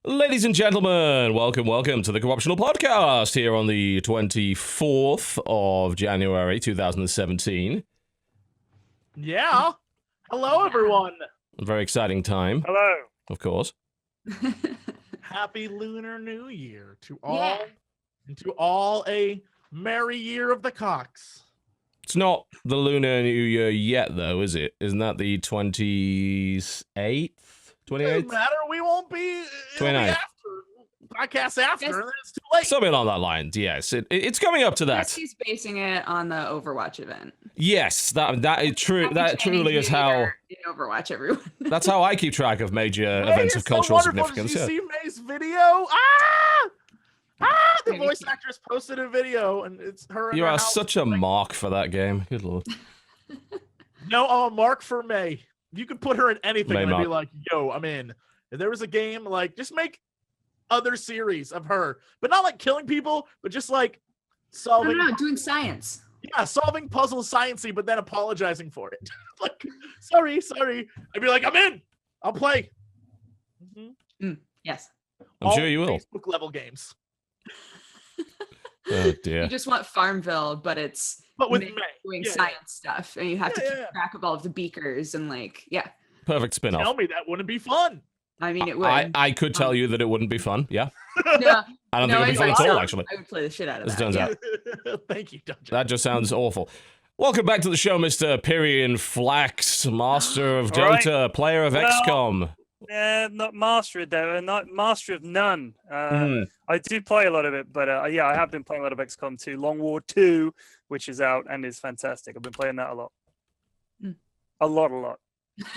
Ladies and gentlemen, welcome to the Corruptional Podcast here on the 24th of January 2017. Yeah. Hello, everyone. A very exciting time. Hello. Of course. Happy Lunar New Year to all, and to all a merry year of the cocks. It's not the Lunar New Year yet, though, is it? Isn't that the 28th? 28th? Doesn't matter. We won't be. 29th. After podcast after. And then it's too late. Something along that lines. Yes, it's coming up to that. He's basing it on the Overwatch event. Yes, that is true. That truly is how in Overwatch, everyone. That's how I keep track of major May events of cultural so significance. Did you Yeah. see May's video? The voice actress posted a video, and it's her. You are such a mark for that game. Good lord. No, mark for May. You could put her in anything, May and I'd be mark. like, "Yo, I'm in." If there was a game, like, just make other series of her, but not like killing people, but just like solving. No, doing science. Yeah, solving puzzles sciencey, but then apologizing for it. Like, sorry. I'd be like, I'm in. I'll play. Yes. I'm sure you will. Facebook level games, Oh dear. You just want Farmville, but it's with May May doing Yeah, science stuff, and you have to Yeah, keep yeah. track of all of the beakers and Perfect spin-off. Tell me that wouldn't be fun. I mean, it would. I could tell you that it wouldn't be fun. Yeah. No, I don't no, think it'd be fun at all, actually. I would play the shit out of As it that. turns out. Thank you, Dungeon. That just sounds awful. Welcome back to the show, Mr. PyrionFlax, master of All right. Dota, player of Well, XCOM. Not master of Dota, not master of none. Hmm. I do play a lot of it, but yeah, I have been playing a lot of XCOM2 Long War 2, which is out and is fantastic. I've been playing that a lot. A lot.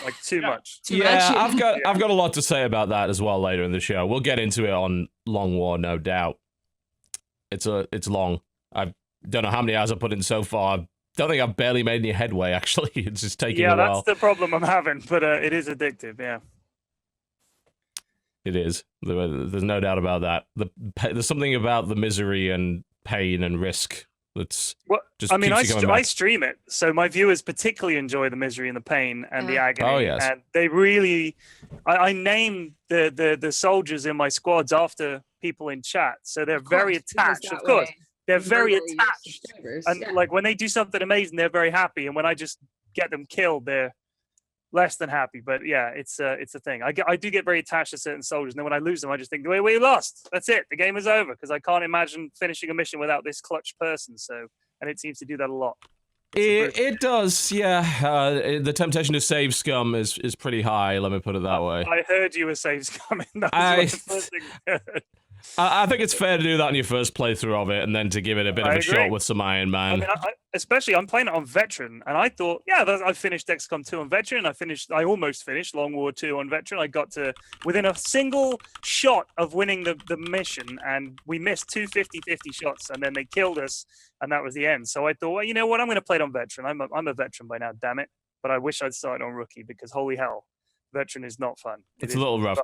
Like too much. Too Yeah, much. I've got a lot to say about that as well later in the show. We'll get into it on Long War, no doubt. It's long. I don't know how many hours I've put in so far. Don't think I've barely made any headway, actually. It's just taking Yeah, a while. that's the problem I'm having, but it is addictive, yeah. It is. There's no doubt about that. There's something about the misery and pain and risk that's Well, just I mean, keeps you coming I back. stream it, so my viewers particularly enjoy the misery and the pain and the agony. Oh, yes. And they really, I name the soldiers in my squads after people in chat, so they're very attached. Of course, they're very attached, and like when they do something amazing, they're very happy, and when I just get them killed, they're less than happy. But yeah, it's a thing. I do get very attached to certain soldiers, and then when I lose them, I just think, we lost. That's it. The game is over, because I can't imagine finishing a mission without this clutch person. So, and it seems to do that a lot. It does, yeah. The temptation to save scum is pretty high. Let me put it that way. I heard you were saves coming. That was the first thing I heard. I think it's fair to do that in your first playthrough of it, and then to give it a bit of a agree. shot with some Iron Man. I mean, especially I'm playing it on veteran, and I thought, I finished XCOM2 on veteran. I almost finished Long War 2 on veteran. I got to within a single shot of winning the mission, and we missed two 50-50 shots, and then they killed us, and that was the end. So I thought, well, you know what? I'm going to play it on veteran. I'm a veteran by now, damn it. But I wish I'd started on rookie, because holy hell, veteran is not fun. It's a little rough.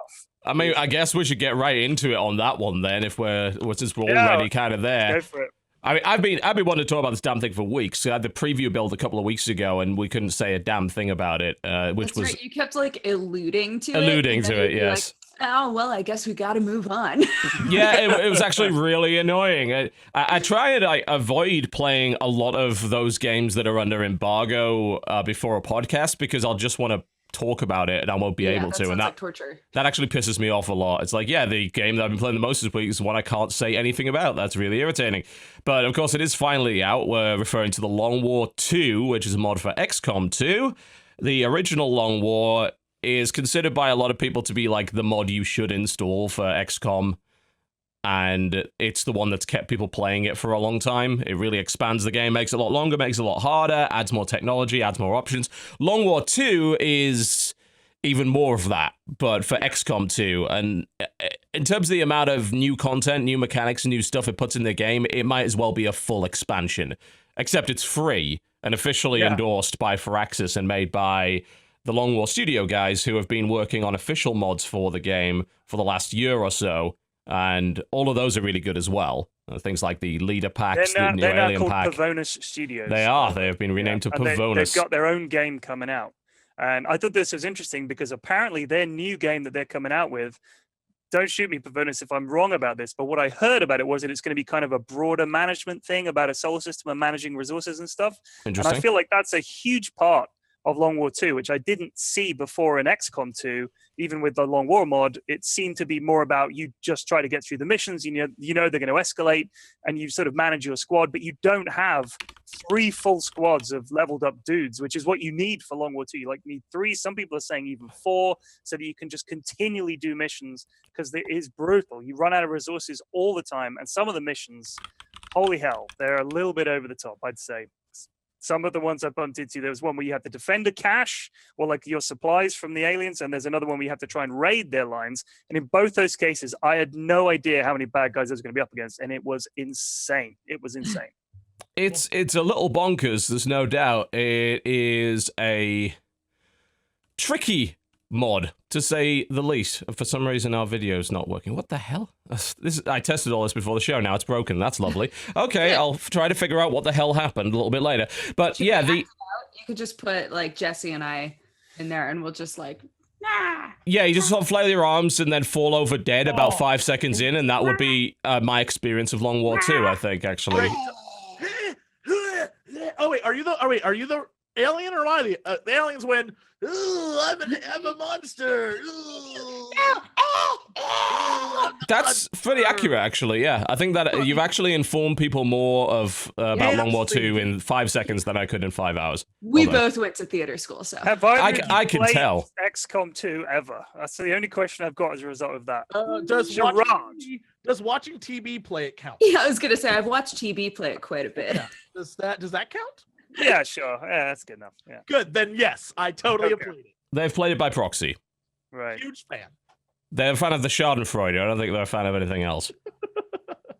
I mean, I guess we should get right into it on that one then, since we're already kind of there. Go for it. I mean, I've been wanting to talk about this damn thing for weeks. I had the preview build a couple of weeks ago, and we couldn't say a damn thing about it, which That's was right. You kept alluding to it. Yes. Like, oh well, I guess we got to move on. Yeah, it was actually really annoying. I try and avoid playing a lot of those games that are under embargo before a podcast, because I'll just want to talk about it and I won't be able to, and that like torture. That actually pisses me off a lot. It's like, the game that I've been playing the most this week is one I can't say anything about. That's really irritating. But of course, it is finally out. We're referring to the Long War 2, which is a mod for XCOM 2. The original Long War is considered by a lot of people to be like the mod you should install for XCOM, and it's the one that's kept people playing it for a long time. It really expands the game, makes it a lot longer, makes it a lot harder, adds more technology, adds more options. Long War 2 is even more of that, but for XCOM 2. And in terms of the amount of new content, new mechanics, new stuff it puts in the game, it might as well be a full expansion. Except it's free and officially endorsed by Firaxis and made by the Long War Studio guys, who have been working on official mods for the game for the last year or so. And all of those are really good as well. Things like the leader packs, the new they're now alien called pack. Pavonis Studios. They are. They have been renamed to Pavonis. They've got their own game coming out. And I thought this was interesting because apparently their new game that they're coming out with don't shoot me, Pavonus, if I'm wrong about this, but what I heard about it was that it's going to be kind of a broader management thing about a solar system and managing resources and stuff. And I feel like that's a huge part of Long War 2, which I didn't see before in XCOM 2. Even with the Long War mod, it seemed to be more about you just try to get through the missions. You know they're going to escalate, and you sort of manage your squad, but you don't have 3 full squads of leveled up dudes, which is what you need for Long War 2. You need 3. Some people are saying even 4, so that you can just continually do missions, because it is brutal. You run out of resources all the time, and some of the missions, holy hell, they're a little bit over the top, I'd say. Some of the ones I bumped into, there was one where you have to defend a cache or your supplies from the aliens, and there's another one where you have to try and raid their lines. And in both those cases, I had no idea how many bad guys I was going to be up against, and it was insane. It was insane. It's a little bonkers, there's no doubt. It is a tricky mod, to say the least. For some reason, our video's not working. What the hell? I tested all this before the show. Now it's broken. That's lovely. Okay, I'll try to figure out what the hell happened a little bit later. But yeah, you could just put Jesse and I in there, and we'll just nah. Yeah, you just sort of flail your arms and then fall over dead about 5 seconds in, and that would be my experience of Long War 2, I think, actually. Oh wait, are you the alien or am I the aliens win? Ooh, I'm a monster. Ooh. That's pretty accurate, actually. Yeah, I think that you've actually informed people more about Long War 2 in 5 seconds than I could in 5 hours. We both went to theater school, so have I can tell. XCOM 2 ever? That's the only question I've got as a result of that. Does watching TB play it count? Yeah, I was gonna say I've watched TB play it quite a bit. Yeah. Does that count? Yeah, sure. Yeah, that's good enough. Yeah. Good. Then yes, I totally have played it. They've played it by proxy. Right. Huge fan. They're a fan of the Schadenfreude. I don't think they're a fan of anything else.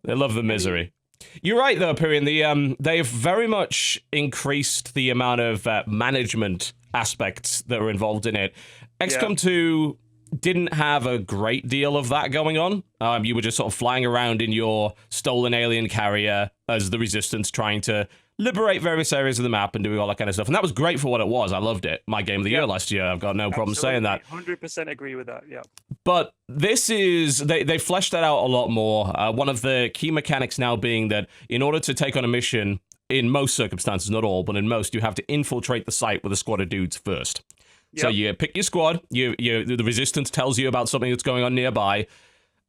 They love the misery. You're right, though, Pyrion. They've very much increased the amount of management aspects that are involved in it. XCOM 2 didn't have a great deal of that going on. You were just sort of flying around in your stolen alien carrier as the Resistance, trying to liberate various areas of the map and doing all that kind of stuff. And that was great for what it was. I loved it. My game of the year last year. I've got no problem saying that. 100% agree with that, yeah. But this is, they fleshed that out a lot more. One of the key mechanics now being that in order to take on a mission, in most circumstances, not all, but in most, you have to infiltrate the site with a squad of dudes first. Yep. So you pick your squad, the Resistance tells you about something that's going on nearby,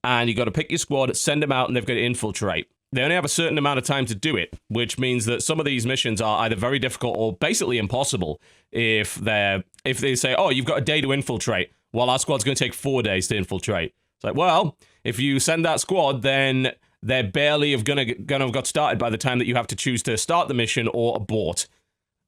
and you got to pick your squad, send them out, and they've got to infiltrate. They only have a certain amount of time to do it, which means that some of these missions are either very difficult or basically impossible if they say, oh, you've got a day to infiltrate, while our squad's going to take 4 days to infiltrate. It's like, well, if you send that squad, then they're barely gonna have got started by the time that you have to choose to start the mission or abort.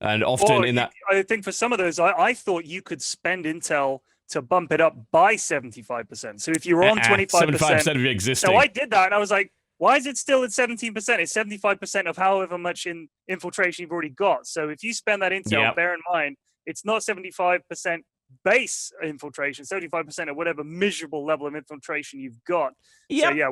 And often I think for some of those, I thought you could spend intel to bump it up by 75%. So if you're on 25%, 75% of your existing. So I did that, and I was like, why is it still at 17%? It's 75% of however much in infiltration you've already got. So if you spend that intel, bear in mind, it's not 75% base infiltration, 75% of whatever miserable level of infiltration you've got. Yep. So yeah,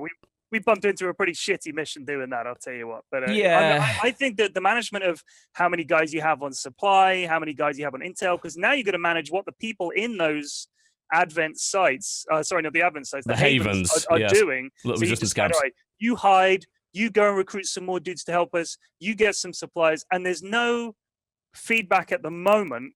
we bumped into a pretty shitty mission doing that, I'll tell you what. But I think that the management of how many guys you have on supply, how many guys you have on intel, because now you're going to manage what the people in those Advent sites, the Havens are doing. So you decide, all right, you hide, you go and recruit some more dudes to help us, you get some supplies, and there's no feedback at the moment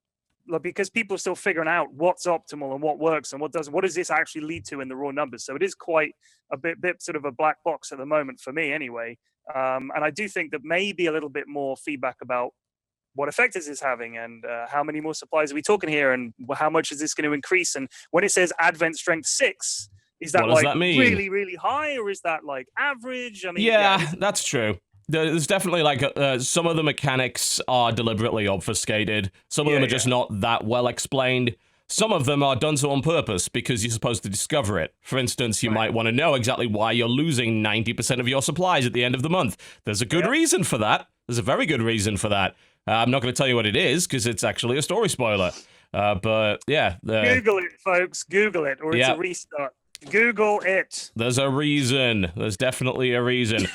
because people are still figuring out what's optimal and what works and what doesn't. What does this actually lead to in the raw numbers? So it is quite a bit sort of a black box at the moment for me anyway. And I do think that maybe a little bit more feedback about what effect is this having and how many more supplies are we talking here and how much is this going to increase? And when it says Advent Strength 6, is that really, really high or is that like average? I mean, that's true. There's definitely some of the mechanics are deliberately obfuscated. Some of them are just not that well explained. Some of them are done so on purpose because you're supposed to discover it. For instance, you might want to know exactly why you're losing 90% of your supplies at the end of the month. There's a good reason for that. There's a very good reason for that. I'm not going to tell you what it is because it's actually a story spoiler. But yeah. Google it, folks. Google it or it's a restart. Google it. There's a reason. There's definitely a reason.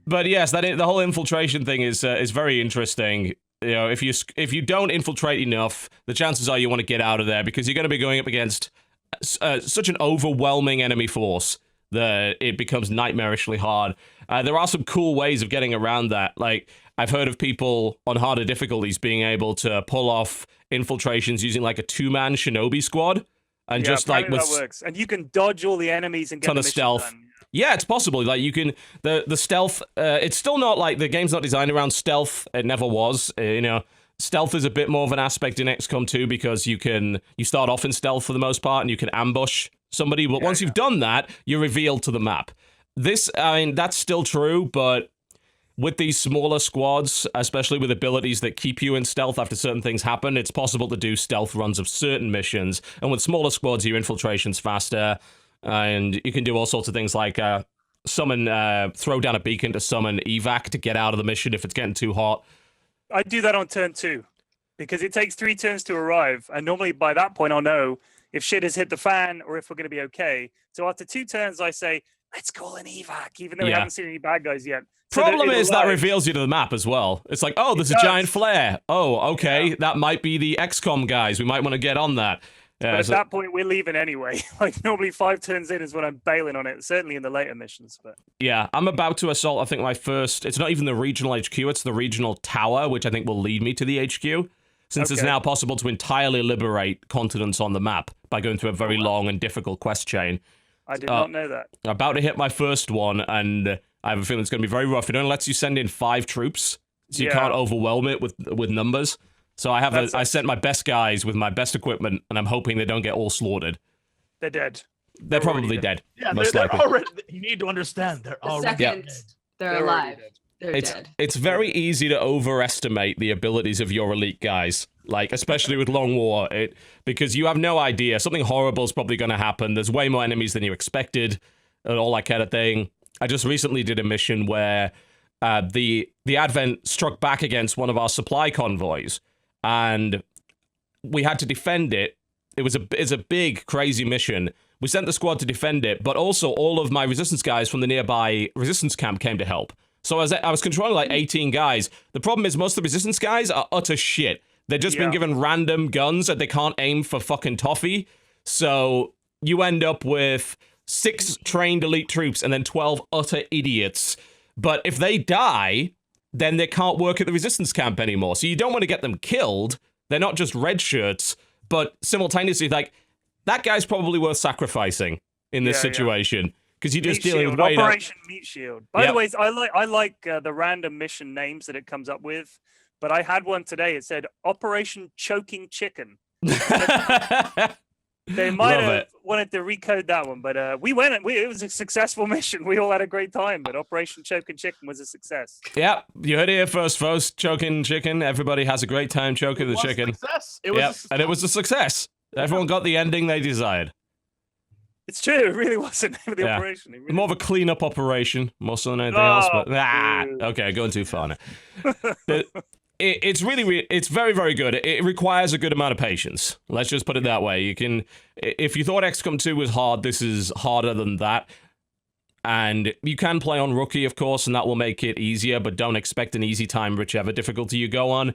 But yes, the whole infiltration thing is very interesting. You know, if you don't infiltrate enough, the chances are you want to get out of there because you're going to be going up against such an overwhelming enemy force that it becomes nightmarishly hard. There are some cool ways of getting around that. Like, I've heard of people on harder difficulties being able to pull off infiltrations using like a 2-man shinobi squad. And just like with that works. And you can dodge all the enemies and get ton the of mission stealth. done. Yeah, it's possible. Like, you can the stealth. It's still not like the game's not designed around stealth. It never was. You know, stealth is a bit more of an aspect in XCOM 2 because you start off in stealth for the most part, and you can ambush somebody. But once you've done that, you're revealed to the map. I mean, that's still true, but with these smaller squads, especially with abilities that keep you in stealth after certain things happen, it's possible to do stealth runs of certain missions. And with smaller squads, your infiltration's faster, and you can do all sorts of things like throw down a beacon to summon evac to get out of the mission if it's getting too hot. I do that on turn 2 because it takes 3 turns to arrive, and normally by that point I'll know if shit has hit the fan or if we're going to be okay. So after 2 turns, I say, let's call an evac, even though we haven't seen any bad guys yet. So Problem is that reveals you to the map as well. It's like, oh, there's a giant flare. Oh, okay, that might be the XCOM guys. We might want to get on that. But at that point, we're leaving anyway. Like, normally 5 turns in is when I'm bailing on it, certainly in the later missions. But yeah, I'm about to assault, I think, my first... It's not even the regional HQ, it's the regional tower, which I think will lead me to the HQ, since it's now possible to entirely liberate continents on the map by going through a very long and difficult quest chain. I did not know that. I'm about to hit my first one, and I have a feeling it's going to be very rough. It only lets you send in 5 troops, so you can't overwhelm it with numbers. So I sent my best guys with my best equipment, and I'm hoping they don't get all slaughtered. They're dead. They're probably dead. Yeah, most they're likely. already. You need to understand, they're already dead. They're alive. They're dead. It's very easy to overestimate the abilities of your elite guys, like especially with Long War, because you have no idea. Something horrible is probably going to happen. There's way more enemies than you expected, and all that kind of thing. I just recently did a mission where the Advent struck back against one of our supply convoys, and we had to defend it. It's a big, crazy mission. We sent the squad to defend it, but also all of my resistance guys from the nearby resistance camp came to help. So I was controlling like 18 guys. The problem is most of the resistance guys are utter shit. They've just been given random guns that they can't aim for fucking toffee. So you end up with 6 trained elite troops and then 12 utter idiots. But if they die, then they can't work at the resistance camp anymore. So you don't want to get them killed. They're not just red shirts, but simultaneously, like, that guy's probably worth sacrificing in this situation. Because you're just dealing with Operation Meat Shield. By the way, I like the random mission names that it comes up with, but I had one today. It said Operation Choking Chicken. They might have wanted to recode that one, but it was a successful mission. We all had a great time, but Operation Choking Chicken was a success. Yeah, you heard it here first, folks. Choking chicken. Everybody has a great time choking the chicken. And it was a success. Everyone got the ending they desired. It's true. It really wasn't the operation. Really more of a cleanup operation, more so than anything else. But okay, going too far now. It's very, very good. It requires a good amount of patience. Let's just put it that way. If you thought XCOM 2 was hard, this is harder than that. And you can play on Rookie, of course, and that will make it easier, but don't expect an easy time whichever difficulty you go on.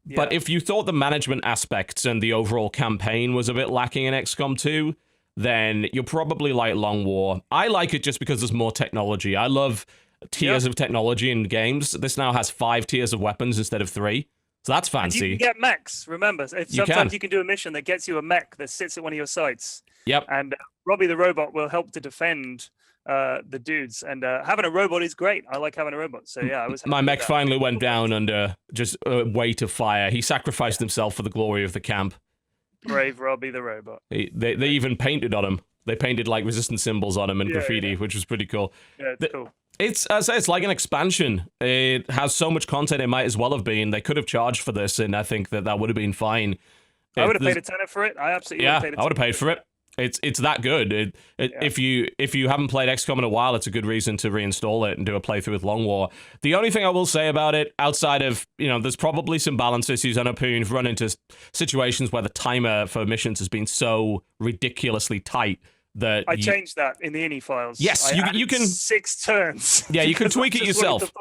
Yeah. But if you thought the management aspects and the overall campaign was a bit lacking in XCOM 2, then you'll probably like Long War. I like it just because there's more technology. I love tiers of technology in games. This now has 5 tiers of weapons instead of 3. So that's fancy. And you can get mechs, remember. Sometimes you can do a mission that gets you a mech that sits at one of your sites. Yep. And Robbie the robot will help to defend the dudes. And having a robot is great. I like having a robot. So yeah, my mech finally went down under just a weight of fire. He sacrificed himself for the glory of the camp. Brave Robbie the robot. They even painted on him. They painted like resistance symbols on him and graffiti, which was pretty cool. Yeah, it's cool. It's like an expansion. It has so much content it might as well have been. They could have charged for this, and I think that would have been fine. I would have paid a tenner for it. I absolutely would have paid a tenner. I would have paid for it. It's that good. If you haven't played XCOM in a while, it's a good reason to reinstall it and do a playthrough with Long War. The only thing I will say about it, outside of, there's probably some balance issues. I know you've run into situations where the timer for missions has been so ridiculously tight that I changed that in the INI files. Yes, you can 6 turns. Yeah, you can tweak it yourself.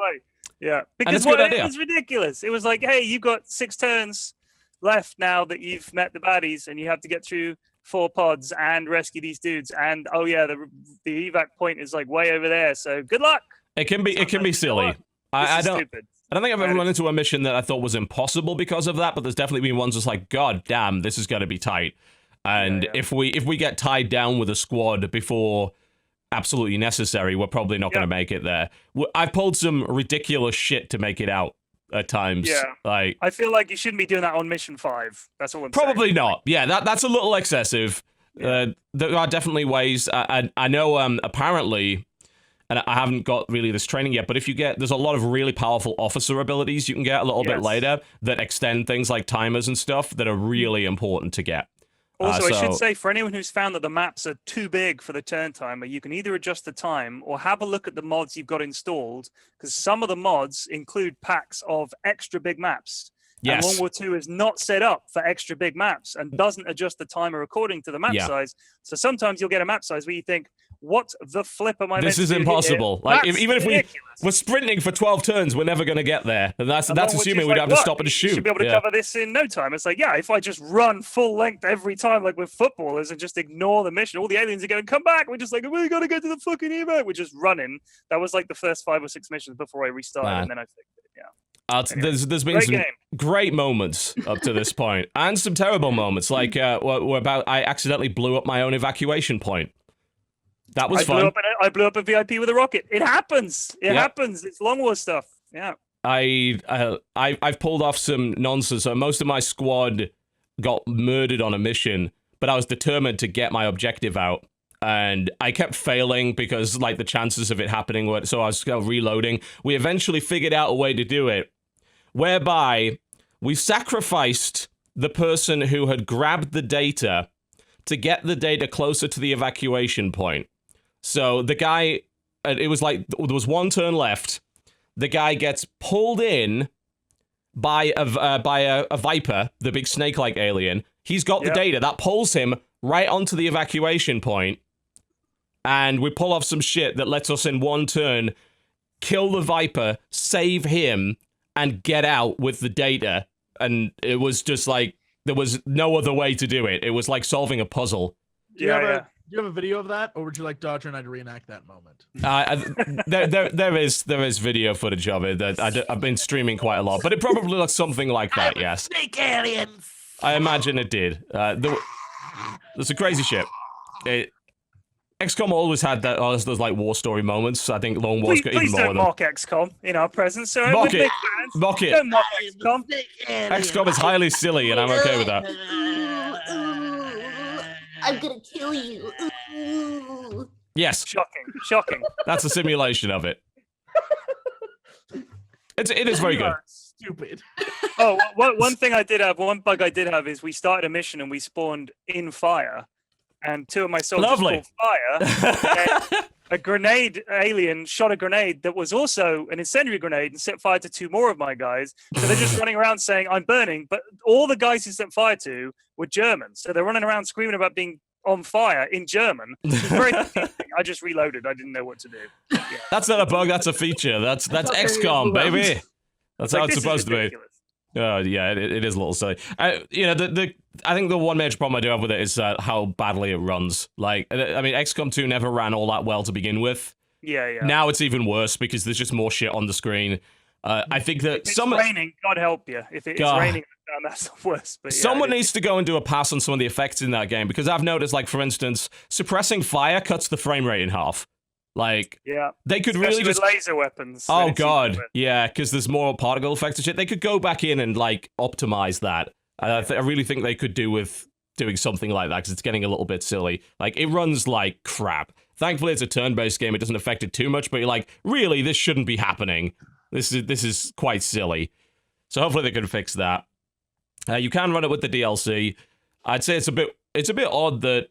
Yeah, because it was ridiculous. It was like, hey, you've got 6 turns left now that you've met the baddies, and you have to get through 4 pods and rescue these dudes. And oh yeah, the evac point is like way over there. So good luck. It can be silly. I don't think I've ever run into a mission that I thought was impossible because of that, but there's definitely been ones that's like, God damn, this is going to be tight. And if we get tied down with a squad before absolutely necessary, we're probably not going to make it there. I've pulled some ridiculous shit to make it out at times. Yeah, like I feel like you shouldn't be doing that on mission 5. That's all I'm saying. Probably not. Yeah, that's a little excessive. There are definitely ways. I know apparently, and I haven't got really this training yet, but if you there's a lot of really powerful officer abilities you can get a little bit later that extend things like timers and stuff that are really important to get. Also, I should say, for anyone who's found that the maps are too big for the turn timer, you can either adjust the time or have a look at the mods you've got installed, because some of the mods include packs of extra big maps. Yes. And Long War 2 is not set up for extra big maps and doesn't adjust the timer according to the map size. So sometimes you'll get a map size where you think, what the flip am I meant to do? This is impossible. Like, even if ridiculous. we're sprinting for 12 turns, we're never going to get there. And that's assuming we'd have to stop and shoot. You should be able to cover this in no time. It's like, yeah, if I just run full length every time, like with footballers, and just ignore the mission, all the aliens are going, come back. We're just like, we got to get to the fucking event. We're just running. That was like the first 5 or 6 missions before I restarted, and then I fixed it. Yeah. Anyway, there's been some great moments up to this point, and some terrible moments. Like, I accidentally blew up my own evacuation point. That was fun. I blew up a VIP with a rocket. It happens. It happens. It's Long War stuff. Yeah. I've pulled off some nonsense. So most of my squad got murdered on a mission, but I was determined to get my objective out. And I kept failing because, like, the chances of it happening were, so I was reloading. We eventually figured out a way to do it, whereby we sacrificed the person who had grabbed the data to get the data closer to the evacuation point. So the guy, it was like, there was 1 turn left. The guy gets pulled in by a Viper, the big snake-like alien. He's got the data. That pulls him right onto the evacuation point. And we pull off some shit that lets us in 1 turn kill the Viper, save him, and get out with the data. And it was just like, there was no other way to do it. It was like solving a puzzle. Do you have a video of that, or would you like Dodger and I to reenact that moment? There is video footage of it that I've been streaming quite a lot, but it probably looks something like that. Yes. Snake aliens. I imagine it did. There's some crazy shit. XCOM always had those like war story moments. I think Long War's got even more of them. Please don't mock XCOM in our presence. So mock it. Mock it. Don't mock XCOM. XCOM is highly silly, and I'm okay with that. I'm gonna kill you. Yes. Shocking. That's a simulation of it. It is very good. Stupid. Oh, one thing I did have, one bug I did have is we started a mission and we spawned in fire, and 2 of my soldiers caught fire. A grenade alien shot a grenade that was also an incendiary grenade and set fire to 2 more of my guys. So they're just running around saying, I'm burning. But all the guys who set fire to were German. So they're running around screaming about being on fire in German. It's very confusing. I just reloaded. I didn't know what to do. Yeah. That's not a bug. That's a feature. That's XCOM, baby. That's how it's supposed to be. Yeah, it is a little silly. I think the one major problem I do have with it is how badly it runs. Like, I mean, XCOM 2 never ran all that well to begin with. Yeah. Now it's even worse because there's just more shit on the screen. I think that if it's raining, God help you. If it's raining, that's worse. But someone needs to go and do a pass on some of the effects in that game, because I've noticed, like, for instance, suppressing fire cuts the frame rate in half. Like, they could really just laser weapons. Oh god, yeah, because there's more particle effects and shit. They could go back in and like optimize that. I really think they could do with doing something like that, because it's getting a little bit silly. Like, it runs like crap. Thankfully, it's a turn-based game. It doesn't affect it too much. But you're like, really, this shouldn't be happening. This is quite silly. So hopefully they can fix that. You can run it with the DLC. I'd say it's a bit odd that.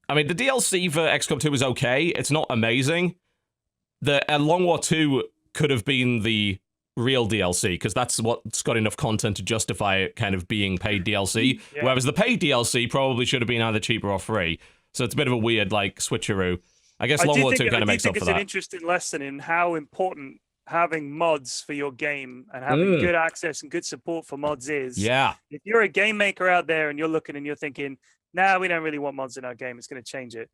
I mean, the DLC for XCOM 2 is okay. It's not amazing. The Long War 2 could have been the real DLC, because that's what's got enough content to justify it kind of being paid DLC. Yeah. Whereas the paid DLC probably should have been either cheaper or free. So it's a bit of a weird, like, switcheroo. I guess Long War 2 kind of makes up for that. I think it's an interesting lesson in how important having mods for your game and having good access and good support for mods is. Yeah. If you're a game maker out there and you're looking and you're thinking, nah, we don't really want mods in our game. It's going to change it.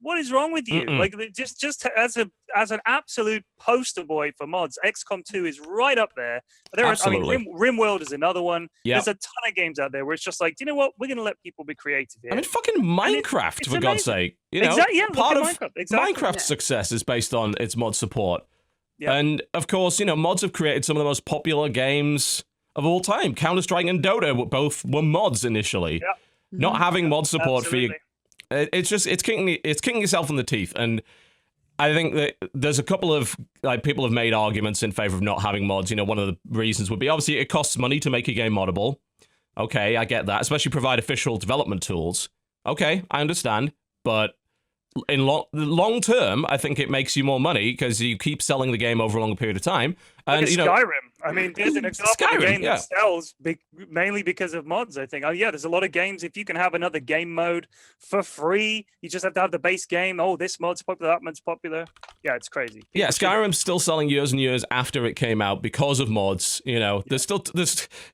What is wrong with you? Like, just as an absolute poster boy for mods, XCOM2 is right up there. Absolutely. I mean, RimWorld is another one. Yep. There's a ton of games out there where it's just like, you know what? We're going to let people be creative here. I mean, fucking Minecraft, it's for God's amazing. sake. You know, Exactly, yeah, part of Minecraft, exactly. Minecraft's success is based on its mod support. Yeah. And, of course, you know, mods have created some of the most popular games of all time. Counter-Strike and Dota both were mods initially. Yep. Not having mod support for you, Absolutely. it's kicking yourself in the teeth. And I think that there's a couple of people have made arguments in favor of not having mods. You know, one of the reasons would be obviously it costs money to make a game moddable. Okay, I get that. Especially provide official development tools. Okay, I understand. But in long term, I think it makes you more money because you keep selling the game over a longer period of time. And Look at Skyrim. I mean, there's an example of a game yeah. that sells mainly because of mods, I think. Oh, yeah, there's a lot of games. If you can have another game mode for free, you just have to have the base game. Oh, this mod's popular, that mod's popular. Yeah, it's crazy. Yeah, Skyrim's still selling years and years after it came out because of mods. You know, there's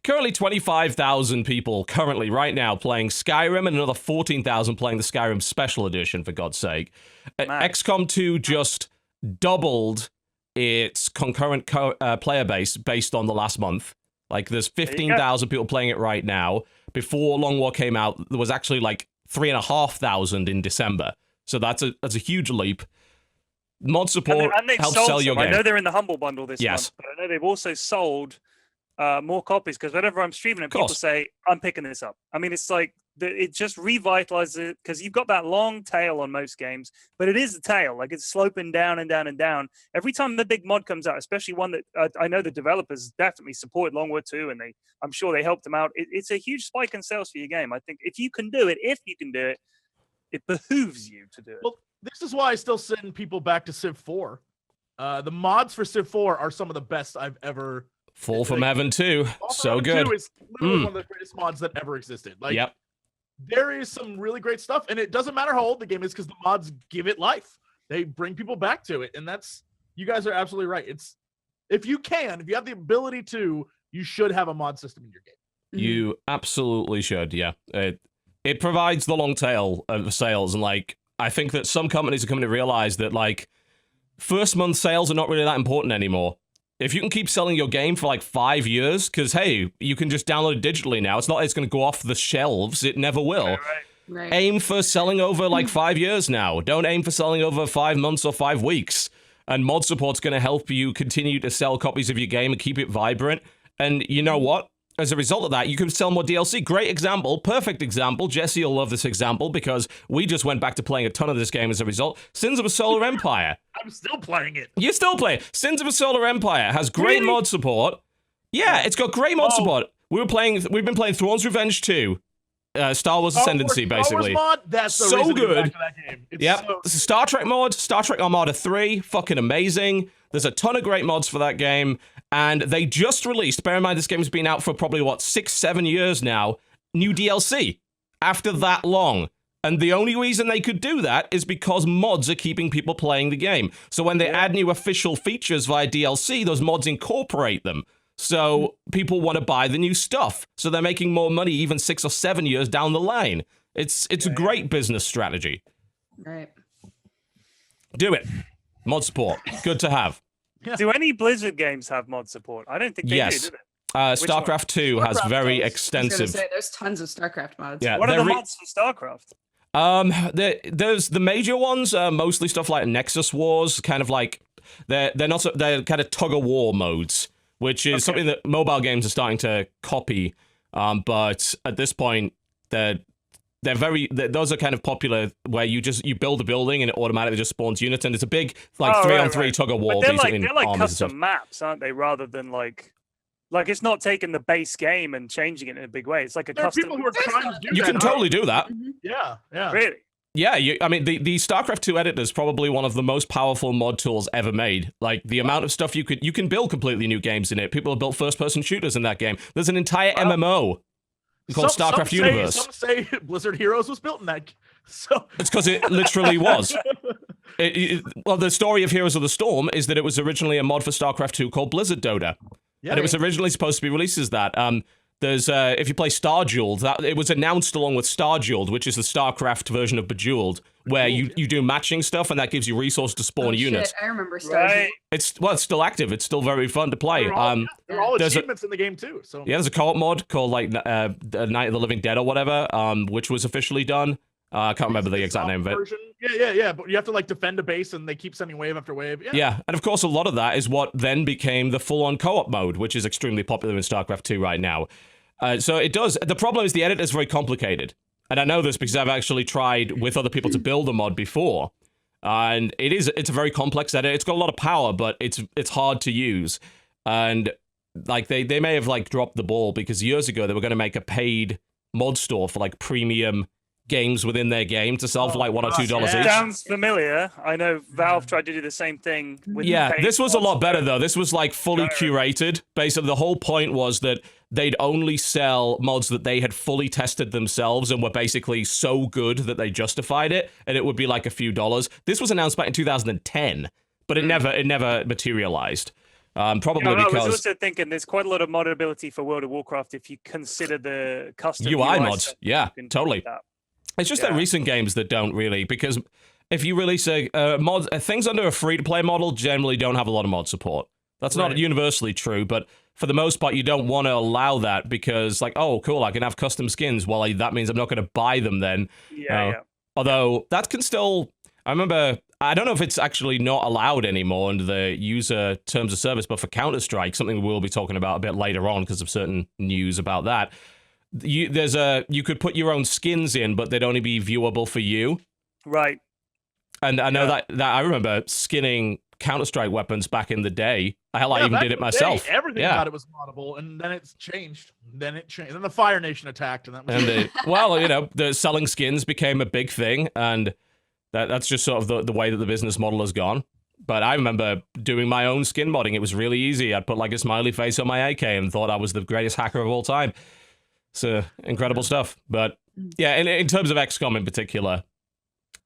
currently 25,000 people currently right now playing Skyrim and another 14,000 playing the Skyrim Special Edition, for God's sake. XCOM 2 just doubled its concurrent player base based on the last month. Like, there's 15,000 people playing it right now. Before Long War came out, there was actually like 3,500 in December. So that's a huge leap. Mod support helps sell your game. I know they're in the Humble Bundle this Yes. month, but I know they've also sold more copies because whenever I'm streaming it, people say, I'm picking this up. I mean, it's like, it just revitalizes it because you've got that long tail on most games, but it is a tail. Like, it's sloping down and down and down. Every time the big mod comes out, especially one that I know the developers definitely support Long War 2, and I'm sure they helped them out. It's a huge spike in sales for your game. I think if you can do it, it behooves you to do it. Well, this is why I still send people back to Civ 4. The mods for Civ 4 are some of the best I've ever. Fall from Heaven 2. So good. 2 is literally one of the greatest mods that ever existed. Like, yep. There is some really great stuff, and it doesn't matter how old the game is because the mods give it life. They bring people back to it, and you guys are absolutely right. It's if you have the ability to, you should have a mod system in your game. You absolutely should, yeah. It provides the long tail of sales, and like I think that some companies are coming to realize that like first month sales are not really that important anymore. If you can keep selling your game for like 5 years, because hey, you can just download it digitally now. It's not like it's going to go off the shelves. It never will. Right. Aim for selling over like 5 years now. Don't aim for selling over 5 months or 5 weeks. And mod support's going to help you continue to sell copies of your game and keep it vibrant. And you know what? As a result of that, you can sell more DLC. Great example, perfect example. Jesse will love this example because we just went back to playing a ton of this game as a result. Sins of a Solar Empire. I'm still playing it. You still play it. Sins of a Solar Empire has great mod support. Yeah, it's got great mod support. We've been playing Thrawn's Revenge 2. Star Wars Ascendancy, basically. Star Wars mod? That's the so reason good. to go back to that game. It's This is Star Trek mod, Star Trek Armada 3, fucking amazing. There's a ton of great mods for that game, and they just released, bear in mind this game's been out for probably, 6-7 years now, new DLC after that long. And the only reason they could do that is because mods are keeping people playing the game. So when they add new official features via DLC, those mods incorporate them. So people want to buy the new stuff. So they're making more money even 6 or 7 years down the line. It's a great business strategy. Right. Do it. Mod support. Good to have. Do any Blizzard games have mod support? I don't think they do they? StarCraft 2 has very extensive. I was gonna say, there's tons of StarCraft mods. Yeah, what are the mods for StarCraft? There's the major ones, mostly stuff like Nexus Wars, kind of like they're kind of tug of war modes, which is something that mobile games are starting to copy. But at this point, those are kind of popular where you build a building and it automatically just spawns units, and it's a big 3-on-3 tug of war. But they're like custom maps, aren't they? Rather than like it's not taking the base game and changing it in a big way. It's like a custom. People who are trying to do you that. can totally do that. Yeah. Really? Yeah, I mean, the StarCraft 2 editor is probably one of the most powerful mod tools ever made. Like, the amount of stuff you can build completely new games in it. People have built first-person shooters in that game. There's an entire MMO called StarCraft Universe. Some say Blizzard Heroes was built in that. So it's because it literally was. Well, the story of Heroes of the Storm is that it was originally a mod for StarCraft 2 called Blizzard Dota. Yeah, and it was originally supposed to be released as that. there's if you play Starjeweled, that it was announced along with Starjeweled, which is the StarCraft version of Bejeweled, where you do matching stuff and that gives you resources to spawn units. I remember Starjeweled. Right. It's still active. It's still very fun to play. They're all achievements in the game too. So yeah, there's a co-op mod called like Night of the Living Dead or whatever, which was officially done. I can't remember the exact name of it. Version. Yeah. But you have to like defend a base, and they keep sending wave after wave. Yeah, and of course, a lot of that is what then became the full-on co-op mode, which is extremely popular in StarCraft 2 right now. So it does. The problem is the edit is very complicated, and I know this because I've actually tried with other people to build a mod before, and it's a very complex edit. It's got a lot of power, but it's hard to use, and like they may have like dropped the ball because years ago they were going to make a paid mod store for like premium games within their game to sell for like $1 or $2 each. Sounds familiar. I know Valve tried to do the same thing. With this was a lot better though. This was like fully curated. Basically, the whole point was that they'd only sell mods that they had fully tested themselves and were basically so good that they justified it, and it would be like a few dollars. This was announced back in 2010, but it never materialized. Probably because I was also thinking there's quite a lot of modability for World of Warcraft if you consider the custom UI mods. Yeah, totally. It's just that recent games that don't really, because if you release a mod, things under a free-to-play model generally don't have a lot of mod support. That's not universally true, but for the most part, you don't want to allow that because, like, oh, cool, I can have custom skins. Well, that means I'm not going to buy them then. Although that can still, I remember, I don't know if it's actually not allowed anymore under the user terms of service, but for Counter-Strike, something we'll be talking about a bit later on because of certain news about that. You could put your own skins in, but they'd only be viewable for you. Right. And I know that I remember skinning Counter-Strike weapons back in the day. Hell, I even did it myself. Everything about it was moddable, and then it's changed. Then the Fire Nation attacked, and that was well, the selling skins became a big thing, and that's just sort of the way that the business model has gone. But I remember doing my own skin modding. It was really easy. I'd put like a smiley face on my AK and thought I was the greatest hacker of all time. It's incredible stuff. But yeah, in terms of XCOM in particular,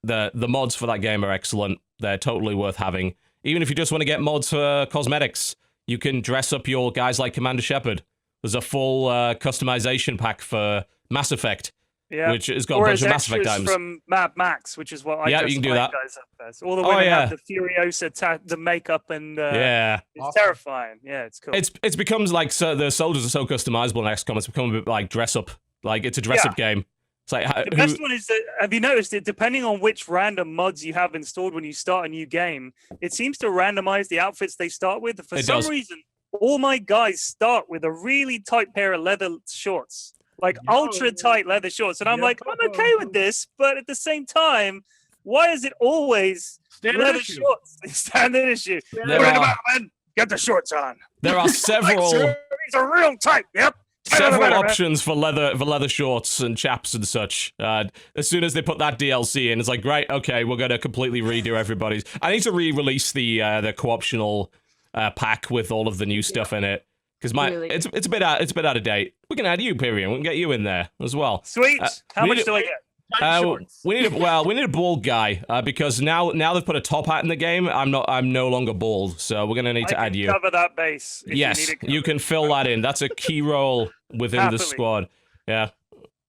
the mods for that game are excellent. They're totally worth having. Even if you just want to get mods for cosmetics, you can dress up your guys like Commander Shepard. There's a full customization pack for Mass Effect, which has got a bunch of Mass Effect items. From Mad Max, which is what I you can do that. Guys up as. All the women have the Furiosa, the makeup, and it's terrifying. Yeah, it's cool. It's becomes like the soldiers are so customizable in XCOM. It's become a bit like dress up. Like it's a dress up game. It's like the best one is that, have you noticed it? Depending on which random mods you have installed when you start a new game, it seems to randomize the outfits they start with. For some reason, all my guys start with a really tight pair of leather shorts, like ultra tight leather shorts, and I'm like, I'm okay with this, but at the same time, why is it always leather shorts? Standard issue. Get the shorts on. There are several. These are real tight. Yep. Several options for leather shorts and chaps and such. As soon as they put that DLC in, it's like, great, okay, we're gonna completely redo everybody's. I need to re-release the co-optional pack with all of the new stuff in it because it's a bit out of date. We can add you, Pyrion. We can get you in there as well. Sweet. How much do I get? We need a bald guy because now they've put a top hat in the game. I'm no longer bald, so we're gonna need to add you. Cover that base. Yes, you can fill that in. That's a key role within the squad. Yeah,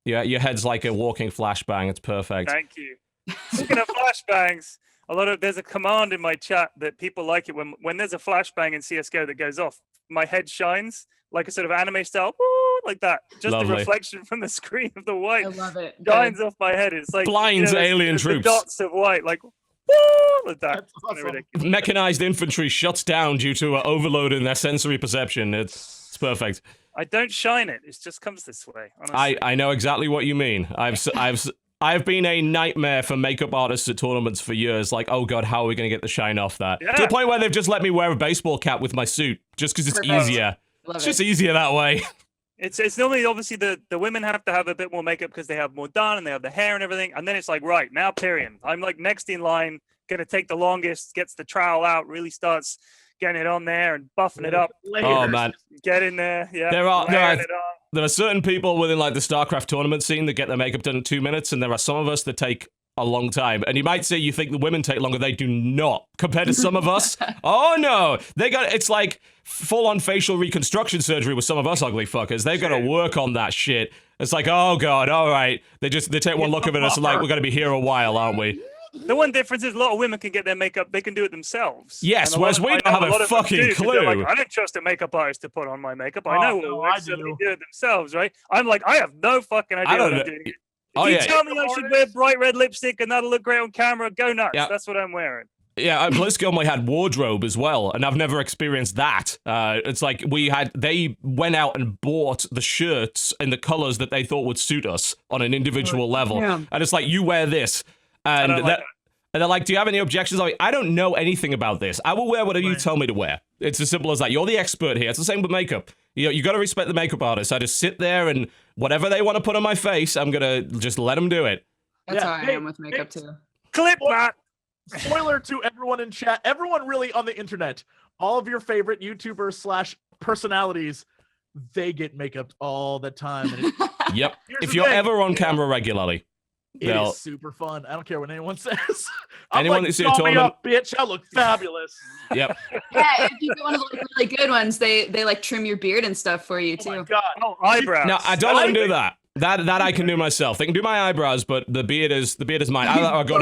your head's like a walking flashbang. It's perfect. Thank you. Speaking of flashbangs, there's a command in my chat that people like it when there's a flashbang in CS:GO that goes off. My head shines like a sort of anime style. Like that, just the reflection from the screen of the white. I love it. Shines off my head. It's like blinds alien troops. The dots of white, like like that. Awesome. Mechanized infantry shuts down due to overload in their sensory perception. It's perfect. I don't shine it. It just comes this way. Honestly. I know exactly what you mean. I've been a nightmare for makeup artists at tournaments for years. Like, oh god, how are we going to get the shine off that? Yeah. To the point where they've just let me wear a baseball cap with my suit just because it's easier. It's just easier that way. It's normally obviously the women have to have a bit more makeup because they have more done and they have the hair and everything. And then it's like, right, now Pyrion. I'm like next in line, gonna take the longest, gets the trowel out, really starts getting it on there and buffing it up. Oh man. Get in there. Yeah. There are certain people within like the StarCraft tournament scene that get their makeup done in 2 minutes, and there are some of us that take a long time. And you might say you think the women take longer. They do not. Compared to some of us. Oh, no. It's like full-on facial reconstruction surgery with some of us ugly fuckers. They've got to work on that shit. It's like, oh, God, all right. They take one look at us and like, we're going to be here a while, aren't we? The one difference is a lot of women can get their makeup, they can do it themselves. Yes, whereas we don't have a fucking clue. Like, I don't trust a makeup artist to put on my makeup. I know what works, so they do it themselves, right? I'm like, I have no fucking idea what I'm doing. If you tell me I should wear bright red lipstick and that'll look great on camera, go nuts. Yeah. That's what I'm wearing. Yeah, BlizzCon only had wardrobe as well, and I've never experienced that. It's like they went out and bought the shirts in the colors that they thought would suit us on an individual level. Yeah. And it's like, you wear this. And they're like, do you have any objections? I'm like, I don't know anything about this. I will wear whatever you tell me to wear. It's as simple as that. You're the expert here. It's the same with makeup. You got to respect the makeup artist. I just sit there and whatever they want to put on my face, I'm going to just let them do it. That's how I am with makeup too. Clip that. Spoiler to everyone in chat, everyone really on the internet, all of your favorite YouTubers / personalities, they get makeup all the time. And yep. If you're ever on camera regularly. It is super fun. I don't care what anyone says. Anyone that's call me up, bitch. I look fabulous. Yep. Yeah, if you get one of the really good ones, they like trim your beard and stuff for you too. Oh my God. Oh, eyebrows. No, I don't let them do that. That I can do myself. They can do my eyebrows, but the beard is mine. I go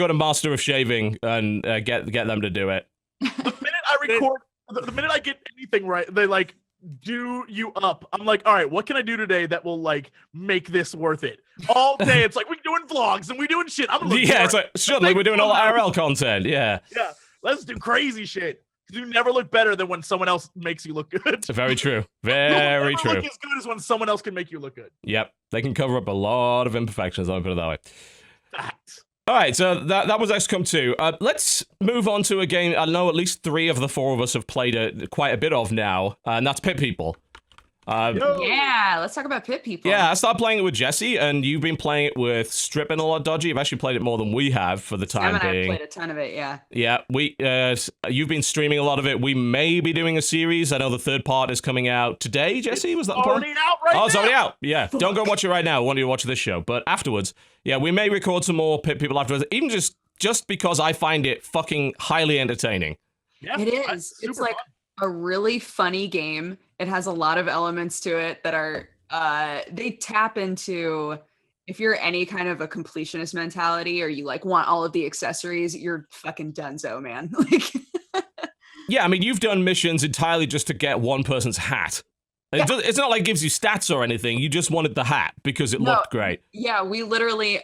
to Master of Shaving and get them to do it. The minute I record, the minute I get anything right, they like do you up. I'm like, all right, what can I do today that will like make this worth it? All day, it's like we're doing vlogs and we're doing shit. I'm gonna look it's like suddenly we're doing all IRL content. Yeah. Yeah. Let's do crazy shit. You never look better than when someone else makes you look good. Very true. Very true. Look as good as when someone else can make you look good. Yep. They can cover up a lot of imperfections, I'll put it that way. Facts. All right, so that was XCOM2. Let's move on to a game I know at least 3 of the 4 of us have played quite a bit of now, and that's Pit People. Yeah, let's talk about Pit People. Yeah, I started playing it with Jesse, and you've been playing it with Strip and a lot Dodgy. You've actually played it more than we have for the time being. I've played a ton of it, yeah. Yeah, you've been streaming a lot of it. We may be doing a series. I know the 3rd part is coming out today, Jesse. Was that the plan? Already out right now. Oh, it's already out. Yeah, don't go watch it right now. I want you to watch this show. But afterwards, yeah, we may record some more Pit People afterwards, even just because I find it fucking highly entertaining. Yeah, it is. It's like a really funny game. It has a lot of elements to it that are, they tap into, if you're any kind of a completionist mentality or you like want all of the accessories, you're fucking donezo, man. Like, yeah, I mean, you've done missions entirely just to get one person's hat. Yeah. It's not like it gives you stats or anything. You just wanted the hat because it looked great. Yeah, we literally,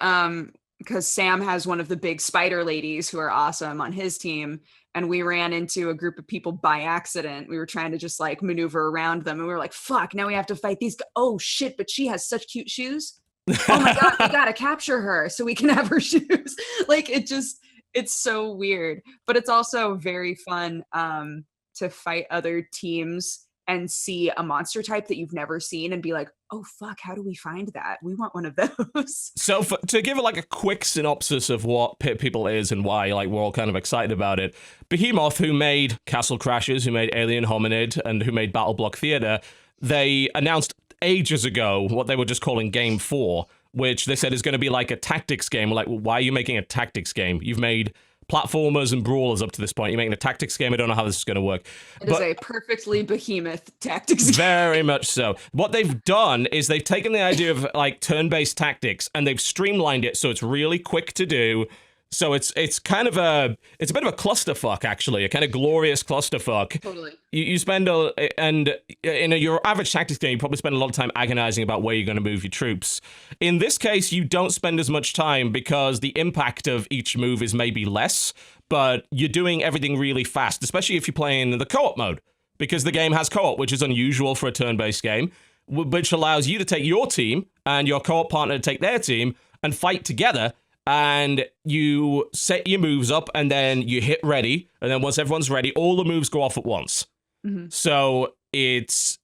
because Sam has one of the big spider ladies who are awesome on his team. And we ran into a group of people by accident. We were trying to just like maneuver around them. And we were like, fuck, now we have to fight these guys. Oh shit, but she has such cute shoes. Oh my God, we gotta capture her so we can have her shoes. Like it's so weird. But it's also very fun to fight other teams and see a monster type that you've never seen and be like, oh fuck, how do we find that? We want one of those. So to give it like a quick synopsis of what Pit People is and why like we're all kind of excited about it, Behemoth, who made Castle Crashers, who made Alien Hominid, and who made Battle Block Theater, they announced ages ago what they were just calling Game 4, which they said is going to be like a tactics game. We're like, well, why are you making a tactics game? You've made platformers and brawlers up to this point. You're making a tactics game. I don't know how this is going to work. It is a perfectly Behemoth tactics game. Very much so. What they've done is they've taken the idea of like turn-based tactics and they've streamlined it so it's really quick to do. So it's kind of a bit of a clusterfuck, actually, a kind of glorious clusterfuck. Totally. You spend in your average tactics game, you probably spend a lot of time agonizing about where you're going to move your troops. In this case, you don't spend as much time because the impact of each move is maybe less, but you're doing everything really fast, especially if you're playing the co-op mode, because the game has co-op, which is unusual for a turn-based game, which allows you to take your team and your co-op partner to take their team and fight together. And you set your moves up, and then you hit ready, and then once everyone's ready, all the moves go off at once. Mm-hmm. So it's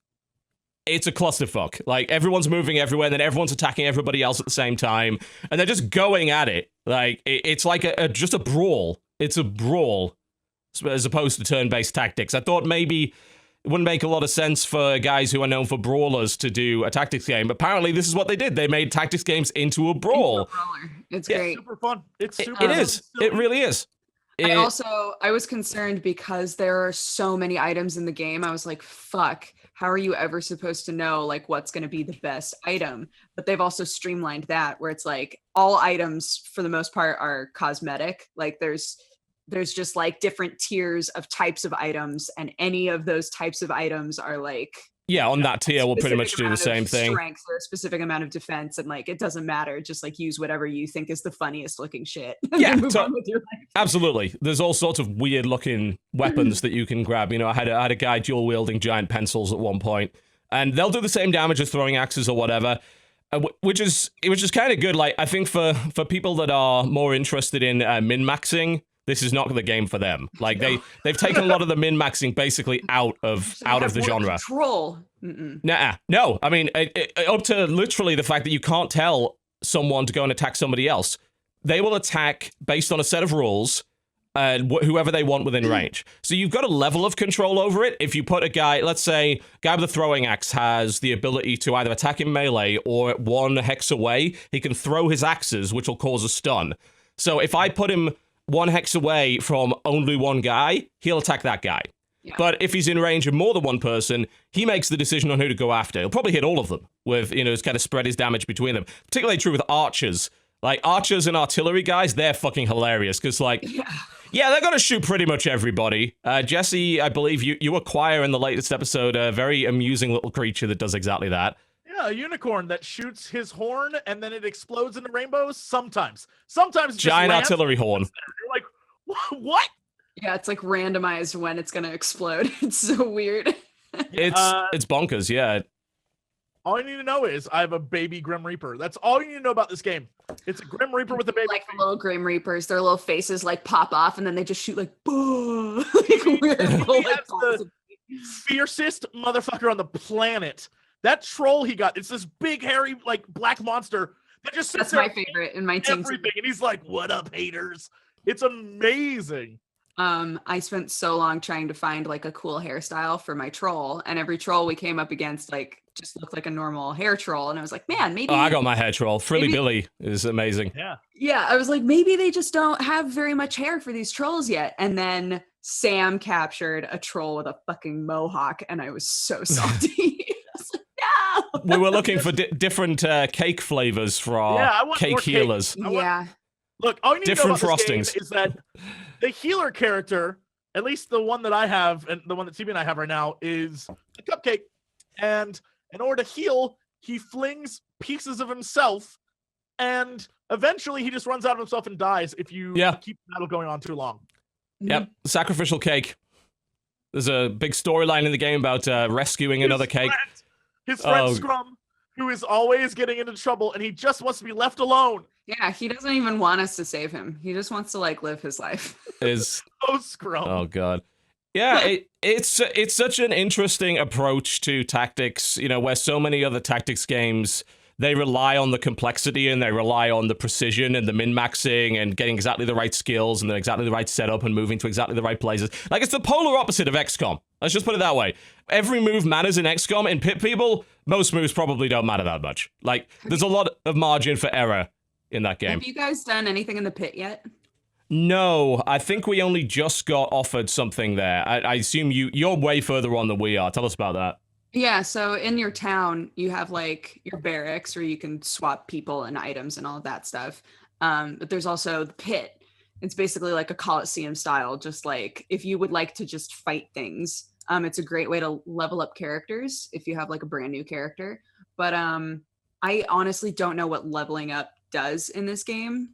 a clusterfuck. Like, everyone's moving everywhere, and then everyone's attacking everybody else at the same time, and they're just going at it. Like, it's like just a brawl. It's a brawl, as opposed to turn-based tactics. I thought maybe It wouldn't make a lot of sense for guys who are known for brawlers to do a tactics game. But apparently, this is what they did. They made tactics games into a brawl. It's great. Super fun. It's super It is. It really is. I was concerned because there are so many items in the game. I was like, fuck, how are you ever supposed to know like what's going to be the best item? But they've also streamlined that where it's like all items for the most part are cosmetic. Like there's just like different tiers of types of items, and any of those types of items are like on that tier will pretty much do the same thing. Strength or a specific amount of defense, and like it doesn't matter. Just like use whatever you think is the funniest looking shit. Yeah, absolutely. There's all sorts of weird looking weapons that you can grab. You know, I had a guy dual wielding giant pencils at one point, and they'll do the same damage as throwing axes or whatever. Which is kind of good. Like I think for people that are more interested in min-maxing, this is not the game for them. Like they've taken a lot of the min-maxing basically out of the genre. Control. No. I mean, up to literally the fact that you can't tell someone to go and attack somebody else. They will attack based on a set of rules, whoever they want within range. So you've got a level of control over it. If you put a guy, let's say, guy with a throwing axe has the ability to either attack in melee or 1 hex away, he can throw his axes, which will cause a stun. So if I put him 1 hex away from only one guy, he'll attack that guy. Yeah. But if he's in range of more than one person, he makes the decision on who to go after. He'll probably hit all of them with, kind of spread his damage between them. Particularly true with archers. Like, archers and artillery guys, they're fucking hilarious, because, like, yeah, they're gonna shoot pretty much everybody. Jesse, I believe you acquire in the latest episode a very amusing little creature that does exactly that. Yeah, a unicorn that shoots his horn and then it explodes into rainbows. Sometimes it giant artillery horn. You're like, what? Yeah, it's like randomized when it's gonna explode. It's so weird. It's bonkers. Yeah. All you need to know is I have a baby Grim Reaper. That's all you need to know about this game. It's a Grim Reaper with a baby. Like the little Grim Reapers, their little faces like pop off and then they just shoot like boom. Like weird little, like, the fiercest motherfucker on the planet. That troll he got, it's this big hairy like black monster that just sits That's my favorite in my team. Everything, and he's like, "What up, haters?" It's amazing. I spent so long trying to find like a cool hairstyle for my troll, and every troll we came up against like just looked like a normal hair troll, and I was like, man, maybe. Oh, I got my hair troll. Frilly Billy is amazing. Yeah, I was like, maybe they just don't have very much hair for these trolls yet. And then Sam captured a troll with a fucking mohawk, and I was so salty. We were looking for different cake flavors for our cake healers. Look, all you need different to know about frostings. This game is that the healer character, at least the one that I have, and the one that TB and I have right now, is a cupcake. And in order to heal, he flings pieces of himself, and eventually he just runs out of himself and dies if you keep the battle going on too long. Yep, sacrificial cake. There's a big storyline in the game about rescuing another cake. His friend Scrum, who is always getting into trouble, and he just wants to be left alone. Yeah, he doesn't even want us to save him. He just wants to like live his life. Scrum. Oh god. Yeah, it's such an interesting approach to tactics, where so many other tactics games, they rely on the complexity and they rely on the precision and the min-maxing and getting exactly the right skills and exactly the right setup and moving to exactly the right places. Like, it's the polar opposite of XCOM. Let's just put it that way. Every move matters in XCOM. In Pit People, most moves probably don't matter that much. Like, there's a lot of margin for error in that game. Have you guys done anything in the pit yet? No, I think we only just got offered something there. I assume you're way further on than we are. Tell us about that. Yeah, so in your town, you have like your barracks where you can swap people and items and all of that stuff. But there's also the pit. It's basically like a Coliseum style, just like if you would like to just fight things. It's a great way to level up characters if you have like a brand new character. But I honestly don't know what leveling up does in this game.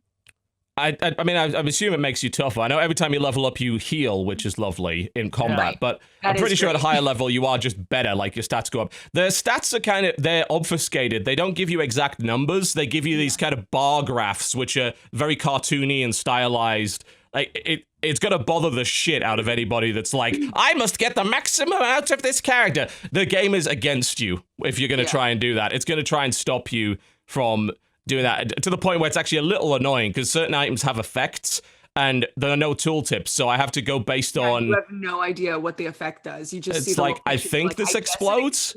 I mean, I assume it makes you tougher. I know every time you level up, you heal, which is lovely in combat, right. But I'm pretty sure at a higher level, you are just better, like your stats go up. The stats are they're obfuscated. They don't give you exact numbers. They give you these kind of bar graphs, which are very cartoony and stylized. Like, it's gonna bother the shit out of anybody that's like, I must get the maximum out of this character. The game is against you if you're gonna try and do that. It's gonna try and stop you from doing that to the point where it's actually a little annoying because certain items have effects and there are no tooltips, so I have to go based on. You have no idea what the effect does. You just see It's the like, I think this explodes.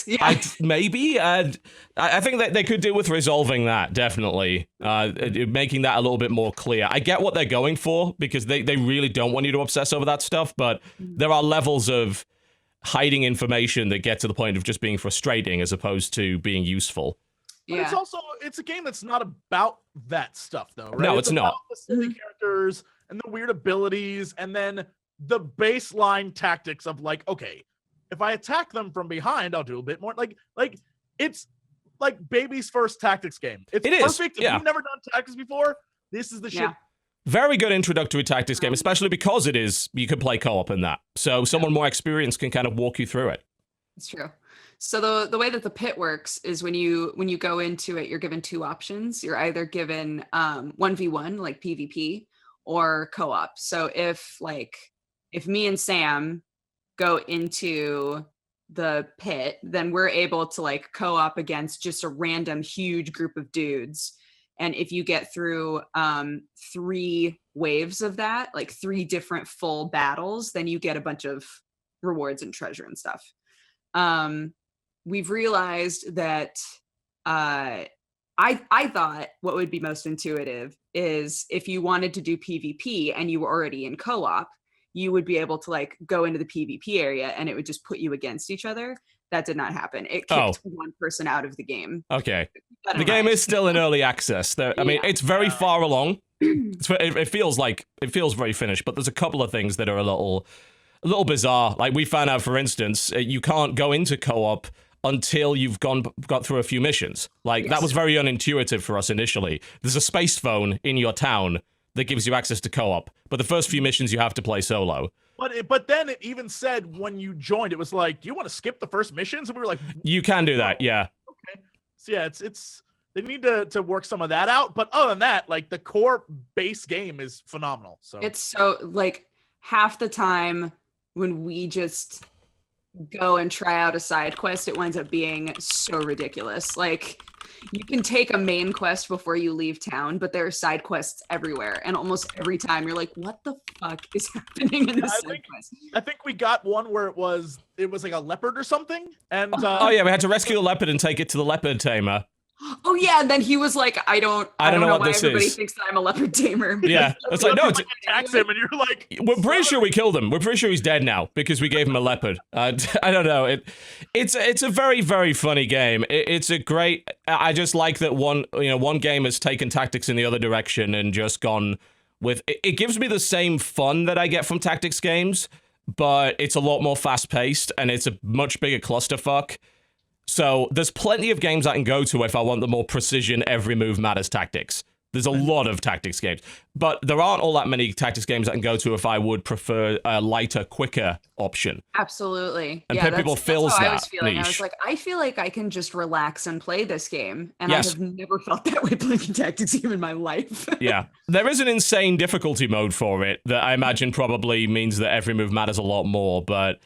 Yeah. Maybe. I think that they could do with resolving that, definitely. Making that a little bit more clear. I get what they're going for, because they really don't want you to obsess over that stuff, but there are levels of hiding information that get to the point of just being frustrating as opposed to being useful. But it's a game that's not about that stuff, though, right? No, it's not. About the silly characters and the weird abilities, and then the baseline tactics of like, okay, if I attack them from behind, I'll do a bit more. Like it's like baby's first tactics game. It's perfect. If you've never done tactics before, this is the shit. Very good introductory tactics game, especially because you could play co-op in that. So someone more experienced can kind of walk you through it. It's true. So the way that the pit works is when you go into it, you're given two options. You're either given 1v1 like PvP or co-op. So if me and Sam go into the pit, then we're able to like co-op against just a random huge group of dudes. And if you get through 3 waves of that, like 3 different full battles, then you get a bunch of rewards and treasure and stuff. We've realized that I thought what would be most intuitive is if you wanted to do PvP and you were already in co-op, you would be able to like go into the PvP area and it would just put you against each other. That did not happen. It kicked one person out of the game. Okay. The game is still in early access. I mean, it's very far along. It feels very finished, but there's a couple of things that are a little bizarre. Like we found out, for instance, you can't go into co-op until you've got through a few missions. Like that was very unintuitive for us initially. There's a space phone in your town that gives you access to co-op, but the first few missions you have to play solo. But then it even said when you joined, it was like, do you want to skip the first missions? And we were like, you can do that, yeah. Okay. So yeah, it's they need to work some of that out. But other than that, like the core base game is phenomenal. So it's so like half the time when we just go and try out a side quest, it winds up being so ridiculous. Like you can take a main quest before you leave town, but there are side quests everywhere, and almost every time you're like, what the fuck is happening in this side quest? I think we got one where it was like a leopard or something, and oh yeah, we had to rescue the leopard and take it to the leopard tamer. Oh yeah, and then he was like, I don't know what why this everybody is. thinks that I'm a leopard tamer. Yeah, it's like, no, attacks him, and you're like, we're pretty sure we killed him. We're pretty sure he's dead now because we gave him a leopard. I don't know. It's a very, very funny game. It's a great. I just like that one game has taken tactics in the other direction and just gone with. It gives me the same fun that I get from tactics games, but it's a lot more fast paced and it's a much bigger clusterfuck. So there's plenty of games I can go to if I want the more precision, every move matters tactics. There's a lot of tactics games, but there aren't all that many tactics games I can go to if I would prefer a lighter, quicker option. Absolutely. And people feels that's how that I was feeling. niche. I was like, I feel like I can just relax and play this game. And I have never felt that way playing a tactics game in my life. Yeah. There is an insane difficulty mode for it that I imagine probably means that every move matters a lot more, but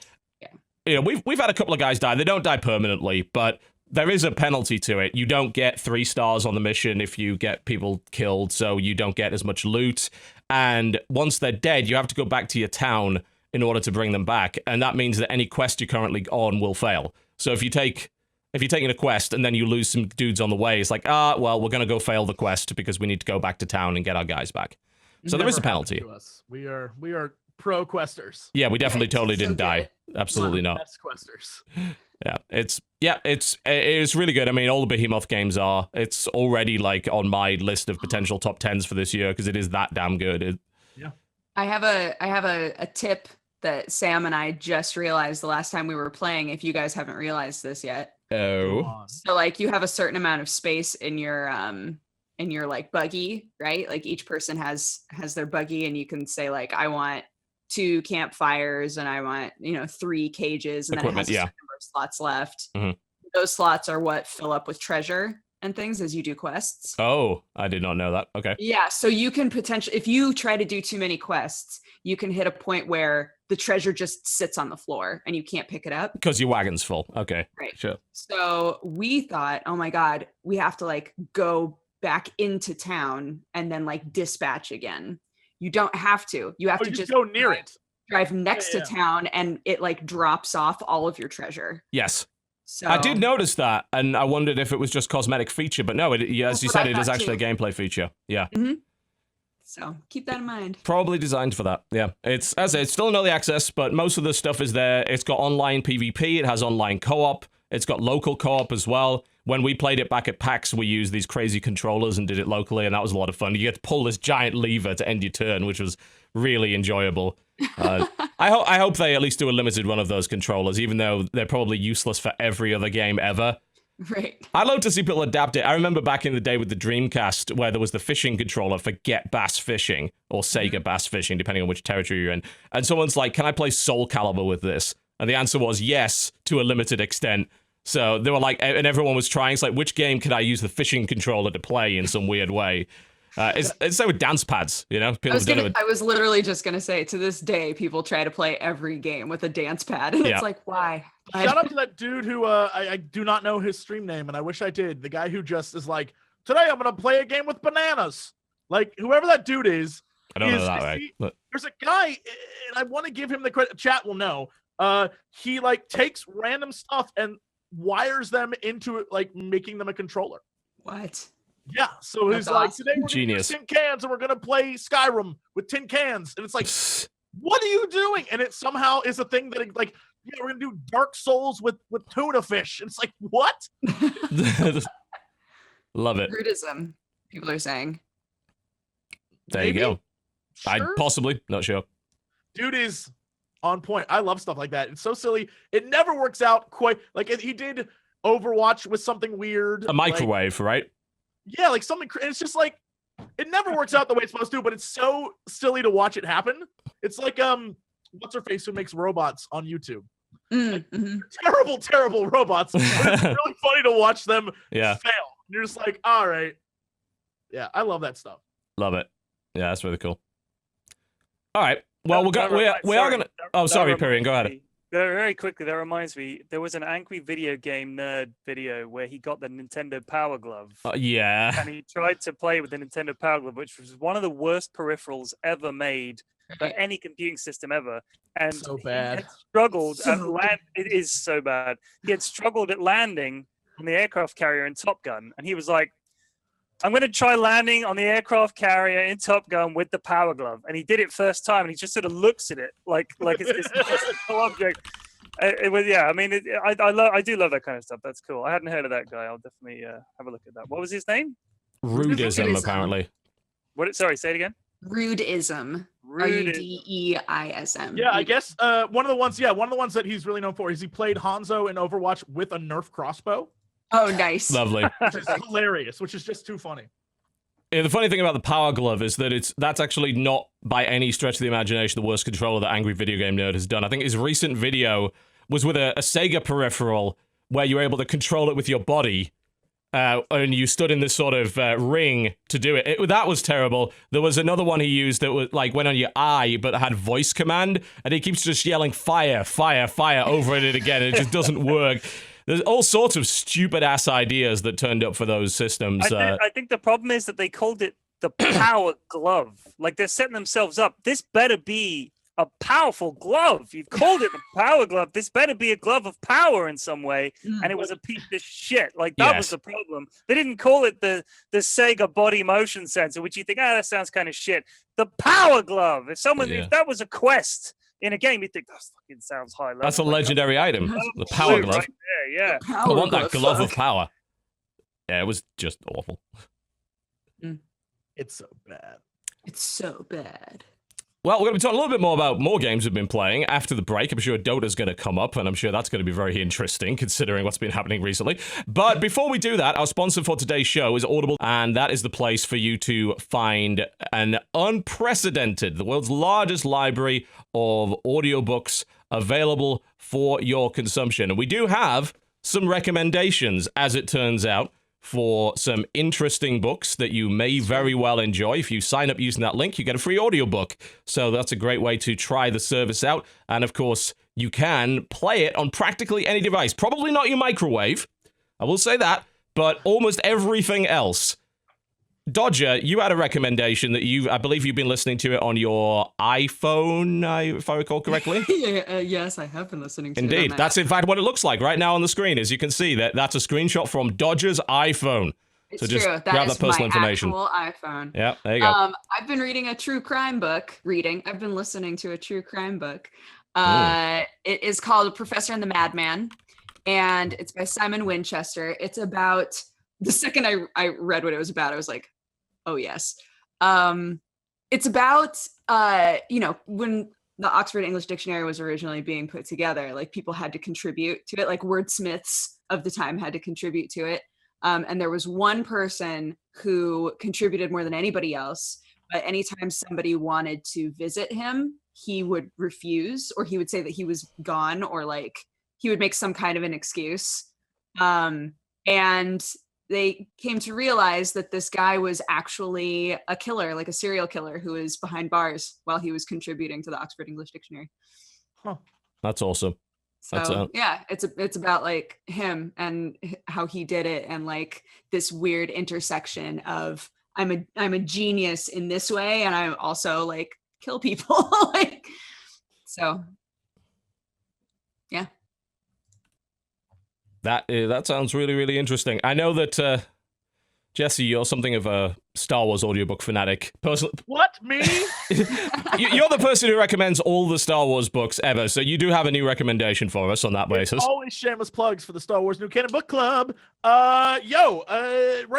we've had a couple of guys die. They don't die permanently, but there is a penalty to it. You don't get 3 stars on the mission if you get people killed, so you don't get as much loot. And once they're dead, you have to go back to your town in order to bring them back. And that means that any quest you're currently on will fail. So if you're taking a quest and then you lose some dudes on the way, it's like, well, we're going to go fail the quest because we need to go back to town and get our guys back. So there is a penalty. We are pro questers. Yeah, we definitely totally didn't die. Absolutely not. Best questers. Yeah, it's really good. I mean, all the Behemoth games are. It's already like on my list of potential top 10s for this year because it is that damn good. I have a tip that Sam and I just realized the last time we were playing. If you guys haven't realized this yet. Oh. So like you have a certain amount of space in your like buggy, right? Like each person has their buggy, and you can say like, I want 2 campfires and I want 3 cages, and then it has a certain number of slots left. Mm-hmm. Those slots are what fill up with treasure and things as you do quests. Oh, I did not know that. Okay. Yeah, so you can potentially, if you try to do too many quests, you can hit a point where the treasure just sits on the floor and you can't pick it up because your wagon's full. Okay, right, sure. So we thought, oh my god, we have to like go back into town and then like dispatch again. You don't have to. You have to just go near it. Drive next to town, and it like drops off all of your treasure. Yes. So I did notice that, and I wondered if it was just cosmetic feature, but no, as you said, it is actually a gameplay feature. Yeah. Mm-hmm. So keep that in mind. Probably designed for that. Yeah. It's, as I say, it's still in early access, but most of the stuff is there. It's got online PvP. It has online co-op. It's got local co-op as well. When we played it back at PAX, we used these crazy controllers and did it locally, and that was a lot of fun. You get to pull this giant lever to end your turn, which was really enjoyable. I hope they at least do a limited run of those controllers, even though they're probably useless for every other game ever. Right. I'd love to see people adapt it. I remember back in the day with the Dreamcast, where there was the fishing controller for Get Bass Fishing, or Sega Bass Fishing, depending on which territory you're in. And someone's like, can I play Soul Calibur with this? And the answer was yes, to a limited extent. So they were like, and everyone was trying, it's like, which game can I use the fishing controller to play in some weird way? It's so with dance pads, you know? I was literally just going to say, to this day, people try to play every game with a dance pad. And it's like, why? Shout out to that dude who, I do not know his stream name, and I wish I did. The guy who just is like, today I'm going to play a game with bananas. Like, whoever that dude is. I don't know that, right? There's a guy, and I want to give him the credit. Chat will know. He, like, takes random stuff and wires them into, like, making them a controller. What? Yeah, so he's like, today we're going to use tin cans and we're going to play Skyrim with tin cans. And it's like, what are you doing? And it somehow is a thing that, like, yeah, we're going to do Dark Souls with tuna fish. And it's like, what? Love it. Rudism, people are saying. There you go. Sure? Possibly, not sure. Dude is on point. I love stuff like that. It's so silly. It never works out quite. Like, he did Overwatch with something weird. A microwave, right? Yeah, like something. It's just like it never works out the way it's supposed to, but it's so silly to watch it happen. It's like what's her face who makes robots on YouTube? Like, terrible robots. But it's really funny to watch them fail. And you're just like, all right, yeah, I love that stuff. Love it. Yeah, that's really cool. All right. Well, we are gonna. Oh, sorry, Pyrion. Go ahead. Very quickly, that reminds me, there was an angry video game nerd video where he got the Nintendo Power Glove. Yeah. And he tried to play with the Nintendo Power Glove, which was one of the worst peripherals ever made by any computing system ever. And so bad. He had struggled it is so bad. He had struggled at landing on the aircraft carrier in Top Gun. And he was like, I'm going to try landing on the aircraft carrier in Top Gun with the Power Glove. And he did it first time, and he just sort of looks at it like it's this mystical object. It was, yeah, I mean, I do love that kind of stuff. That's cool. I hadn't heard of that guy. I'll definitely have a look at that. What was his name? Rudism, apparently. Sorry, say it again. Rudism. Rudeism. Yeah, I guess one of the ones that he's really known for is he played Hanzo in Overwatch with a Nerf crossbow. Oh, nice. Lovely. Which is hilarious, which is just too funny. Yeah, the funny thing about the Power Glove is that that's actually not, by any stretch of the imagination, the worst controller that Angry Video Game Nerd has done. I think his recent video was with a Sega peripheral where you were able to control it with your body, and you stood in this sort of ring to do it. That was terrible. There was another one he used that was like went on your eye, but had voice command, and he keeps just yelling fire, fire, fire over it again, and it just doesn't work. There's all sorts of stupid-ass ideas that turned up for those systems. I think the problem is that they called it the Power Glove. Like, they're setting themselves up. This better be a powerful glove. You've called it the Power Glove. This better be a glove of power in some way. And it was a piece of shit. Like, that was the problem. They didn't call it the Sega body motion sensor, which you think, that sounds kind of shit. The Power Glove. If that was a quest in a game, you think that fucking sounds high level. That's a legendary item. The Power Glove. Right there, yeah. I want that glove of power. Yeah, it was just awful. It's so bad. It's so bad. Well, we're going to be talking a little bit more about more games we've been playing after the break. I'm sure Dota's going to come up, and I'm sure that's going to be very interesting, considering what's been happening recently. But before we do that, our sponsor for today's show is Audible, and that is the place for you to find the world's largest library of audiobooks available for your consumption. And we do have some recommendations, as it turns out, for some interesting books that you may very well enjoy. If you sign up using that link, you get a free audiobook. So that's a great way to try the service out. And of course, you can play it on practically any device. Probably not your microwave, I will say that, but almost everything else. Dodger, you had a recommendation that I believe you've been listening to it on your iPhone, if I recall correctly. Yes, I have been listening to it. Indeed. That's in fact what it looks like right now on the screen. As you can see, that's a screenshot from Dodger's iPhone. It's so just true. grab That is that personal my information. actual iPhone. Yeah, there you go. I've been reading a true crime book. I've been listening to a true crime book. It is called Professor and the Madman, and it's by Simon Winchester. It's about, the second I read what it was about, I was like, oh yes. It's about when the Oxford English Dictionary was originally being put together, like people had to contribute to it, like wordsmiths of the time had to contribute to it. And there was one person who contributed more than anybody else, but anytime somebody wanted to visit him, he would refuse, or he would say that he was gone, or like he would make some kind of an excuse. And they came to realize that this guy was actually a killer, like a serial killer who was behind bars while he was contributing to the Oxford English Dictionary. Huh. That's awesome. So yeah, it's about like him and how he did it, and like this weird intersection of I'm a genius in this way, and I also like kill people. Like, so yeah. That sounds really, really interesting. I know that, Jesse, you're something of a Star Wars audiobook fanatic. What, me? You're the person who recommends all the Star Wars books ever, so you do have a new recommendation for us on that basis. Always shameless plugs for the Star Wars New Canon Book Club. Right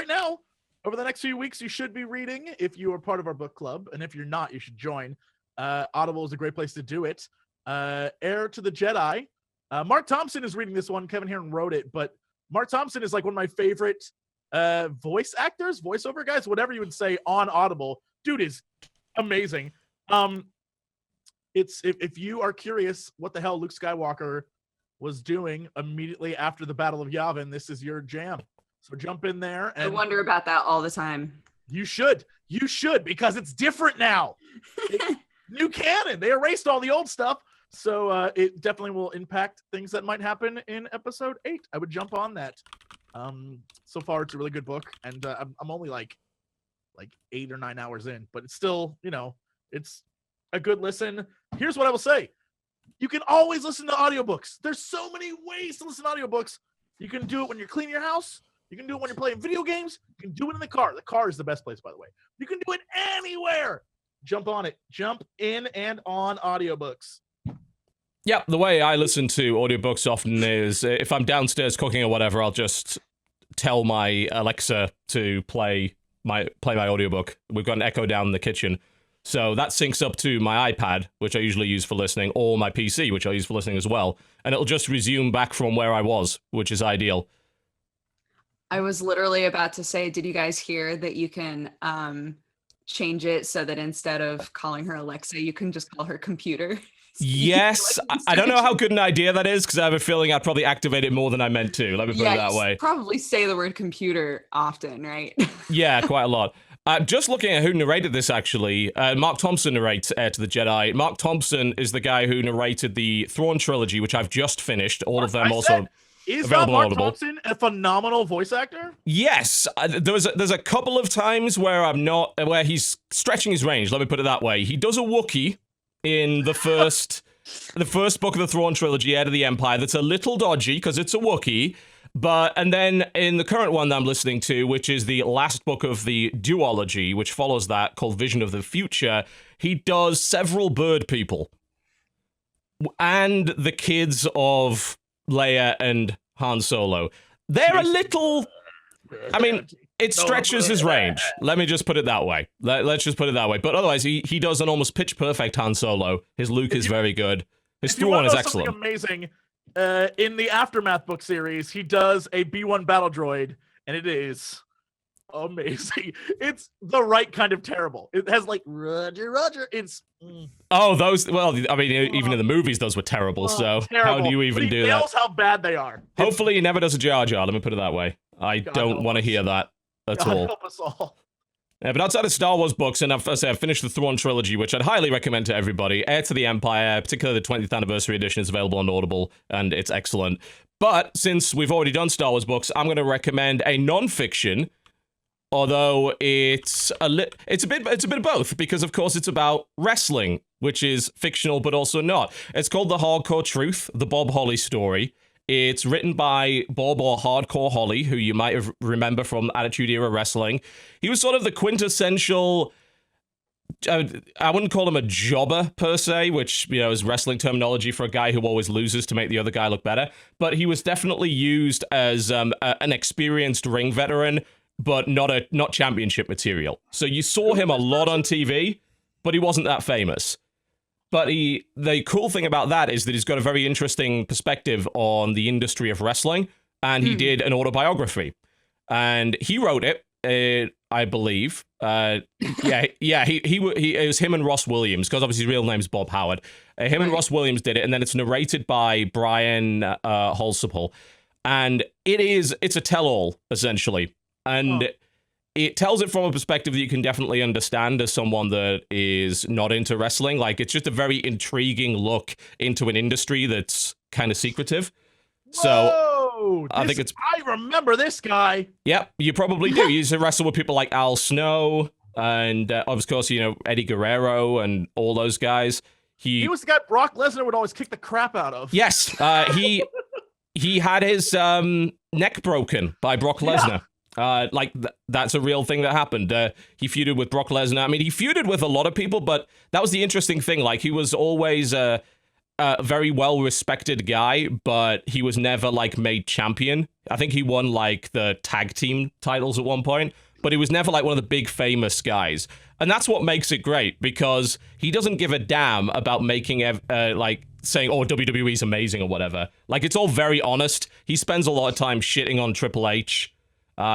now, over the next few weeks, you should be reading if you are part of our book club, and if you're not, you should join. Audible is a great place to do it. Heir to the Jedi. Mark Thompson is reading this one. Kevin Heron wrote it, but Mark Thompson is like one of my favorite voice actors, voiceover guys, whatever you would say, on Audible. Dude is amazing. It's if you are curious what the hell Luke Skywalker was doing immediately after the Battle of Yavin, this is your jam. So jump in there. And I wonder about that all the time. You should, because it's different now. New canon. They erased all the old stuff. So it definitely will impact things that might happen in episode 8. I would jump on that. So far, it's a really good book, and I'm only like 8 or 9 hours in, but it's still, it's a good listen. Here's what I will say. You can always listen to audiobooks. There's so many ways to listen to audiobooks. You can do it when you're cleaning your house. You can do it when you're playing video games. You can do it in the car. The car is the best place, by the way. You can do it anywhere. Jump on it. Jump in and on audiobooks. Yeah, the way I listen to audiobooks often is if I'm downstairs cooking or whatever, I'll just tell my Alexa to play my audiobook. We've got an Echo down in the kitchen. So that syncs up to my iPad, which I usually use for listening, or my PC, which I use for listening as well. And it'll just resume back from where I was, which is ideal. I was literally about to say, did you guys hear that you can change it so that instead of calling her Alexa, you can just call her computer? Yes, I don't know how good an idea that is, because I have a feeling I'd probably activate it more than I meant to. Let me put it that way. Probably say the word computer often, right? Yeah, quite a lot. Just looking at who narrated this, actually, Mark Thompson narrates Heir to the Jedi. Mark Thompson is the guy who narrated the Thrawn trilogy, which I've just finished. All of them also is available Mark on Audible. Thompson a phenomenal voice actor? Yes, there's a couple of times where he's stretching his range. Let me put it that way. He does a Wookiee in the first book of the Thrawn trilogy, Heir to the Empire, that's a little dodgy because it's a Wookiee. And then in the current one that I'm listening to, which is the last book of the duology, which follows that, called Vision of the Future, he does several bird people. And the kids of Leia and Han Solo. They're a little... I mean, it stretches his range. Let me just put it that way. Let's just put it that way. But otherwise, he does an almost pitch perfect Han Solo. His Luke is very good. His Thrawn is excellent. Amazing. In the Aftermath book series, he does a B-1 battle droid, and it is amazing. It's the right kind of terrible. It has like Roger. It's oh, those. Well, I mean, even in the movies, those were terrible. So terrible. How do you even do that? He knows how bad they are. Hopefully, he never does a Jar Jar. Let me put it that way. I don't want to hear that at all. Help us all. Yeah, but outside of Star Wars books, and I've finished the Thrawn trilogy, which I'd highly recommend to everybody. Heir to the Empire, particularly the 20th anniversary edition, is available on Audible, and it's excellent. But since we've already done Star Wars books, I'm going to recommend a non-fiction although it's a bit of both, because of course it's about wrestling, which is fictional but also not. It's called The Hardcore Truth, the Bob Holly story. It's written by Bob, or Hardcore Holly, who you might have remember from Attitude Era Wrestling. He was sort of the quintessential, I wouldn't call him a jobber per se, which, you know, is wrestling terminology for a guy who always loses to make the other guy look better. But he was definitely used as an experienced ring veteran, but not championship material. So you saw him a lot on TV, but he wasn't that famous. But the cool thing about that is that he's got a very interesting perspective on the industry of wrestling, and he did an autobiography, and he wrote it, I believe. It was him and Ross Williams, because obviously his real name's Bob Howard. Him and Ross Williams did it, and then it's narrated by Brian Holsapple, and it's a tell-all essentially, and it tells it from a perspective that you can definitely understand as someone that is not into wrestling. Like, it's just a very intriguing look into an industry that's kind of secretive. So I remember this guy. Yep, you probably do. He used to wrestle with people like Al Snow and, of course, you know, Eddie Guerrero and all those guys. He was the guy Brock Lesnar would always kick the crap out of. Yes, he had his neck broken by Brock Lesnar. That's a real thing that happened. He feuded with Brock Lesnar. I mean, he feuded with a lot of people, but that was the interesting thing. Like, he was always a very well-respected guy, but he was never, like, made champion. I think he won, like, the tag team titles at one point, but he was never, like, one of the big famous guys. And that's what makes it great, because he doesn't give a damn about making, saying, oh, WWE's amazing or whatever. Like, it's all very honest. He spends a lot of time shitting on Triple H.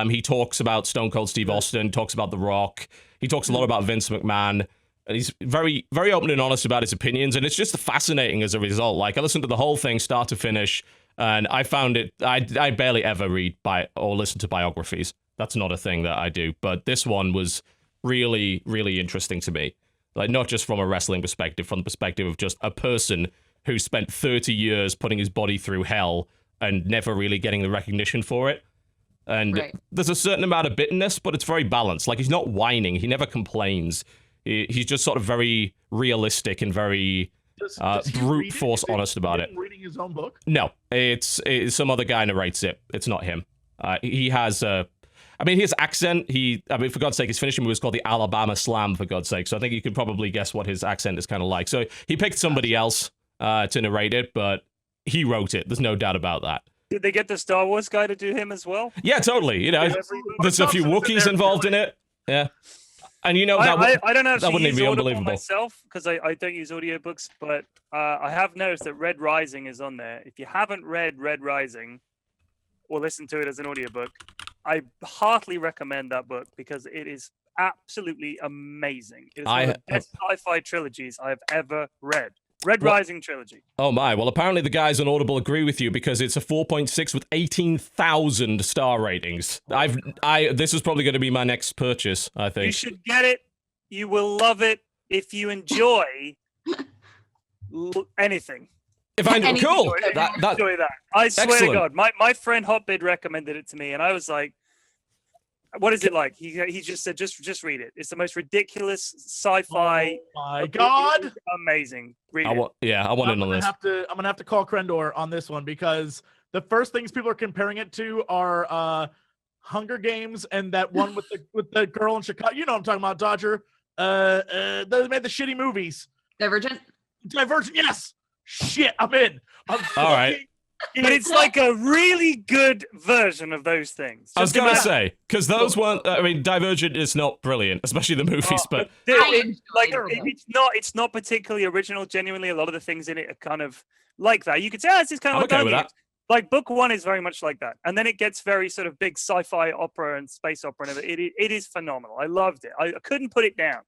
He talks about Stone Cold Steve Austin, talks about The Rock. He talks a lot about Vince McMahon. And he's very, very open and honest about his opinions. And it's just fascinating as a result. Like, I listened to the whole thing start to finish, and I found it, I barely ever read or listen to biographies. That's not a thing that I do. But this one was really, really interesting to me. Like, not just from a wrestling perspective, from the perspective of just a person who spent 30 years putting his body through hell and never really getting the recognition for it. And there's a certain amount of bitterness, but it's very balanced. Like, he's not whining. He never complains. He's just sort of very realistic and very brute force honest about it. Reading his own book? No, it's some other guy narrates it. It's not him. He has his accent, for God's sake, his finishing move is called the Alabama Slam, for God's sake. So I think you can probably guess what his accent is kind of like. So he picked somebody else to narrate it, but he wrote it. There's no doubt about that. Did they get the Star Wars guy to do him as well? Yeah, totally. You know, there's a few Wookiees involved in it. Yeah. And you know, I don't know if that wouldn't even be unbelievable myself, because I don't use audiobooks, but I have noticed that Red Rising is on there. If you haven't read Red Rising or listened to it as an audiobook, I heartily recommend that book, because it is absolutely amazing. It is one of the best sci-fi trilogies I've ever read. Red Rising trilogy. Oh my, well apparently the guys on Audible agree with you, because it's a 4.6 with 18,000 star ratings. This is probably going to be my next purchase, I think. You should get it. You will love it if you enjoy anything. If I enjoy, cool. Enjoy that. I swear Excellent. to God, my friend Hotbid recommended it to me, and I was like, what is it like? He just said, just read it. It's the most ridiculous sci-fi. Oh my God! Amazing. Read it. I want in on this. I'm gonna have to call Krendor on this one, because the first things people are comparing it to are Hunger Games and that one with the girl in Chicago. You know what I'm talking about, Dodger. They made the shitty movies. Divergent, yes. Shit, I'm in. All right. But it's like a really good version of those things. I was going to say, because those weren't, I mean, Divergent is not brilliant, especially the movies, but it's not particularly original. Genuinely, a lot of the things in it are kind of like that. You could say, this is kind of okay with that. Like book one is very much like that. And then it gets very sort of big sci-fi opera and space opera. And it is phenomenal. I loved it. I couldn't put it down.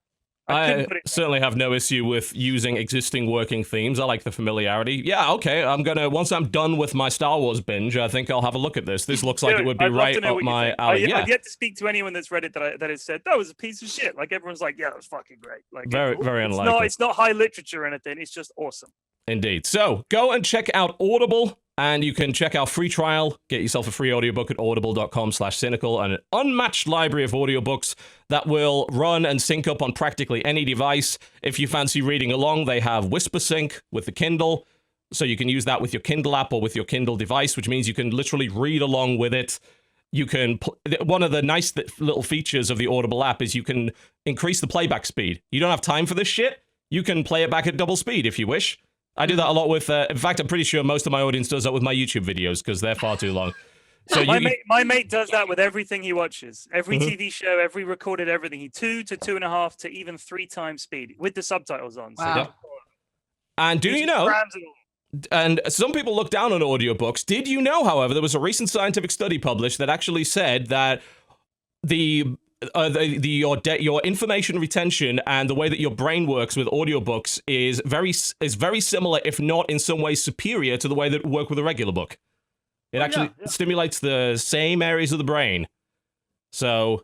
I certainly have no issue with using existing working themes. I like the familiarity. Yeah, okay. Once I'm done with my Star Wars binge, I think I'll have a look at this. This looks like it would be right up my alley. I've yet to speak to anyone that's read it that has said that was a piece of shit. Like, everyone's like, yeah, that was fucking great. Like, very, very unlikely. It's not high literature or anything. It's just awesome. Indeed. So go and check out Audible. And you can check our free trial, get yourself a free audiobook at audible.com/cynical, and an unmatched library of audiobooks that will run and sync up on practically any device. If you fancy reading along, they have Whisper Sync with the Kindle, so you can use that with your Kindle app or with your Kindle device, which means you can literally read along with it. You can, one of the nice little features of the Audible app is you can increase the playback speed. You don't have time for this shit, you can play it back at double speed if you wish. I do that a lot with, in fact, I'm pretty sure most of my audience does that with my YouTube videos because they're far too long. So my mate does that with everything he watches. Every TV show, every recorded everything. He 2 to 2.5 to even 3 times speed with the subtitles on. Wow. So Yep. And do you know, and some people look down on audiobooks. Did you know, however, there was a recent scientific study published that actually said that your information retention and the way that your brain works with audiobooks is very similar, if not in some ways superior to the way that it work with a regular book. It actually stimulates the same areas of the brain. So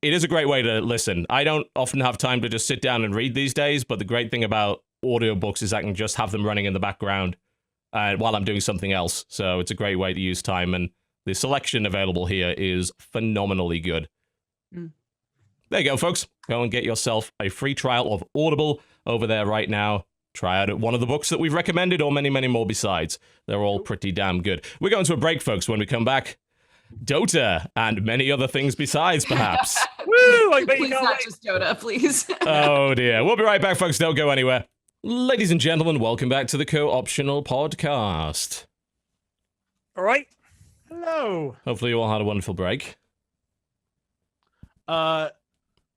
it is a great way to listen. I don't often have time to just sit down and read these days, but the great thing about audiobooks is I can just have them running in the background while I'm doing something else. So it's a great way to use time, and the selection available here is phenomenally good. There you go, folks. Go and get yourself a free trial of Audible over there right now. Try out one of the books that we've recommended, or many, many more besides. They're all pretty damn good. We're going to a break, folks. When we come back, Dota and many other things besides, perhaps. Woo! I bet you Please can't not wait. just Dota, please. Oh, dear. We'll be right back, folks. Don't go anywhere. Ladies and gentlemen, welcome back to the Co-Optional Podcast. All right. Hello. Hopefully you all had a wonderful break. I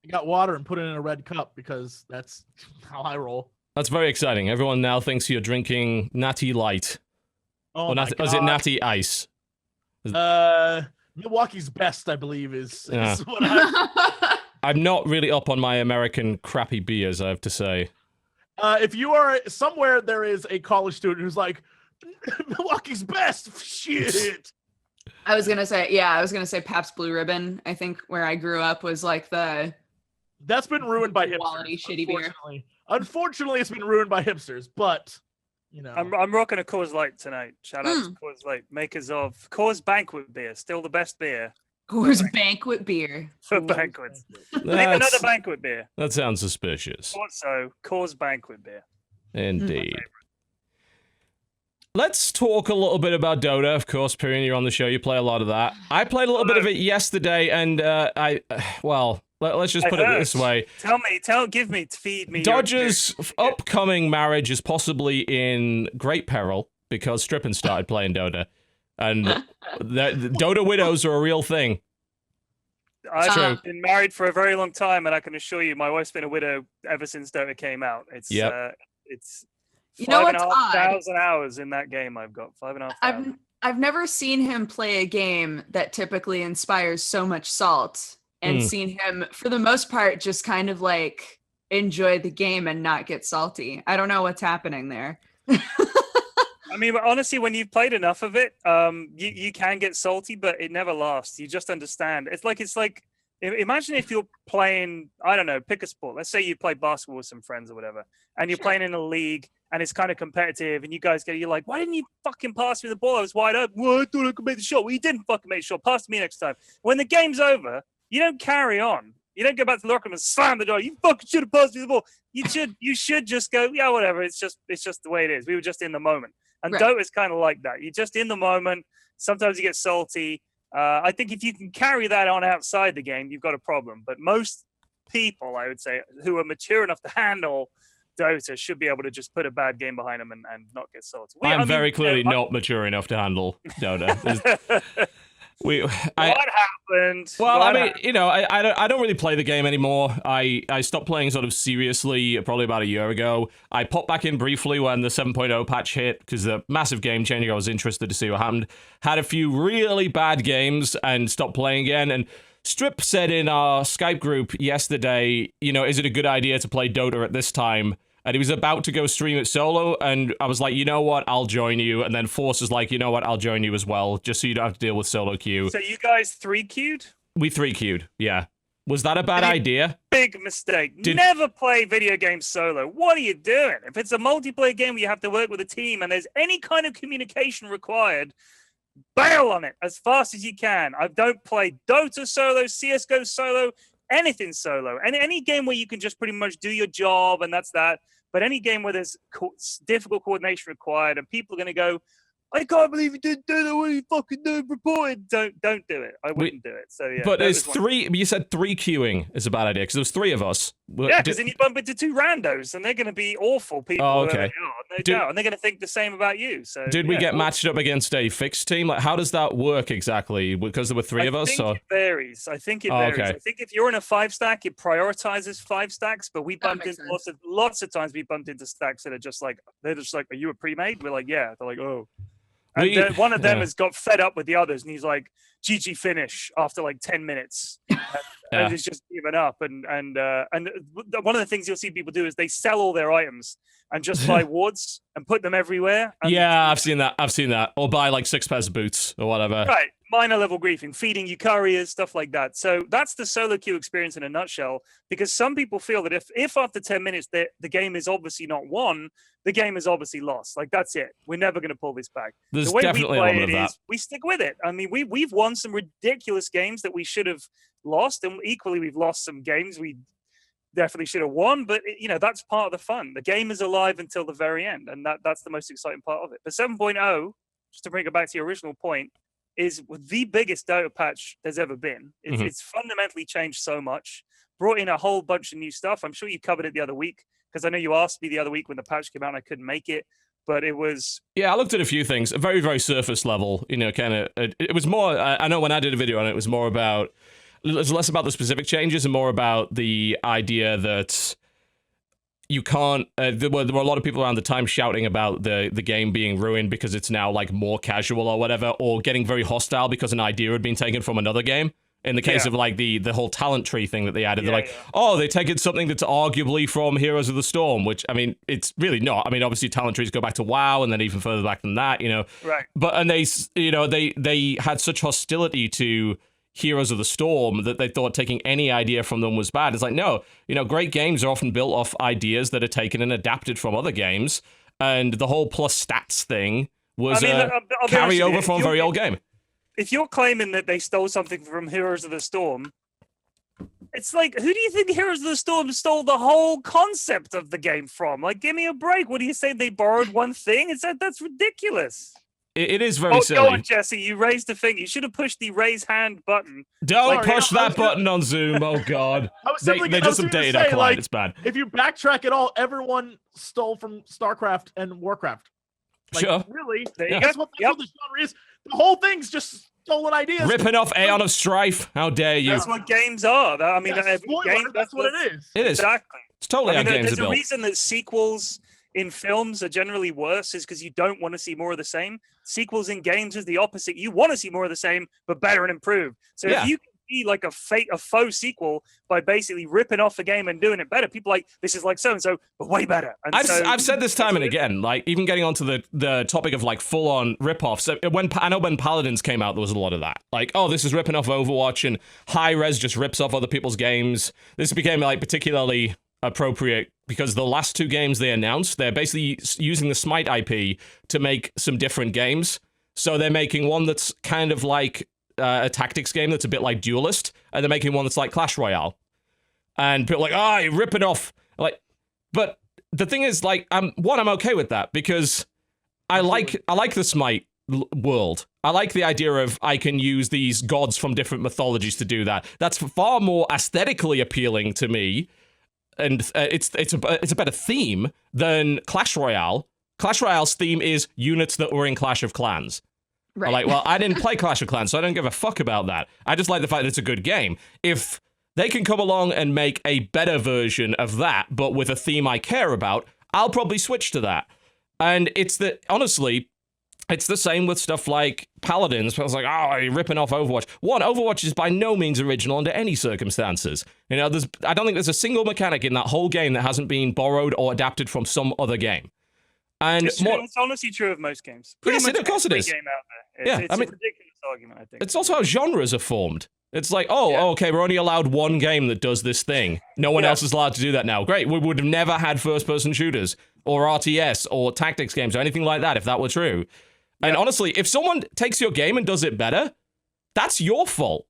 got water and put it in a red cup because that's how I roll. That's very exciting. Everyone now thinks you're drinking Natty Light. Oh, Or my Natty, God. is it Natty Ice? Milwaukee's Best, I believe, is Yeah. what I... I'm not really up on my American crappy beers, I have to say. If you are somewhere, there is a college student who's like, Milwaukee's Best, shit. I was gonna say Pabst Blue Ribbon. I think where I grew up was like the That's been ruined by hipsters. quality shitty beer. Unfortunately, it's been ruined by hipsters, but, you know. I'm rocking a Coors Light tonight. Shout out to Coors Light, makers of Coors Banquet beer, still the best beer Coors Banquet beer. for banquets. Name That's- another banquet beer. That sounds suspicious. Also, Coors Banquet beer. Indeed. Let's talk a little bit about Dota. Of course, Pyrion, you're on the show. You play a lot of that. I played a little bit of it yesterday, and let's just put it this way. Feed me. Dodger's upcoming marriage is possibly in great peril because Strippin started playing Dota. And the Dota widows are a real thing. I've been married for a very long time, and I can assure you, my wife's been a widow ever since Dota came out. It's You know what's 5,500 hours in that game. I've got 5,500. I've never seen him play a game that typically inspires so much salt, and seen him for the most part just kind of like enjoy the game and not get salty. I don't know what's happening there. I mean, honestly, when you've played enough of it, you can get salty, but it never lasts. You just understand. It's like imagine if you're playing, I don't know, pick a sport. Let's say you play basketball with some friends or whatever, and you're playing in a league and it's kind of competitive, and you guys you're like, why didn't you fucking pass me the ball? I was wide open. Well, I thought I could make the shot. Well, you didn't fucking make the shot. Pass to me next time. When the game's over, you don't carry on. You don't go back to the locker room and slam the door. You fucking should have passed me the ball. You should just go, yeah, whatever. It's just the way it is. We were just in the moment. And Right. Dota's kind of like that. You're just in the moment. Sometimes you get salty. I think if you can carry that on outside the game, you've got a problem. But most people, I would say, who are mature enough to handle Dota should be able to just put a bad game behind them and not get salty. I'm very clearly not mature enough to handle Dota. What happened? Well, What I mean, happened? you know, I don't really play the game anymore. I stopped playing sort of seriously probably about a year ago. I popped back in briefly when the 7.0 patch hit because the massive game changing. I was interested to see what happened. Had a few really bad games and stopped playing again. And Strip said in our Skype group yesterday, you know, is it a good idea to play Dota at this time? And he was about to go stream it solo, and I was like, you know what, I'll join you. And then Force was like, you know what, I'll join you as well, just so you don't have to deal with solo queue. So you guys 3-queued? We 3-queued, yeah. Was that a bad idea? Big mistake. Never play video games solo. What are you doing? If it's a multiplayer game where you have to work with a team and there's any kind of communication required, bail on it as fast as you can. I don't play Dota solo, CSGO solo, anything solo. And any game where you can just pretty much do your job and that's that. But any game where there's difficult coordination required and people are going to go, I can't believe you didn't do that. What are you fucking doing? Reported. Don't do it. I wouldn't do it. So yeah. But there's three. You said 3 queuing is a bad idea because there was 3 of us. Yeah, because then you bump into 2 randos and they're going to be awful people. Oh, okay. No doubt, and they're going to think the same about you. So did we get matched up against a fixed team? Like, how does that work exactly? Because there were 3 of us. I think it varies. I think it varies. Okay. I think if you're in a 5-stack, it prioritizes 5 stacks. But we bumped into lots of times. We bumped into stacks that are just like they're just like, are you a pre-made? We're like, yeah. They're like, oh. And one of them has got fed up with the others, and he's like, "GG finish" after like 10 minutes, and he's just given up. And one of the things you'll see people do is they sell all their items and just buy wards and put them everywhere. Yeah, I've seen that. Or buy like 6 pairs of boots or whatever. Right, minor level griefing, feeding you couriers, stuff like that. So that's the solo queue experience in a nutshell. Because some people feel that if after 10 minutes the game is obviously not won, the game is obviously lost. Like, that's it. We're never going to pull this back. There's the way definitely we play an element it of that. is we stick with it. I mean, we've won some ridiculous games that we should have lost, and equally we've lost some games we definitely should have won. But that's part of the fun. The game is alive until the very end, and that's the most exciting part of it. But 7.0, just to bring it back to your original point, is the biggest Dota patch there's ever been. It's fundamentally changed so much. Brought in a whole bunch of new stuff. I'm sure you covered it the other week, because I know you asked me the other week when the patch came out and I couldn't make it, but it was... Yeah, I looked at a few things, very, very surface level, kind of... It was more... I know when I did a video on it, it was more about... It was less about the specific changes and more about the idea that you can't... there were a lot of people around the time shouting about the game being ruined because it's now, like, more casual or whatever, or getting very hostile because an idea had been taken from another game. In the case of, like, the whole talent tree thing that they added, they're like, oh, they're taking something that's arguably from Heroes of the Storm, which, I mean, it's really not. I mean, obviously, talent trees go back to WoW, and then even further back than that, Right. But, and they had such hostility to Heroes of the Storm that they thought taking any idea from them was bad. It's like, no, great games are often built off ideas that are taken and adapted from other games, and the whole plus stats thing was a carryover from a very old game. If you're claiming that they stole something from Heroes of the Storm, it's like, who do you think Heroes of the Storm stole the whole concept of the game from? Like, give me a break. What do you say? They borrowed one thing? That's ridiculous. It is very silly. Go on, Jesse. You raised the thing. You should have pushed the raise hand button. Don't push that button on Zoom. Oh, God. They just updated our client. It's bad. If you backtrack at all, everyone stole from StarCraft and Warcraft. Like, sure. Really? That's what the genre is. The whole thing's just stolen ideas. Ripping off Aeon of Strife. How dare you? That's what games are. I mean, that's what it is. It is. Exactly. It's totally how games are built. There's a reason that sequels in films are generally worse is because you don't want to see more of the same. Sequels in games is the opposite. You want to see more of the same, but better and improved. So if you can be like a faux sequel by basically ripping off a game and doing it better, people like, this is like so-and-so, but way better. And I've said this time and again, like, even getting onto the topic of, like, full-on rip-offs. I know when Paladins came out, there was a lot of that. Like, oh, this is ripping off Overwatch, and Hi-Rez just rips off other people's games. This became, like, particularly appropriate because the last 2 games they announced, they're basically using the Smite IP to make some different games. So they're making one that's kind of like a tactics game that's a bit like Duelist, and they're making one that's like Clash Royale. And people are like, you're ripping off. Like, but the thing is, like, I'm okay with that because I like the Smite world. I like the idea of I can use these gods from different mythologies to do that. That's far more aesthetically appealing to me. And it's a better theme than Clash Royale. Clash Royale's theme is units that were in Clash of Clans. Right. Like, well, I didn't play Clash of Clans, so I don't give a fuck about that. I just like the fact that it's a good game. If they can come along and make a better version of that, but with a theme I care about, I'll probably switch to that. And honestly, it's the same with stuff like Paladins. I was like, you're ripping off Overwatch. Overwatch is by no means original under any circumstances. I don't think there's a single mechanic in that whole game that hasn't been borrowed or adapted from some other game. And it's honestly true of most games. Yes, of course it is. Game out there. It's a ridiculous argument, I think. It's also how genres are formed. It's like, oh, okay, we're only allowed one game that does this thing. No one else is allowed to do that now. Great, we would have never had first-person shooters or RTS or tactics games or anything like that if that were true. And honestly, if someone takes your game and does it better, that's your fault.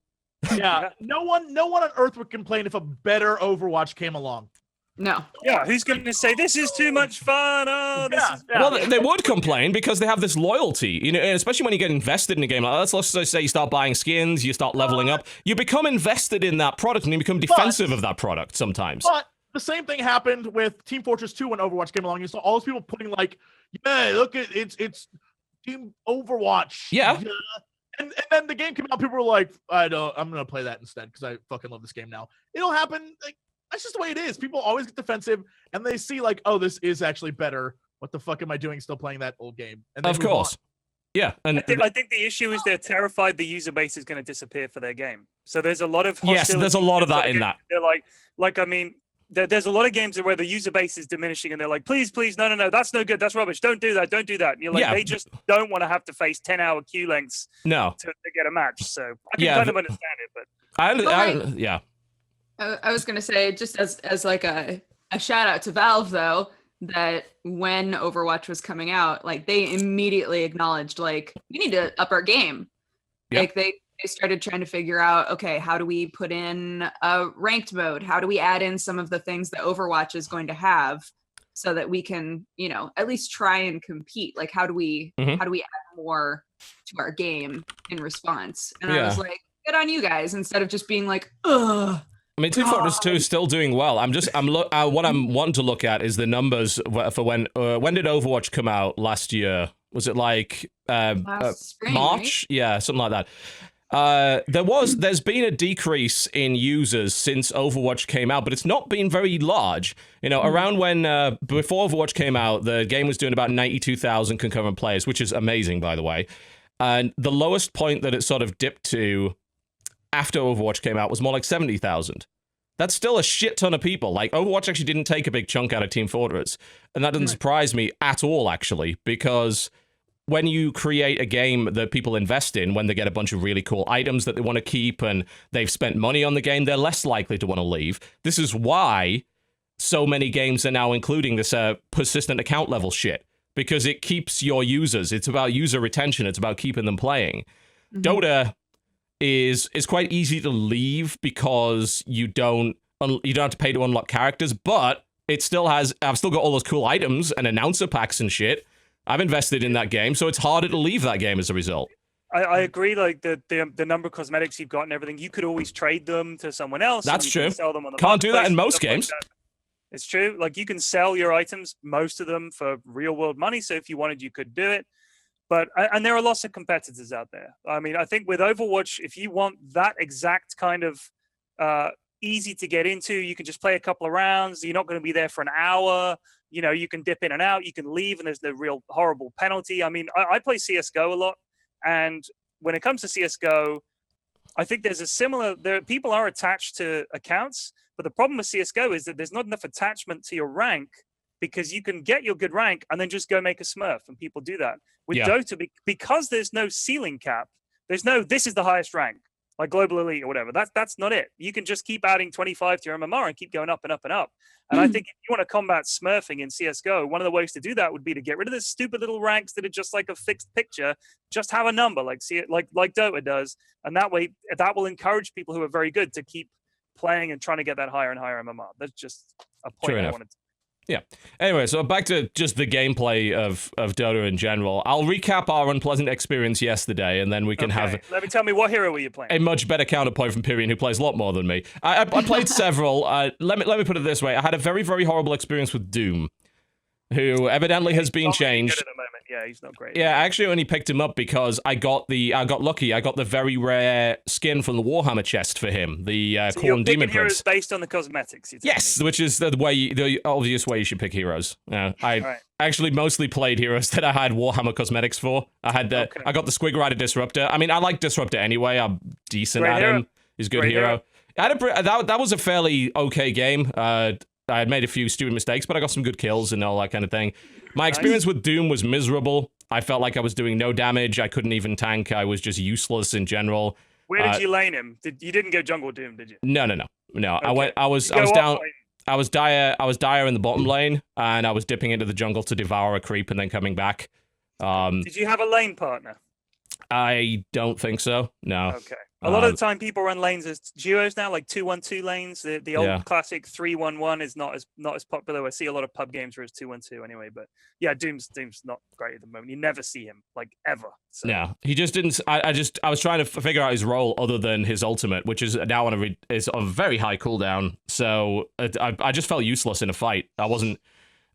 Yeah, no one on earth would complain if a better Overwatch came along. No. Yeah, who's going to say this is too much fun? Oh, this is... Well, they would complain because they have this loyalty, you know, and especially when you get invested in a game like that. Let's just say you start buying skins, you start leveling up, you become invested in that product and you become defensive of that product sometimes. But the same thing happened with Team Fortress 2 when Overwatch came along. You saw all those people putting like, yeah, look at it's Team Overwatch. Yeah. And then the game came out, people were like, I'm gonna play that instead because I fucking love this game now. It'll happen. Like, that's just the way it is. People always get defensive and they see like, oh, this is actually better. What the fuck am I doing still playing that old game? And of course. Yeah. And I think the issue is they're terrified the user base is going to disappear for their game. So there's a lot of hostility. Yes, there's a lot of that in that. They're like I mean, there's a lot of games where the user base is diminishing and they're like, please, no, that's no good. That's rubbish. Don't do that. And you're like, they just don't want to have to face 10-hour queue lengths to get a match. So I can kind of understand it, but yeah. I was gonna say, just as like a shout out to Valve though, that when Overwatch was coming out, like they immediately acknowledged like we need to up our game. Yep. Like they started trying to figure out, okay, how do we put in a ranked mode? How do we add in some of the things that Overwatch is going to have so that we can, you know, at least try and compete? Like how do we add more to our game in response? And I was like, good on you guys, instead of just being like, ugh. I mean, Team Fortress 2 is still doing well. What I'm wanting to look at is the numbers for when did Overwatch come out last year? Was it like spring, March? Right? Yeah, something like that. There's been a decrease in users since Overwatch came out, but it's not been very large. You know, around when before Overwatch came out, the game was doing about 92,000 concurrent players, which is amazing, by the way. And the lowest point that it sort of dipped to after Overwatch came out was more like 70,000. That's still a shit ton of people. Like, Overwatch actually didn't take a big chunk out of Team Fortress. And that doesn't surprise me at all, actually, because when you create a game that people invest in, when they get a bunch of really cool items that they want to keep and they've spent money on the game, they're less likely to want to leave. This is why so many games are now including this persistent account level shit, because it keeps your users. It's about user retention. It's about keeping them playing. Dota is quite easy to leave because you don't have to pay to unlock characters, but it still has, I've still got all those cool items and announcer packs and shit. I've invested in that game, so it's harder to leave that game as a result. I agree, like the number of cosmetics you've got and everything, you could always trade them to someone else. That's true. Sell them on the Can't do that in most like games. that. It's true. Like you can sell your items, most of them for real world money. So if you wanted, you could do it. But, and there are lots of competitors out there. I mean, I think with Overwatch, if you want that exact kind of easy to get into, you can just play a couple of rounds. You're not going to be there for an hour. You know, you can dip in and out, you can leave, and there's no real horrible penalty. I mean, I play CSGO a lot. And when it comes to CSGO, I think there's a similar, people are attached to accounts, but the problem with CSGO is that there's not enough attachment to your rank, because you can get your good rank and then just go make a smurf, and people do that. With Dota, because there's no ceiling cap, there's no, this is the highest rank, like Global Elite or whatever. That's not it. You can just keep adding 25 to your MMR and keep going up and up and up. And I think if you want to combat smurfing in CSGO, one of the ways to do that would be to get rid of the stupid little ranks that are just like a fixed picture. Just have a number like Dota does. And that way, that will encourage people who are very good to keep playing and trying to get that higher and higher MMR. That's just a point I wanted to. Yeah. Anyway, so back to just the gameplay of Dota in general. I'll recap our unpleasant experience yesterday, and then we can have... Let me tell me, what hero were you playing? A much better counterpoint from Pyrion, who plays a lot more than me. I played several. Let me put it this way. I had a very, very horrible experience with Doom, who evidently has been changed. Good at the moment. Yeah, he's not great. Yeah, I actually only picked him up because I got lucky. I got the very rare skin from the Warhammer chest for him, the so Khorne Demon Prince. Prince. Based on the cosmetics. Yes, which is the obvious way you should pick heroes. I actually mostly played heroes that I had Warhammer cosmetics for. I had I got the Squig Rider Disruptor. I mean, I like Disruptor anyway. I'm decent at him. He's a good hero. That was a fairly okay game. I had made a few stupid mistakes, but I got some good kills and all that kind of thing. My experience with Doom was miserable. I felt like I was doing no damage. I couldn't even tank. I was just useless in general. Where did you lane him? You didn't go jungle doom, did you? No. Okay. I was down. I was dire in the bottom lane, and I was dipping into the jungle to devour a creep and then coming back. Did you have a lane partner? I don't think so. No. Okay. A lot of the time, people run lanes as duos now, like 2-1-2 lanes. The old classic 3-1-1 is not as popular. I see a lot of pub games where it's 2-1-2 anyway. But yeah, Doom's not great at the moment. You never see him like ever. So. No, he just didn't. I was trying to figure out his role other than his ultimate, which is now is on a very high cooldown. So I just felt useless in a fight.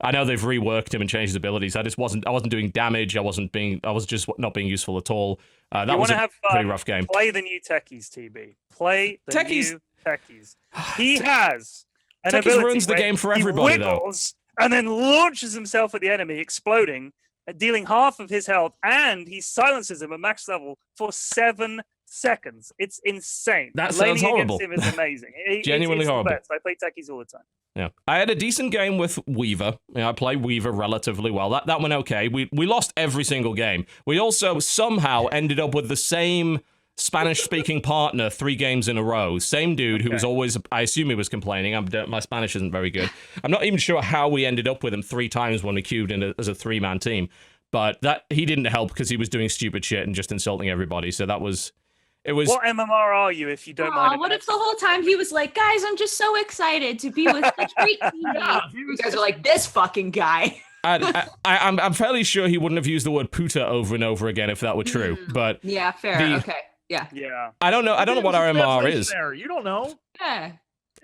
I know they've reworked him and changed his abilities. I wasn't doing damage. I was just not being useful at all. That was a pretty rough game. Play the new techies, TB. Play the new techies. He has an techies ability ruins the game for everybody, though. And then launches himself at the enemy, exploding, dealing half of his health, and he silences him at max level for 7 seconds. It's insane. That sounds horrible. Against him is amazing. Genuinely it's horrible. The best. I play techies all the time. Yeah, I had a decent game with Weaver. I played Weaver relatively well. That went okay. We lost every single game. We also somehow ended up with the same Spanish-speaking partner 3 games in a row. Same dude who was always, I assume he was complaining. My Spanish isn't very good. I'm not even sure how we ended up with him 3 times when we queued in as a 3-man team. But he didn't help because he was doing stupid shit and just insulting everybody. So that was... What MMR are you, if you don't mind? What if the whole time he was like, guys, I'm just so excited to be with such great teammates. You guys are like, this fucking guy. I'm fairly sure he wouldn't have used the word puta over and over again if that were true. But yeah, fair. Okay. Yeah. I don't know what our MMR is. There. You don't know. Yeah.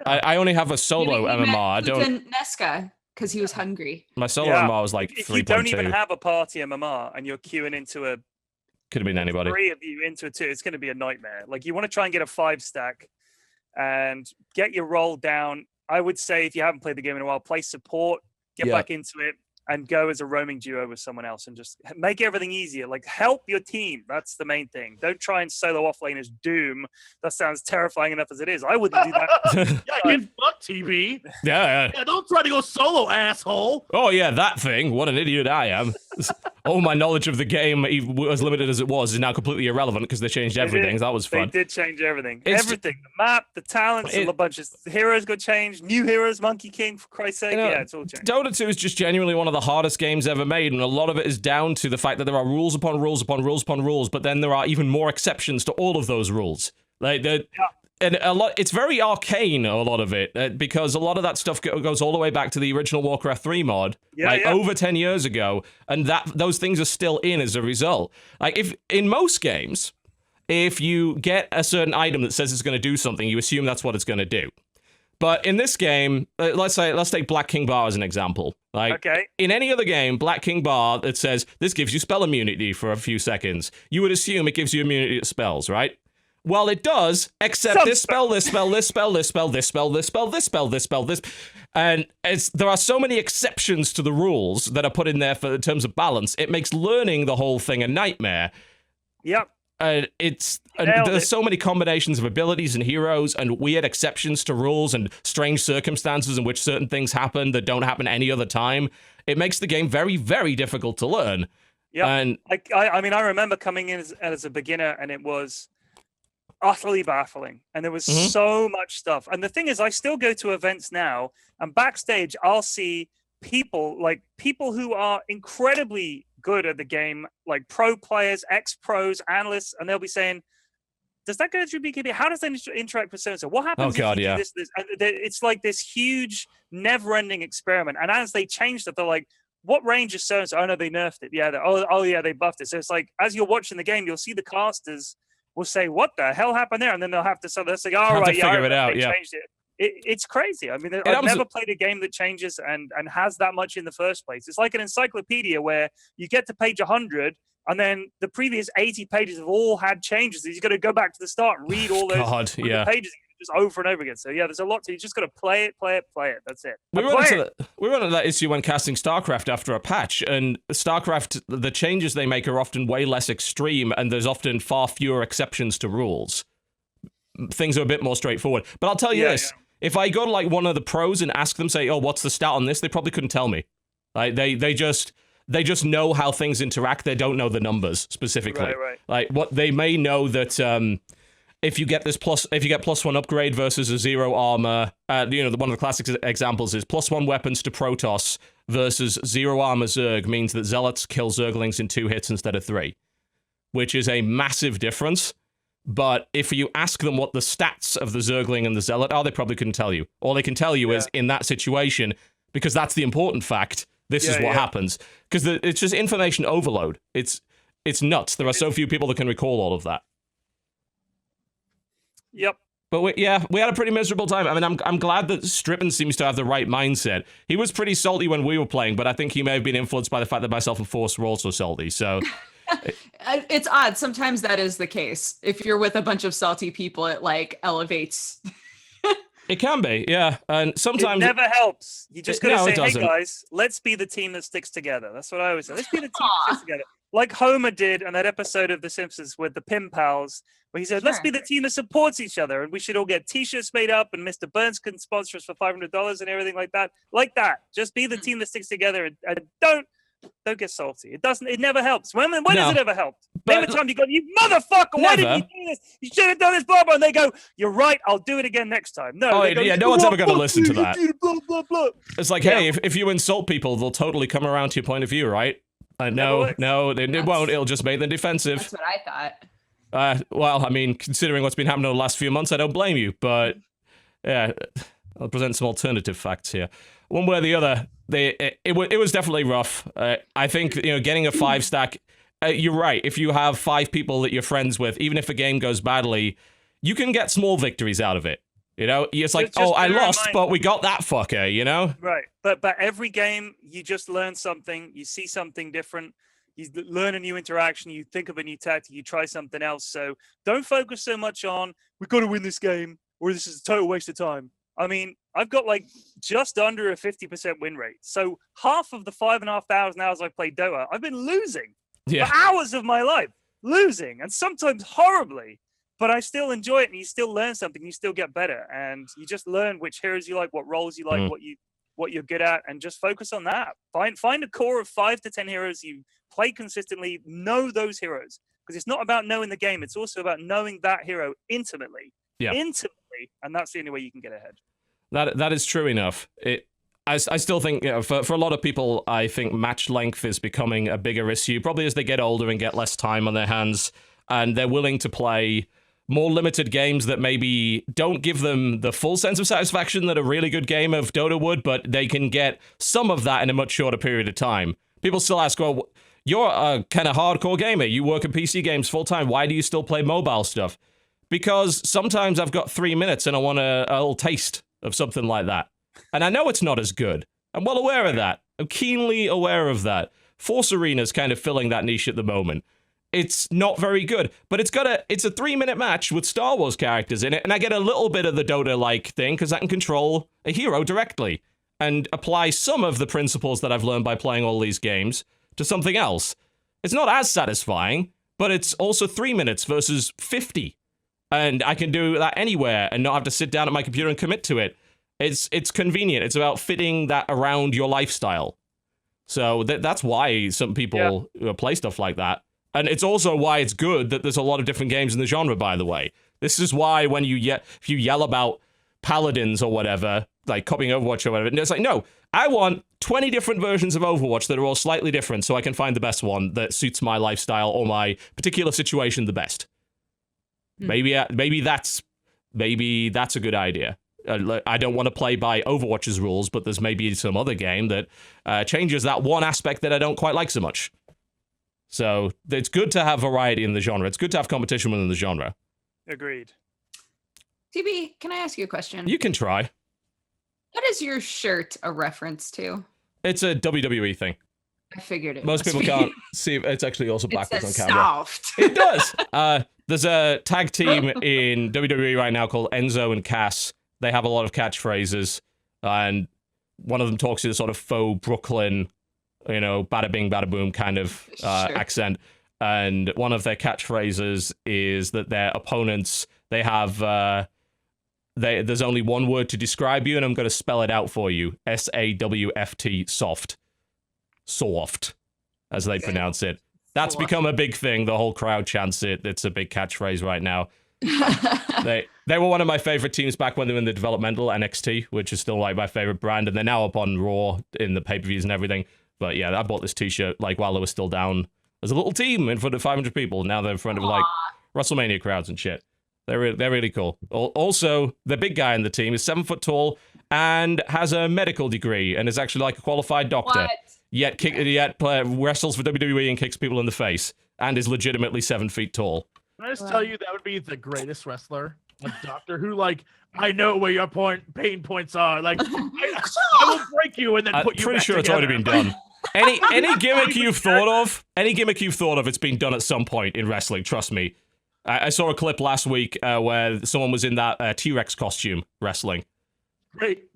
I only have a solo MMR. I don't. Nesca, because he was hungry. My solo MMR was like 3.2. If you don't even have a party MMR and you're queuing into a could have been anybody. 3 of you into a 2, it's going to be a nightmare. Like, you want to try and get a 5 stack and get your roll down. I would say, if you haven't played the game in a while, play support, get back into it, and go as a roaming duo with someone else and just make everything easier. Like, help your team. That's the main thing. Don't try and solo offlane as Doom. That sounds terrifying enough as it is. I wouldn't do that. Yeah, get fucked, TB. Yeah, don't try to go solo, asshole. Oh, yeah, that thing. What an idiot I am. All my knowledge of the game, as limited as it was, is now completely irrelevant because they changed everything. That was fun. They did change everything. Everything. The map, the talents, a bunch of heroes got changed. New heroes, Monkey King, for Christ's sake. Yeah, it's all changed. Dota 2 is just genuinely one of the hardest games ever made, and a lot of it is down to the fact that there are rules upon rules upon rules upon rules, but then there are even more exceptions to all of those rules. And it's very arcane, a lot of it, because a lot of that stuff goes all the way back to the original Warcraft 3 mod, over 10 years ago, and those things are still in as a result. Like, if in most games, if you get a certain item that says it's going to do something, you assume that's what it's going to do. But in this game, let's take Black King Bar as an example. Like, in any other game, Black King Bar that says this gives you spell immunity for a few seconds, you would assume it gives you immunity to spells, right? Well, it does, except this spell, this spell, this spell, this spell, this spell, this spell, this spell, this spell, this. And there are so many exceptions to the rules that are put in there in terms of balance, it makes learning the whole thing a nightmare. Yep. There's so many combinations of abilities and heroes and weird exceptions to rules and strange circumstances in which certain things happen that don't happen any other time. It makes the game very, very difficult to learn. Yeah. And I mean, I remember coming in as a beginner, and it was utterly baffling, and there was so much stuff. And the thing is, I still go to events now, and backstage I'll see people who are incredibly good at the game, like pro players, ex-pros, analysts, and they'll be saying, does that go through BKB? How does that interact with so-and-so? What happens if you do this? And it's like this huge, never-ending experiment. And as they changed it, they're like, what range is so-and-so? Oh, no, they nerfed it. Yeah, they buffed it. So it's like, as you're watching the game, you'll see the casters will say, what the hell happened there? And then they'll have to say, all right, figure it out. They changed it. It's crazy. I mean, I've never played a game that changes and has that much in the first place. It's like an encyclopedia where you get to page 100, and then the previous 80 pages have all had changes. You've got to go back to the start, read all those pages just over and over again. So yeah, there's a lot to. You just got to play it. That's it. We run into that issue when casting StarCraft after a patch, and StarCraft, the changes they make are often way less extreme, and there's often far fewer exceptions to rules. Things are a bit more straightforward. But I'll tell you this. Yeah. If I go to like one of the pros and ask them, say, oh, what's the stat on this? They probably couldn't tell me. Like they just know how things interact. They don't know the numbers specifically. Right. Like what they may know that if you get +1 upgrade versus a 0 armor, one of the classic examples is +1 weapons to Protoss versus 0 armor Zerg means that Zealots kill Zerglings in 2 hits instead of 3, which is a massive difference. But if you ask them what the stats of the Zergling and the Zealot are, they probably couldn't tell you. All they can tell you is, in that situation, because that's the important fact, this is what happens. Because it's just information overload. It's nuts. There are so few people that can recall all of that. Yep. But we had a pretty miserable time. I mean, I'm glad that Strippin seems to have the right mindset. He was pretty salty when we were playing, but I think he may have been influenced by the fact that myself and Force were also salty, so... It's odd. Sometimes that is the case. If you're with a bunch of salty people, it, like, elevates... It can be, yeah. And sometimes... It never helps. You just gotta say, doesn't. hey, guys, let's be the team that sticks together. That's what I always say. Let's be the team that sticks together. Like Homer did on that episode of The Simpsons with the Pim Pals, where he said, let's be the team that supports each other, and we should all get t-shirts made up, and Mr. Burns can sponsor us for $500 and everything like that. Like that. Just be the team that sticks together, and don't get salty. It never helps. When does it ever help? Name a time you go, you motherfucker, why didn't you do this? You should have done this, blah, blah. And they go, you're right, I'll do it again next time. No, no one's ever going to listen to that. Blah, blah, blah. It's like, hey, if you insult people, they'll totally come around to your point of view, right? No, it won't. It'll just make them defensive. That's what I thought. Well, I mean, considering what's been happening over the last few months, I don't blame you. But, yeah, I'll present some alternative facts here. One way or the other, it was definitely rough. I think, getting a 5-stack... you're right. If you have 5 people that you're friends with, even if a game goes badly, you can get small victories out of it. It's like, I lost, but we got that fucker, Right. But every game, you just learn something. You see something different. You learn a new interaction. You think of a new tactic. You try something else. So don't focus so much on, we've got to win this game, or this is a total waste of time. I mean, I've got like just under a 50% win rate. So half of the 5,500 hours I've played Dota, I've been losing for hours of my life. Losing, and sometimes horribly. But I still enjoy it, and you still learn something. You still get better, and you just learn which heroes you like, what roles you like, what you're good at, and just focus on that. Find a core of 5 to 10 heroes you play consistently. Know those heroes, because it's not about knowing the game. It's also about knowing that hero intimately. Yeah. Intimately, and that's the only way you can get ahead. That is true enough. I still think, for a lot of people, I think match length is becoming a bigger issue, probably as they get older and get less time on their hands, and they're willing to play more limited games that maybe don't give them the full sense of satisfaction that a really good game of Dota would, but they can get some of that in a much shorter period of time. People still ask, well, you're a kind of hardcore gamer. You work in PC games full time. Why do you still play mobile stuff? Because sometimes I've got 3 minutes and I want a little taste of something like that. And I know it's not as good. I'm well aware of that. I'm keenly aware of that. Force Arena's kind of filling that niche at the moment. It's not very good, but it's a 3-minute match with Star Wars characters in it, and I get a little bit of the Dota-like thing because I can control a hero directly and apply some of the principles that I've learned by playing all these games to something else. It's not as satisfying, but it's also 3 minutes versus 50, and I can do that anywhere and not have to sit down at my computer and commit to it. It's convenient. It's about fitting that around your lifestyle. So that's why some people play stuff like that. And it's also why it's good that there's a lot of different games in the genre, by the way. This is why when if you yell about Paladins or whatever, like copying Overwatch or whatever, and it's like, no, I want 20 different versions of Overwatch that are all slightly different so I can find the best one that suits my lifestyle or my particular situation the best. Maybe that's a good idea. I don't want to play by Overwatch's rules, but there's maybe some other game that changes that one aspect that I don't quite like so much. So it's good to have variety in the genre. It's good to have competition within the genre. Agreed. TB, can I ask you a question? You can try. What is your shirt a reference to? It's a WWE thing. I figured it. Most people can't see. It's actually also backwards on camera. Soft. It does. There's a tag team in WWE right now called Enzo and Cass. They have a lot of catchphrases, and one of them talks in a sort of faux Brooklyn, bada bing, bada boom kind of accent. And one of their catchphrases is that their opponents, they have, there's only one word to describe you, and I'm going to spell it out for you. SAWFT, soft. Soft, as they pronounce it. That's become a big thing. The whole crowd chants it. It's a big catchphrase right now. They were one of my favorite teams back when they were in the developmental NXT, which is still like my favorite brand, and they're now up on Raw in the pay-per-views and everything. But yeah, I bought this t-shirt like while they were still down as a little team in front of 500 people. Now they're in front of like WrestleMania crowds and shit. They're really cool. Also, the big guy in the team is 7 foot tall and has a medical degree and is actually like a qualified doctor. Yet wrestles for WWE and kicks people in the face and is legitimately 7 feet tall. Can I just tell you that would be the greatest wrestler, a doctor who like, I know where your pain points are. Like, I will break you and then put you. Pretty back sure together. it's already been done. Any gimmick you've thought of, it's been done at some point in wrestling. Trust me. I saw a clip last week where someone was in that T-Rex costume wrestling. Great.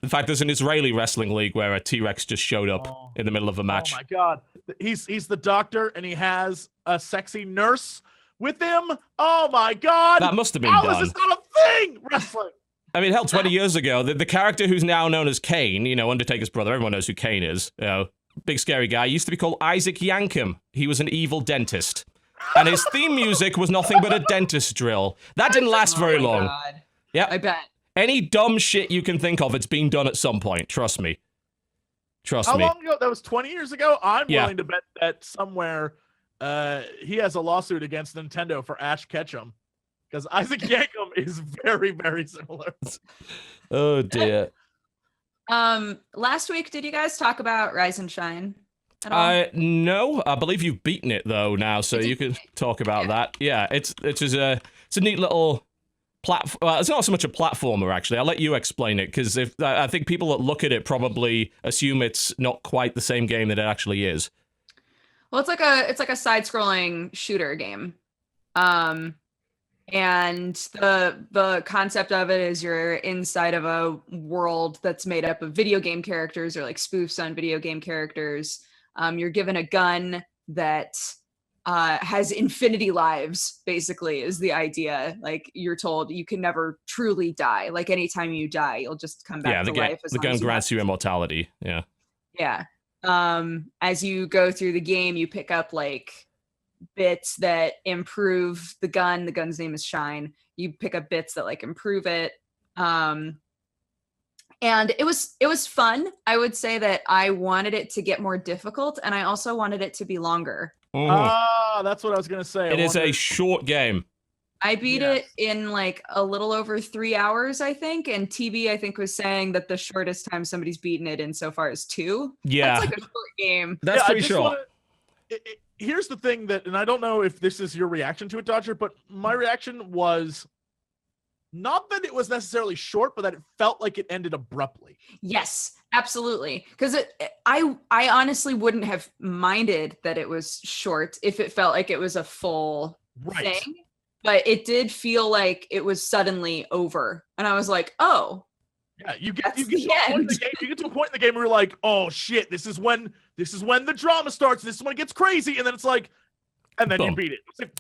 In fact, there's an Israeli wrestling league where a T-Rex just showed up in the middle of a match. Oh my god, he's the doctor and he has a sexy nurse with him. Oh my god, that must have been done. How is this not a thing? Wrestling. I mean, hell, 20 years ago, the character who's now known as Kane, Undertaker's brother, everyone knows who Kane is, big scary guy, used to be called Isaac Yankem. He was an evil dentist. And his theme music was nothing but a dentist drill. That didn't last very long. Yeah, I bet. Any dumb shit you can think of, it's been done at some point. Trust me. How long ago? That was 20 years ago? I'm willing to bet that somewhere he has a lawsuit against Nintendo for Ash Ketchum. Because Isaac Yankem is very, very similar. Oh, dear. Last week, did you guys talk about Rise and Shine at all? No, I believe you've beaten it though now, so you can talk about that. Yeah, it's a neat little platform. Well, it's not so much a platformer actually. I'll let you explain it because I think people that look at it probably assume it's not quite the same game that it actually is. Well, it's like a side-scrolling shooter game. And the concept of it is you're inside of a world that's made up of video game characters or like spoofs on video game characters. You're given a gun that has infinity lives, basically, is the idea. Like, you're told you can never truly die. Like, anytime you die, you'll just come back to life. The gun grants you immortality. Yeah. Yeah. As you go through the game, you pick up like bits that improve the gun. The gun's name is Shine. You pick up bits that like improve it. And it was fun. I would say that I wanted it to get more difficult, and I also wanted it to be longer. That's what I was gonna say. It is a short game. I beat it in like a little over 3 hours, I think. And TV, I think, was saying that the shortest time somebody's beaten it in so far is 2. Yeah. That's like a short game. That's pretty short. Here's the thing and I don't know if this is your reaction to it, Dodger, but my reaction was not that it was necessarily short, but that it felt like it ended abruptly. Yes, absolutely. Because I honestly wouldn't have minded that it was short if it felt like it was a full thing. But it did feel like it was suddenly over. And I was like, oh. Yeah, you get to a point in the game where you're like, oh shit, this is when the drama starts, this is when it gets crazy, and then it's like, and then you beat it. It's like,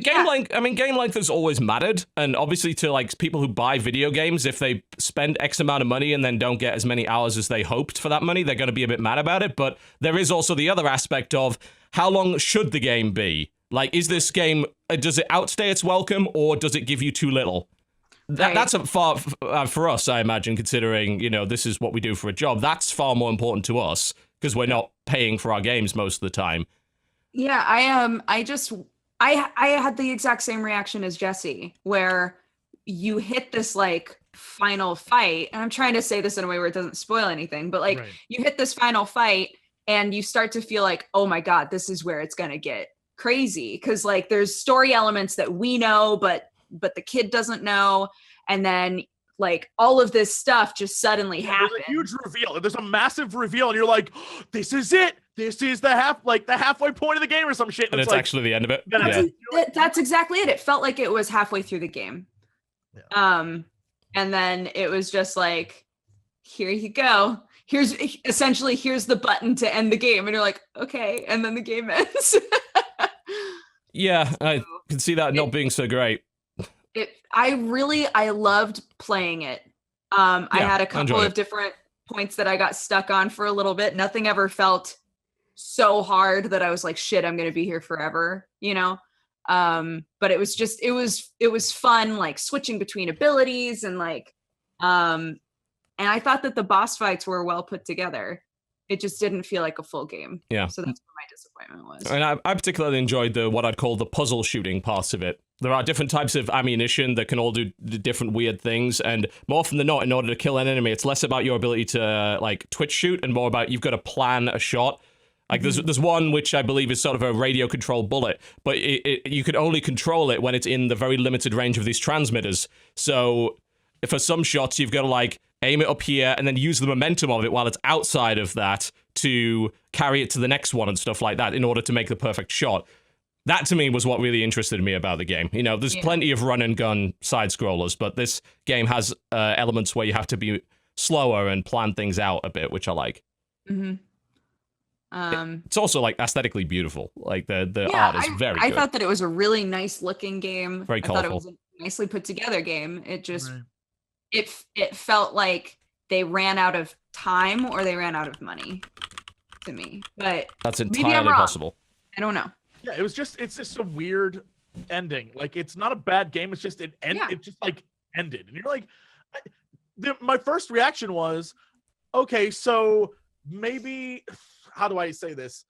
game length. I mean, game length has always mattered, and obviously to like people who buy video games, if they spend X amount of money and then don't get as many hours as they hoped for that money, they're going to be a bit mad about it. But there is also the other aspect of how long should the game be? Like, is this game, does it outstay its welcome, or does it give you too little? That's a far for us, I imagine, considering, this is what we do for a job. That's far more important to us because we're not paying for our games most of the time. Yeah, I had the exact same reaction as Jesse, where you hit this like final fight, and I'm trying to say this in a way where it doesn't spoil anything, but like you hit this final fight and you start to feel like, oh my God, this is where it's going to get crazy. Because like there's story elements that we know, but the kid doesn't know. And then like all of this stuff just suddenly happens. There's a huge reveal. There's a massive reveal, and you're like, oh, this is it. This is the halfway point of the game or some shit. And it's like, actually the end of it. That's exactly it. It felt like it was halfway through the game. Yeah. And then it was just like, here you go. Here's the button to end the game. And you're like, okay. And then the game ends. Yeah, I can see that not being so great. I loved playing it. I had a couple of different points that I got stuck on for a little bit. Nothing ever felt so hard that I was like, shit, I'm going to be here forever, But it was fun, like switching between abilities and like, and I thought that the boss fights were well put together. It just didn't feel like a full game. Yeah. So that's what my disappointment was. And I particularly enjoyed what I'd call the puzzle shooting parts of it. There are different types of ammunition that can all do different weird things, and more often than not, in order to kill an enemy, it's less about your ability to like twitch shoot and more about you've got to plan a shot. Like there's one which I believe is sort of a radio controlled bullet, but you could only control it when it's in the very limited range of these transmitters. So for some shots, you've got to like aim it up here and then use the momentum of it while it's outside of that to carry it to the next one and stuff like that in order to make the perfect shot. That to me was what really interested me about the game. You know, there's plenty of run and gun side scrollers, but this game has elements where you have to be slower and plan things out a bit, which I like. It's also like aesthetically beautiful. Like the art is very good. I thought that it was a really nice looking game. Very colorful. I thought it was a nicely put together game. It just it felt like they ran out of time or they ran out of money to me. But that's entirely possible. I don't know. Yeah, it's just a weird ending. Like it's not a bad game. It's just it just like ended, and you're like, my first reaction was, okay, so maybe how do I say this?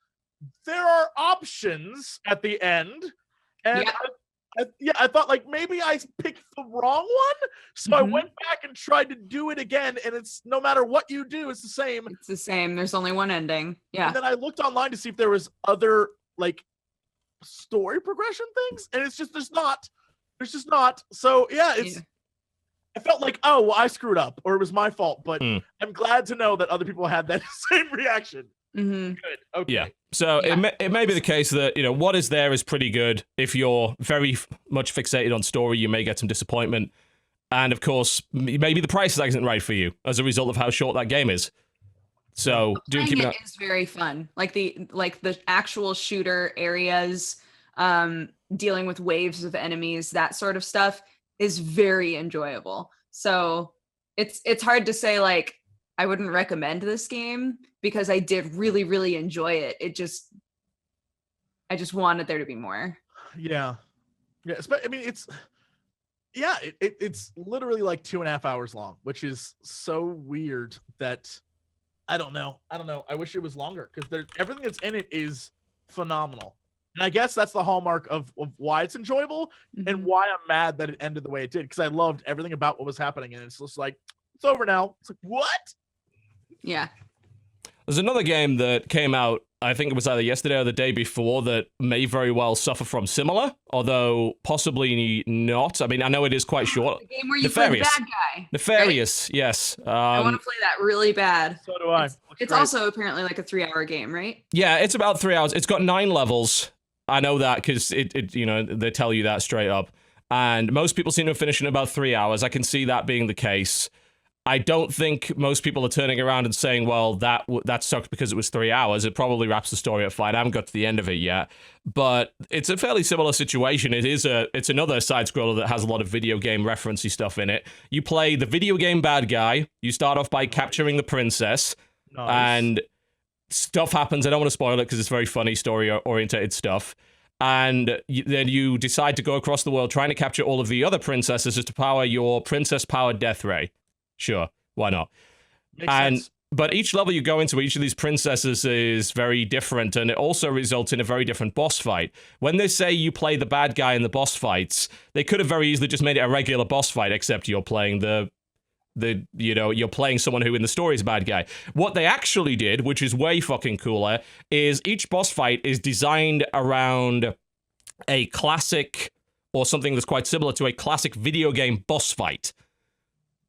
There are options at the end, and I thought like maybe I picked the wrong one, so I went back and tried to do it again, and it's no matter what you do, it's the same. It's the same. There's only one ending. Yeah. And then I looked online to see if there was other like story progression things, and it's just there's just not. So yeah, I felt like, oh well, I screwed up or it was my fault, but I'm glad to know that other people had that same reaction. Good. Okay. Yeah. So it may be the case that, you know, what is there is pretty good. If you're very much fixated on story, you may get some disappointment. And of course, maybe the price isn't right for you as a result of how short that game is. So keep it is very fun. Like the actual shooter areas, dealing with waves of enemies, that sort of stuff is very enjoyable. So it's hard to say like I wouldn't recommend this game because I did really, really enjoy it. I just wanted there to be more. Yeah. I mean, it's literally like 2.5 hours long, which is so weird that I don't know. I wish it was longer because everything that's in it is phenomenal. And I guess that's the hallmark of why it's enjoyable and why I'm mad that it ended the way it did, because I loved everything about what was happening. And it's just like, it's over now. It's like, what? Yeah. There's another game that came out, I think it was either yesterday or the day before, that may very well suffer from similar, although possibly not. I mean, I know it is quite short. The game where you play the bad guy. Nefarious, right? Yes. I want to play that really bad. So do I. It's also apparently like a 3-hour game, right? Yeah, it's about 3 hours. It's got 9 levels. I know that because it you know, they tell you that straight up. And most people seem to finish in about 3 hours. I can see that being the case. I don't think most people are turning around and saying, well, that sucked because it was 3 hours. It probably wraps the story up fine. I haven't got to the end of it yet. But it's a fairly similar situation. It's another side-scroller that has a lot of video game referencey stuff in it. You play the video game bad guy. You start off by capturing the princess. Nice. And stuff happens. I don't want to spoil it because it's very funny, story-oriented stuff. And then you decide to go across the world trying to capture all of the other princesses to power your princess-powered death ray. Sure, why not? Makes sense. But each level you go into, each of these princesses is very different, and it also results in a very different boss fight. When they say you play the bad guy in the boss fights, they could have very easily just made it a regular boss fight, except you're playing you're playing someone who in the story is a bad guy. What they actually did, which is way fucking cooler, is each boss fight is designed around a classic, or something that's quite similar to a classic video game boss fight.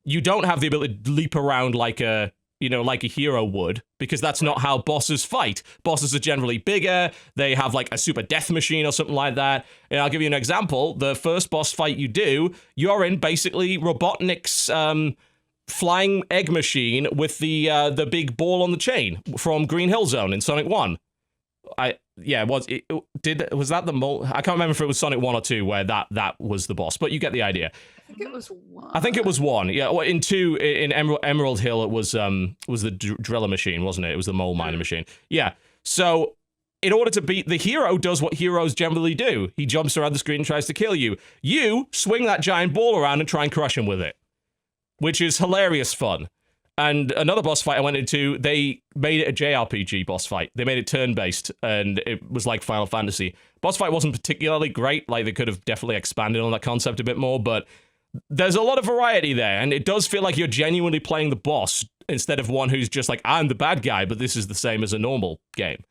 You don't have the ability to leap around like a hero would, because that's not how bosses fight. Bosses are generally bigger. They have like a super death machine or something like that. And I'll give you an example. The first boss fight you do, you're in basically Robotnik's flying egg machine with the big ball on the chain from Green Hill Zone in Sonic 1. Was that the mole? I can't remember if it was Sonic 1 or 2 where that was the boss, but you get the idea. I think it was 1. I think it was 1. Yeah, well, in 2, in Emerald Hill, it was the driller machine, wasn't it? It was the mole miner machine. Yeah. So in order to beat the hero, does what heroes generally do. He jumps around the screen and tries to kill you. You swing that giant ball around and try and crush him with it, which is hilarious fun. And another boss fight I went into, they made it a JRPG boss fight. They made it turn-based, and it was like Final Fantasy. Boss fight wasn't particularly great. Like, they could have definitely expanded on that concept a bit more, but there's a lot of variety there, and it does feel like you're genuinely playing the boss instead of one who's just like, I'm the bad guy, but this is the same as a normal game.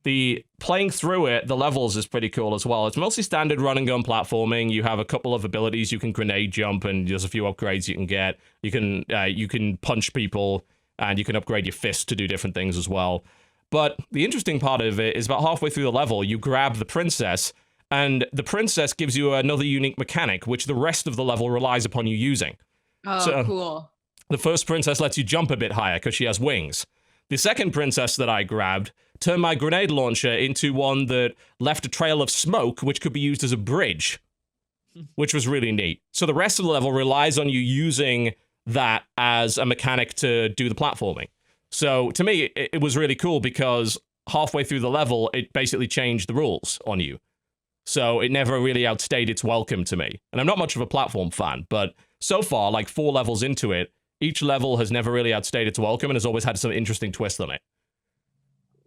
The playing through it, the levels is pretty cool as well. It's mostly standard run and gun platforming. You have a couple of abilities. You can grenade jump, and there's a few upgrades you can get. You can punch people, and you can upgrade your fist to do different things as well. But the interesting part of it is about halfway through the level, you grab the princess, and the princess gives you another unique mechanic, which the rest of the level relies upon you using. Oh, so, cool. The first princess lets you jump a bit higher because she has wings. The second princess that I grabbed turned my grenade launcher into one that left a trail of smoke, which could be used as a bridge, which was really neat. So the rest of the level relies on you using that as a mechanic to do the platforming. So to me, it was really cool because halfway through the level, it basically changed the rules on you. So it never really outstayed its welcome to me. And I'm not much of a platform fan, but so far, like 4 levels into it, each level has never really outstayed its welcome and has always had some interesting twist on it.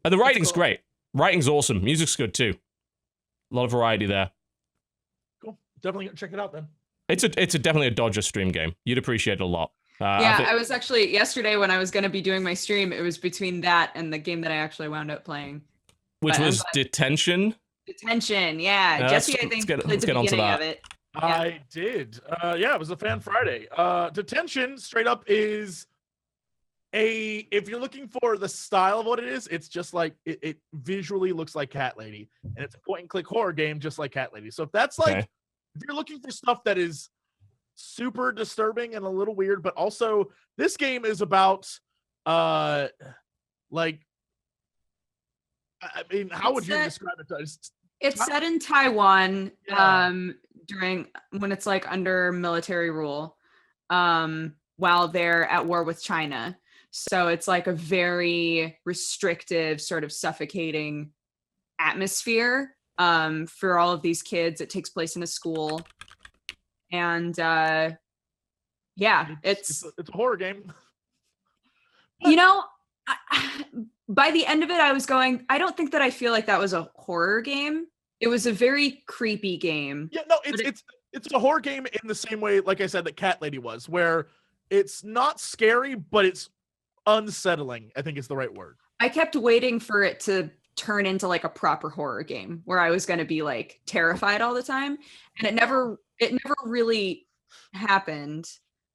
And the writing's great. Writing's awesome. Music's good too. A lot of variety there. Cool. Definitely gonna check it out then. It's definitely a Dodger stream game. You'd appreciate it a lot. I was actually, yesterday when I was going to be doing my stream, it was between that and the game that I actually wound up playing. Which was Detention? Detention, yeah. Jesse, I think, played the beginning of it. Yeah. I did. Yeah, it was a Fan Friday. Detention, straight up, is if you're looking for the style of what it is, it's just like, it visually looks like Cat Lady. And it's a point-and-click horror game just like Cat Lady. So if that's like, if you're looking for stuff that is super disturbing and a little weird, but also this game is about like, I mean, how would you describe it? It's set in Taiwan during when it's like under military rule, while they're at war with China. So it's like a very restrictive, sort of suffocating atmosphere for all of these kids. It takes place in a school. And it's a horror game. You know, by the end of it, I was going, I don't think that I feel like that was a horror game. It was a very creepy game. Yeah, no, it's a horror game in the same way, like I said, that Cat Lady was, where it's not scary, but it's unsettling, I think is the right word. I kept waiting for it to turn into like a proper horror game where I was going to be like terrified all the time. And it never really happened.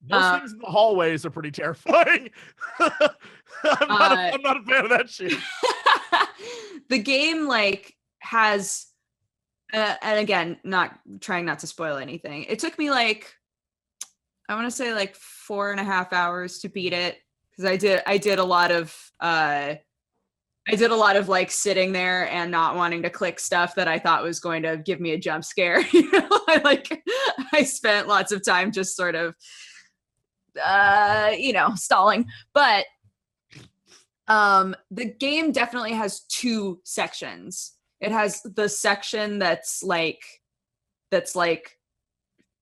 Those things in the hallways are pretty terrifying. I'm not a fan of that shit. The game like has, and again, not trying not to spoil anything. It took me like, I want to say like 4.5 hours to beat it. Cause I did a lot of like sitting there and not wanting to click stuff that I thought was going to give me a jump scare. You know, I spent lots of time just sort of, stalling. But the game definitely has 2 sections. It has the section that's like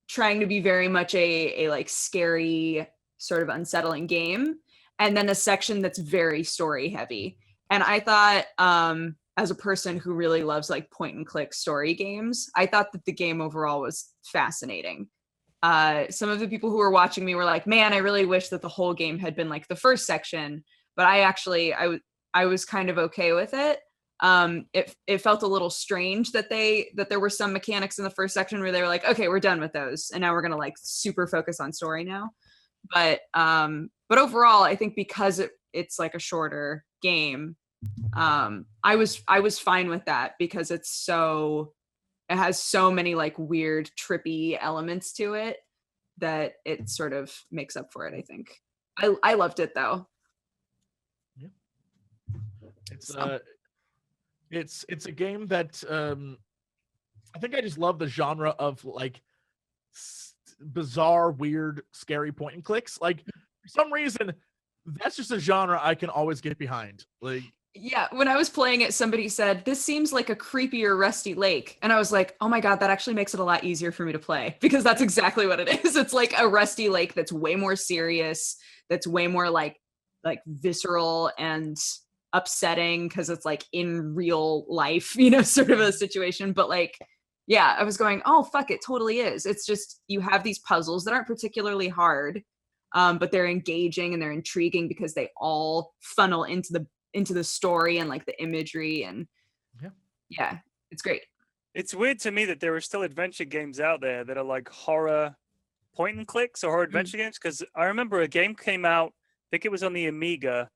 trying to be very much a like scary, sort of unsettling game, and then a section that's very story heavy. And I thought, as a person who really loves like point and click story games, I thought that the game overall was fascinating. Some of the people who were watching me were like, man, I really wish that the whole game had been like the first section, but I was kind of okay with it. It felt a little strange that there were some mechanics in the first section where they were like, okay, we're done with those, and now we're gonna like super focus on story now. But overall, I think because it's like a shorter game, I was fine with that because it has so many like weird trippy elements to it that it sort of makes up for it. I think I loved it though. Yeah. It's a game that I think I just love the genre of like bizarre, weird, scary point and clicks. Like for some reason, that's just a genre I can always get behind. Like Yeah, when I was playing it, somebody said, this seems like a creepier Rusty Lake. And I was like, oh my God, that actually makes it a lot easier for me to play because that's exactly what it is. It's like a Rusty Lake that's way more serious, that's way more like visceral and upsetting because it's like in real life, you know, sort of a situation. But like, yeah, I was going, oh, fuck, it totally is. It's just, you have these puzzles that aren't particularly hard, but they're engaging and they're intriguing because they all funnel into the story and like the imagery and yeah, it's great. It's weird to me that there are still adventure games out there that are like horror point and clicks or horror adventure games, because I remember a game came out, I think it was on the Amiga,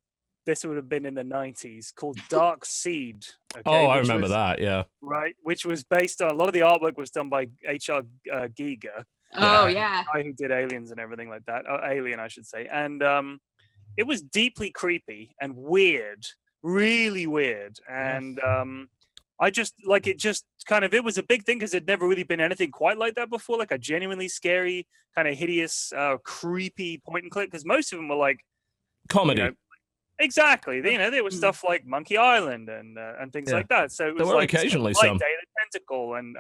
this would have been in the 90s, called Dark Seed. Okay, oh, I remember that, yeah. Right, which was based on, a lot of the artwork was done by H.R. Giger. Oh, yeah. The guy who did Aliens and everything like that. Alien, I should say. And it was deeply creepy and weird, really weird. And I just, like, it just kind of, it was a big thing because it'd never really been anything quite like that before, like a genuinely scary, kind of hideous, creepy point and click, because most of them were like... comedy. You know, exactly. You know, there was stuff like Monkey Island and things like that. So it was there were like occasionally Day some. of the Tentacle and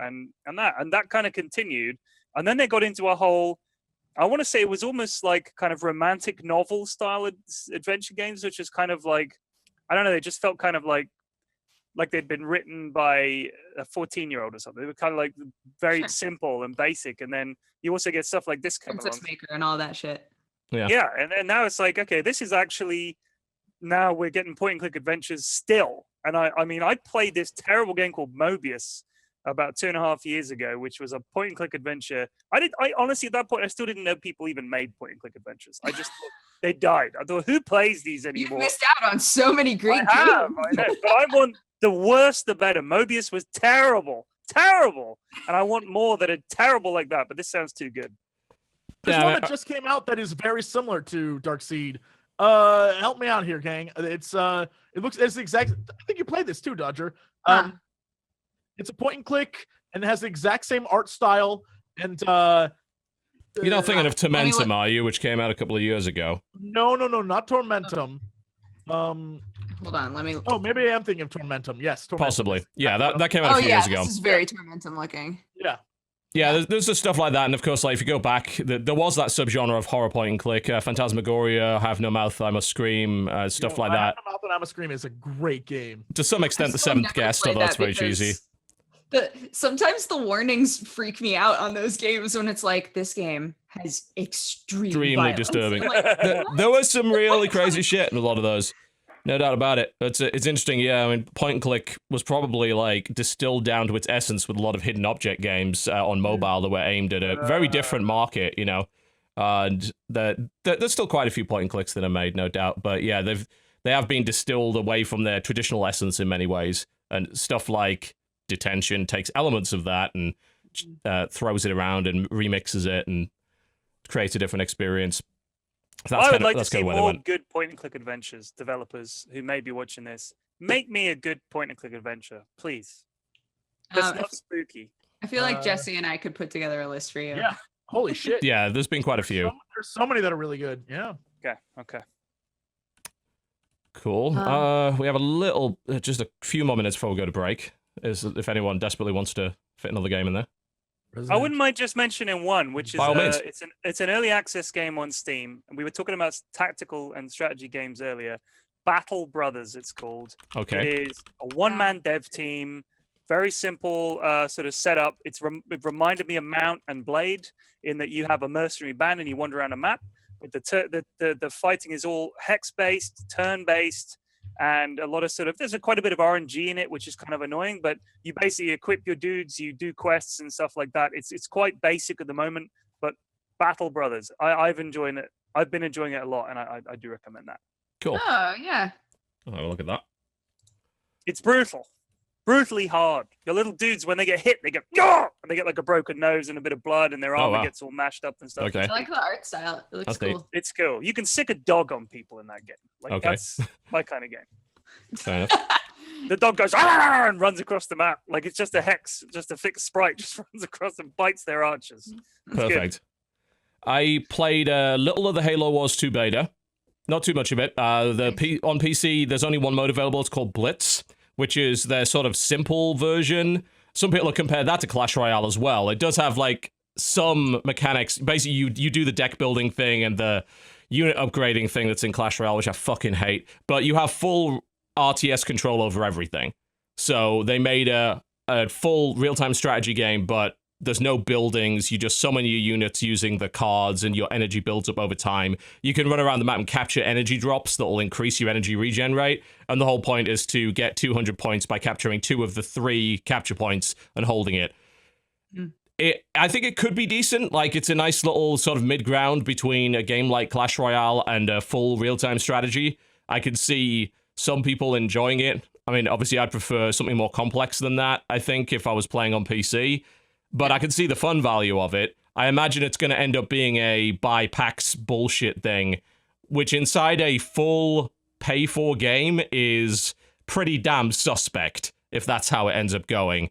that kind of continued. And then they got into a whole, I want to say it was almost like kind of romantic novel style adventure games, which is kind of like, I don't know, they just felt kind of like they'd been written by a 14-year-old or something. They were kind of like very simple and basic. And then you also get stuff like this coming Princess along. Maker and all that shit. Yeah, and now it's like, okay, this is actually, now we're getting point and click adventures still. And I mean, I played this terrible game called Mobius about 2.5 years ago, which was a point and click adventure. I honestly, at that point, I still didn't know people even made point and click adventures. I just thought they died. I thought, who plays these anymore? You missed out on so many great games. I know, but I want the worse, the better. Mobius was terrible. And I want more that are terrible like that, but this sounds too good. There's one that just came out that is very similar to Dark Seed. Help me out here, gang. It's the exact. I think you played this too, Dodger. It's a point and click, and it has the exact same art style. And you're not thinking of Tormentum, are you? Which came out a couple of years ago. No, not Tormentum. Hold on, let me. Oh, maybe I am thinking of Tormentum. Yes, Tormentum. Possibly. Yeah, that came out a few years ago. This is very Tormentum looking. Yeah, there's just stuff like that, and of course, like if you go back, there was that subgenre of horror point and click, Phantasmagoria, Have No Mouth, I Must Scream, stuff like that. Have No Mouth and I Must Scream is a great game. To some extent, the Seventh Guest, although that's very cheesy. Sometimes the warnings freak me out on those games when it's like, this game has extremely disturbing. Like, there was some really crazy shit in a lot of those. No doubt about it. It's interesting, yeah. I mean, point and click was probably like distilled down to its essence with a lot of hidden object games on mobile that were aimed at a very different market, you know. And there's still quite a few point and clicks that are made, no doubt. But yeah, they have been distilled away from their traditional essence in many ways. And stuff like Detention takes elements of that and throws it around and remixes it and creates a different experience. I would like to see more good point and click adventures. Developers who may be watching this, make me a good point and click adventure, please. That's not spooky. I feel like Jesse and I could put together a list for you. Yeah. Holy shit. Yeah, there's been quite a few. There's so many that are really good. Yeah. Okay. Cool. We have just a few more minutes before we go to break. If anyone desperately wants to fit another game in there. I wouldn't mind just mentioning one, which is it's an early access game on Steam, and we were talking about tactical and strategy games earlier. Battle Brothers, it's called. Okay. It is a one-man dev team, very simple sort of setup. It reminded me of Mount and Blade in that you have a mercenary band and you wander around a map. But the fighting is all hex-based, turn-based. And a lot of there's quite a bit of RNG in it, which is kind of annoying, but you basically equip your dudes, you do quests and stuff like that. It's quite basic at the moment, but Battle Brothers, I've been enjoying it a lot, and I do recommend that. Cool. Oh, yeah. I'll have a look at that. It's brutally hard. Your little dudes, when they get hit, they go, "Yah!" and they get like a broken nose and a bit of blood, and their armor gets all mashed up and stuff. Okay. I like the art style. It looks cool. It's cool. You can sick a dog on people in that game. Like, that's my kind of game. Fair enough. The dog goes and runs across the map. Like it's just a hex, just a fixed sprite, just runs across and bites their archers. Perfect. Good. I played a little of the Halo Wars 2 beta. Not too much of it. On PC, there's only one mode available. It's called Blitz, which is their sort of simple version. Some people have compared that to Clash Royale as well. It does have, like, some mechanics. Basically, you do the deck building thing and the unit upgrading thing that's in Clash Royale, which I fucking hate. But you have full RTS control over everything. So they made a full real-time strategy game, but there's no buildings. You just summon your units using the cards, and your energy builds up over time. You can run around the map and capture energy drops that will increase your energy regen rate. And the whole point is to get 200 points by capturing 2 of the 3 capture points and holding it. I think it could be decent. Like, it's a nice little sort of mid-ground between a game like Clash Royale and a full real-time strategy. I could see some people enjoying it. I mean, obviously, I'd prefer something more complex than that, I think, if I was playing on PC. But I can see the fun value of it. I imagine it's going to end up being a buy packs bullshit thing, which inside a full pay-for game is pretty damn suspect, if that's how it ends up going.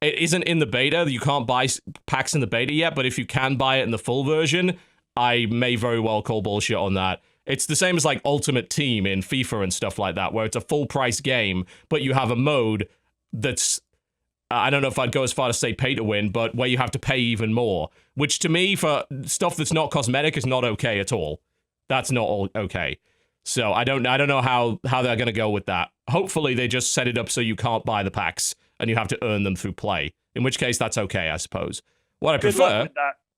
It isn't in the beta. You can't buy packs in the beta yet, but if you can buy it in the full version, I may very well call bullshit on that. It's the same as, like, Ultimate Team in FIFA and stuff like that, where it's a full-price game, but you have a mode that's... I don't know if I'd go as far to say pay to win, but where you have to pay even more, which to me, for stuff that's not cosmetic, is not okay at all. That's not okay. So I don't know how they're going to go with that. Hopefully they just set it up so you can't buy the packs and you have to earn them through play, in which case that's okay, I suppose. What I prefer...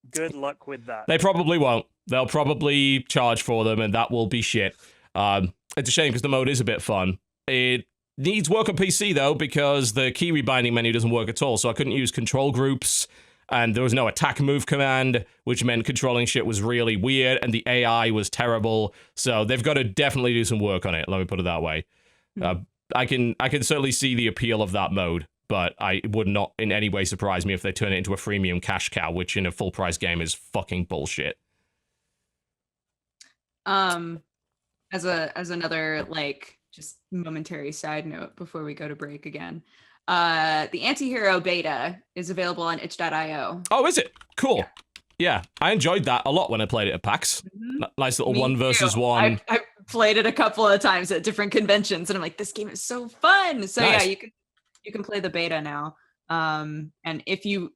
Good luck with that. They probably won't. They'll probably charge for them, and that will be shit. It's a shame because the mode is a bit fun. It needs work on PC, though, because the key rebinding menu doesn't work at all, so I couldn't use control groups, and there was no attack move command, which meant controlling shit was really weird, and the AI was terrible, so they've got to definitely do some work on it, let me put it that way. I can certainly see the appeal of that mode, but it would not in any way surprise me if they turn it into a freemium cash cow, which in a full-price game is fucking bullshit. As another, like, just momentary side note before we go to break again. The Antihero beta is available on itch.io. Oh, is it? Cool. Yeah, I enjoyed that a lot when I played it at PAX. Nice little one versus one. I played it a couple of times at different conventions, and I'm like, this game is so fun. So nice. Yeah, you can play the beta now. And if you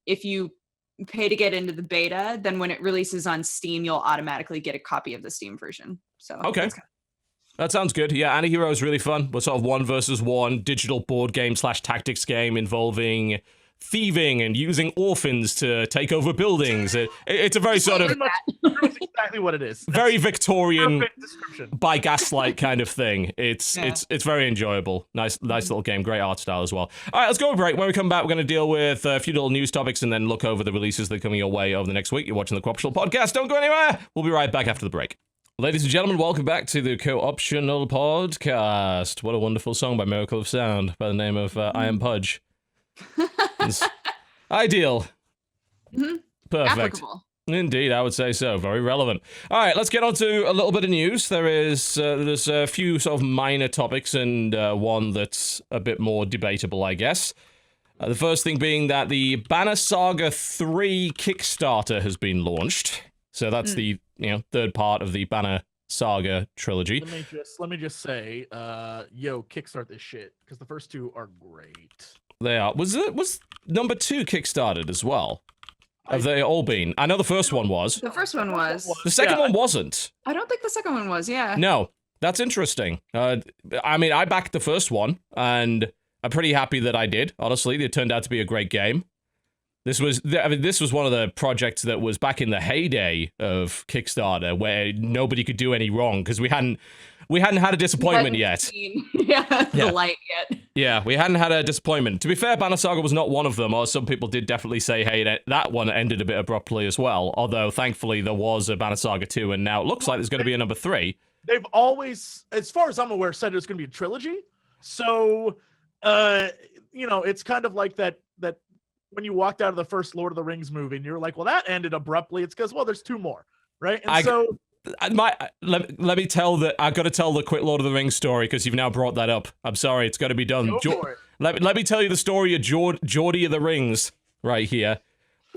pay to get into the beta, then when it releases on Steam, you'll automatically get a copy of the Steam version. So okay. That sounds good. Yeah, Antihero is really fun. We're sort of one versus one digital board game / tactics game involving thieving and using orphans to take over buildings. It's a very sort of... That's exactly what it is. That's very Victorian, by gaslight kind of thing. It's very enjoyable. Nice little game. Great art style as well. All right, let's go to break. When we come back, we're going to deal with a few little news topics and then look over the releases that are coming your way over the next week. You're watching the Co-Optional Podcast. Don't go anywhere. We'll be right back after the break. Ladies and gentlemen, welcome back to the Co-Optional Podcast. What a wonderful song by Miracle of Sound by the name of I Am Pudge. It's ideal. Perfect. Applicable. Indeed, I would say so. Very relevant. All right, let's get on to a little bit of news. There's a few sort of minor topics and one that's a bit more debatable, I guess. The first thing being that the Banner Saga 3 Kickstarter has been launched. So that's the third part of the Banner Saga trilogy. Let me just say, kickstart this shit because the first two are great. They are. Was number 2 kickstarted as well? Have they all been? I know the first one was. The first one was. The second one wasn't. I don't think the second one was. Yeah. No, that's interesting. I mean, I backed the first one, and I'm pretty happy that I did. Honestly, it turned out to be a great game. This was one of the projects that was back in the heyday of Kickstarter, where nobody could do any wrong because we hadn't had a disappointment yet. The light yet. Yeah, we hadn't had a disappointment. To be fair, Banner Saga was not one of them, or some people did definitely say, hey, that one ended a bit abruptly as well. Although, thankfully, there was a Banner Saga 2, and now it looks like there's going to be a number 3. They've always, as far as I'm aware, said it's going to be a trilogy. So, it's kind of like that when you walked out of the first Lord of the Rings movie and you're like, well, that ended abruptly. It's because, well, there's 2 more, right? And let me tell I've got to tell the quick Lord of the Rings story because you've now brought that up. I'm sorry, it's got to be done. Go for it. Let me tell you the story of Geordie of the Rings right here.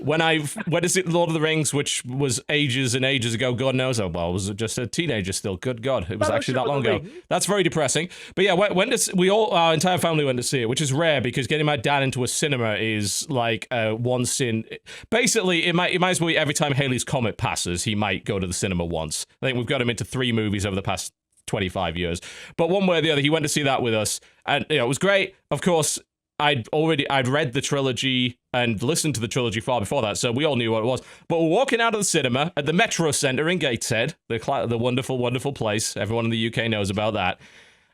when I went to see Lord of the Rings, which was ages and ages ago, God knows, well, I was just a teenager still. Good God, it was actually that long ago. That's very depressing. But yeah, our entire family went to see it, which is rare because getting my dad into a cinema is like once in. Basically, it might as well be every time Halley's Comet passes, he might go to the cinema once. I think we've got him into 3 movies over the past 25 years. But one way or the other, he went to see that with us, and it was great. Of course, I'd read the trilogy and listened to the trilogy far before that, so we all knew what it was. But we're walking out of the cinema at the Metro Centre in Gateshead, the wonderful, wonderful place. Everyone in the UK knows about that.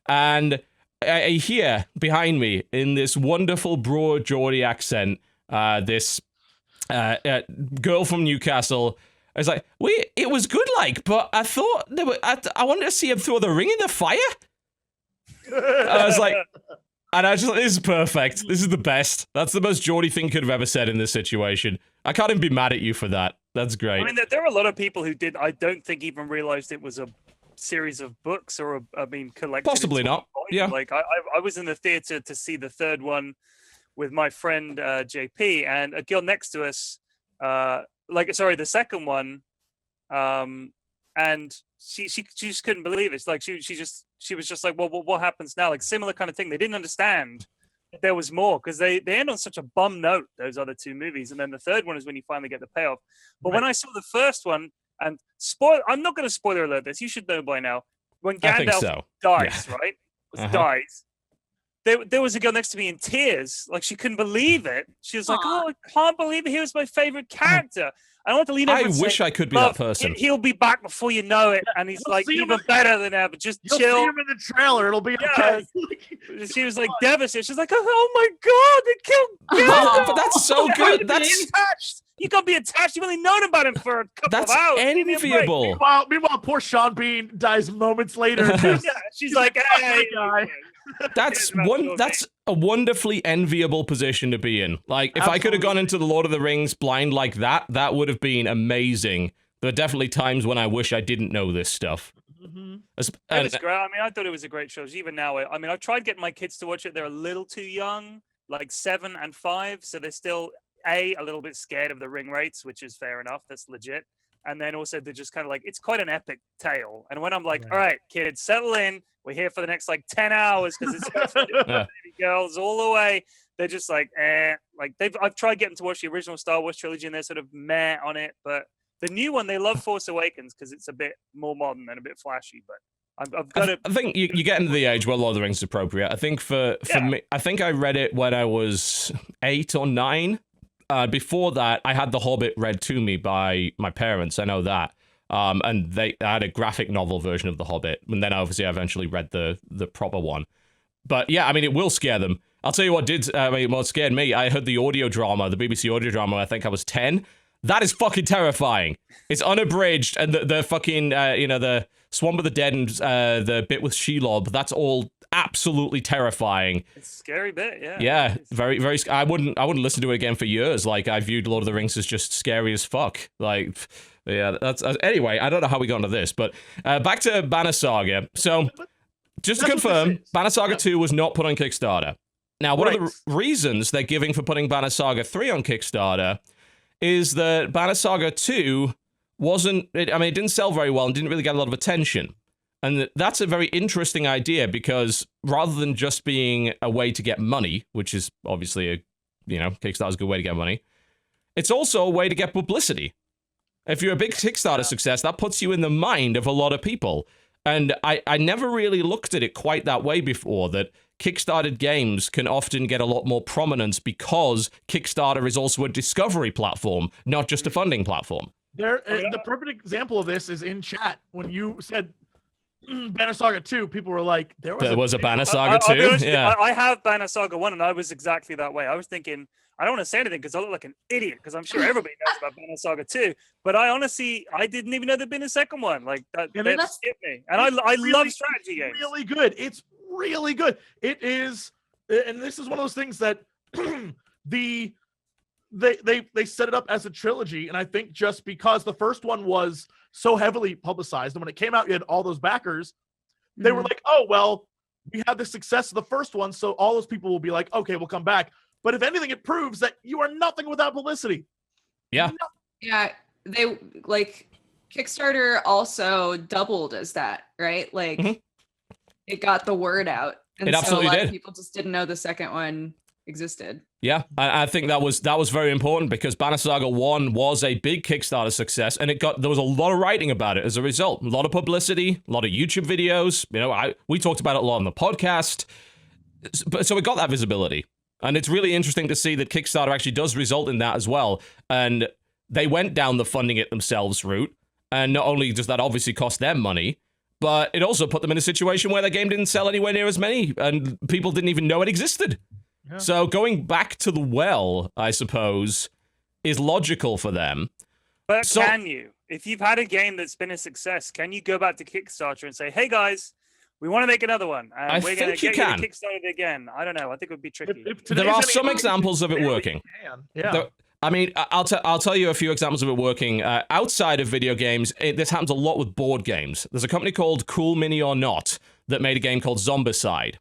And I hear behind me, in this wonderful broad Geordie accent, this girl from Newcastle. I was like, it was good, but I thought I wanted to see him throw the ring in the fire. I was like, and I was just like, this is perfect. This is the best. That's the most Geordie thing could have ever said in this situation. I can't even be mad at you for that. That's great. I mean, there are a lot of people who I don't think even realized it was a series of books or collected. Possibly not. Yeah. Like I was in the theater to see the third one with my friend JP, and a girl next to us, the second one, and she just couldn't believe it. It's like she was just like, well, what happens now? Like similar kind of thing. They didn't understand that there was more because they end on such a bum note, those other 2 movies, and then the third one is when you finally get the payoff. But when I saw the first one, and I'm not going to spoiler alert this, you should know by now, when Gandalf dies, right? Dies. There was a girl next to me in tears. Like, she couldn't believe it. She was like, oh, I can't believe it. He was my favorite character. I want to lean over and wish say, I could be that person. He'll be back before you know it. And he's like, even better than ever. Just You'll chill. See him in the trailer. It'll be okay. She was like devastated. She's like, oh my God, they killed Gandalf. But that's so good. That's attached. You can't be attached. You've only known about him for a couple of hours. That's enviable. Meanwhile, poor Sean Bean dies moments later. She's like, hey. That's a wonderfully enviable position to be in. Like, if I could have gone into the Lord of the Rings blind like that, that would have been amazing. There are definitely times when I wish I didn't know this stuff. It was great. I mean, I thought it was a great show. Even now, I mean, I've tried getting my kids to watch it. They're a little too young, like 7 and 5, so they're still a little bit scared of the ring rates, which is fair enough. That's legit. And then also they're just kind of like, it's quite an epic tale. And when I'm like, all right, kids, settle in. We're here for the next 10 hours because it's baby girls all the way. They're just like, I've tried getting to watch the original Star Wars trilogy and they're sort of meh on it. But the new one, they love Force Awakens because it's a bit more modern and a bit flashy. But I've got to. I think you get into the age where Lord of the Rings is appropriate. I think for me, I think I read it when I was 8 or 9. Before that, I had The Hobbit read to me by my parents. I know that. And I had a graphic novel version of The Hobbit. And then obviously I eventually read the proper one. But yeah, I mean, it will scare them. I'll tell you what scared me. I heard the audio drama, the BBC audio drama, I think I was 10. That is fucking terrifying. It's unabridged, and the fucking, the Swamp of the Dead and the bit with Shelob, that's all absolutely terrifying. It's a scary bit, yeah. Yeah, very, very. I wouldn't listen to it again for years. Like, I viewed Lord of the Rings as just scary as fuck. Like, yeah, that's anyway. I don't know how we got into this, but back to Banner Saga. So, just to confirm, Banner Saga 2 was not put on Kickstarter. Now, one of the reasons they're giving for putting Banner Saga 3 on Kickstarter is that Banner Saga 2 it didn't sell very well and didn't really get a lot of attention. And that's a very interesting idea because rather than just being a way to get money, which is obviously Kickstarter's a good way to get money, it's also a way to get publicity. If you're a big Kickstarter success, that puts you in the mind of a lot of people. And I never really looked at it quite that way before, that Kickstarted games can often get a lot more prominence because Kickstarter is also a discovery platform, not just a funding platform. The perfect example of this is in chat. When you said Banner Saga 2, people were like, there was a Banner Saga 2? Yeah. I have Banner Saga 1, and I was exactly that way. I was thinking, I don't want to say anything because I look like an idiot, because I'm sure everybody knows about Banner Saga 2. But I didn't even know there'd been a second one. Like, that skipped me. And I love strategy games. Really good. It's really good. It is, and this is one of those things that they set it up as a trilogy, and I think just because the first one was so heavily publicized, and when it came out, you had all those backers, they were like, oh, well, we had the success of the first one, so all those people will be like, okay, we'll come back. But if anything, it proves that you are nothing without publicity. Yeah. Yeah, they like Kickstarter also doubled as that, right? Like it got the word out. And It so a absolutely lot did. of people just didn't know the second one existed. Yeah, I think that was very important because Banner Saga 1 was a big Kickstarter success, and there was a lot of writing about it as a result. A lot of publicity, a lot of YouTube videos. You know, we talked about it a lot on the podcast. So it got that visibility. And it's really interesting to see that Kickstarter actually does result in that as well. And they went down the funding it themselves route. And not only does that obviously cost them money, but it also put them in a situation where their game didn't sell anywhere near as many, and people didn't even know it existed. Yeah. So going back to the well, I suppose, is logical for them. But can you? If you've had a game that's been a success, can you go back to Kickstarter and say, hey guys, we want to make another one, and we're going to get you to Kickstarter it again? I don't know. I think it would be tricky. There are some examples of it working. Yeah. I mean, I'll tell you a few examples of it working. Outside of video games, this happens a lot with board games. There's a company called Cool Mini or Not that made a game called Zombicide.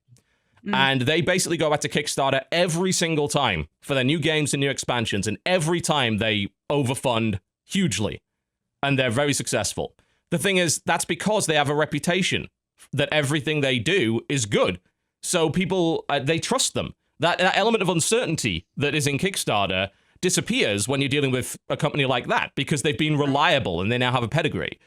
And they basically go back to Kickstarter every single time for their new games and new expansions. And every time they overfund hugely. And they're very successful. The thing is, that's because they have a reputation that everything they do is good. So people, they trust them. That element of uncertainty that is in Kickstarter disappears when you're dealing with a company like that because they've been reliable and they now have a pedigree.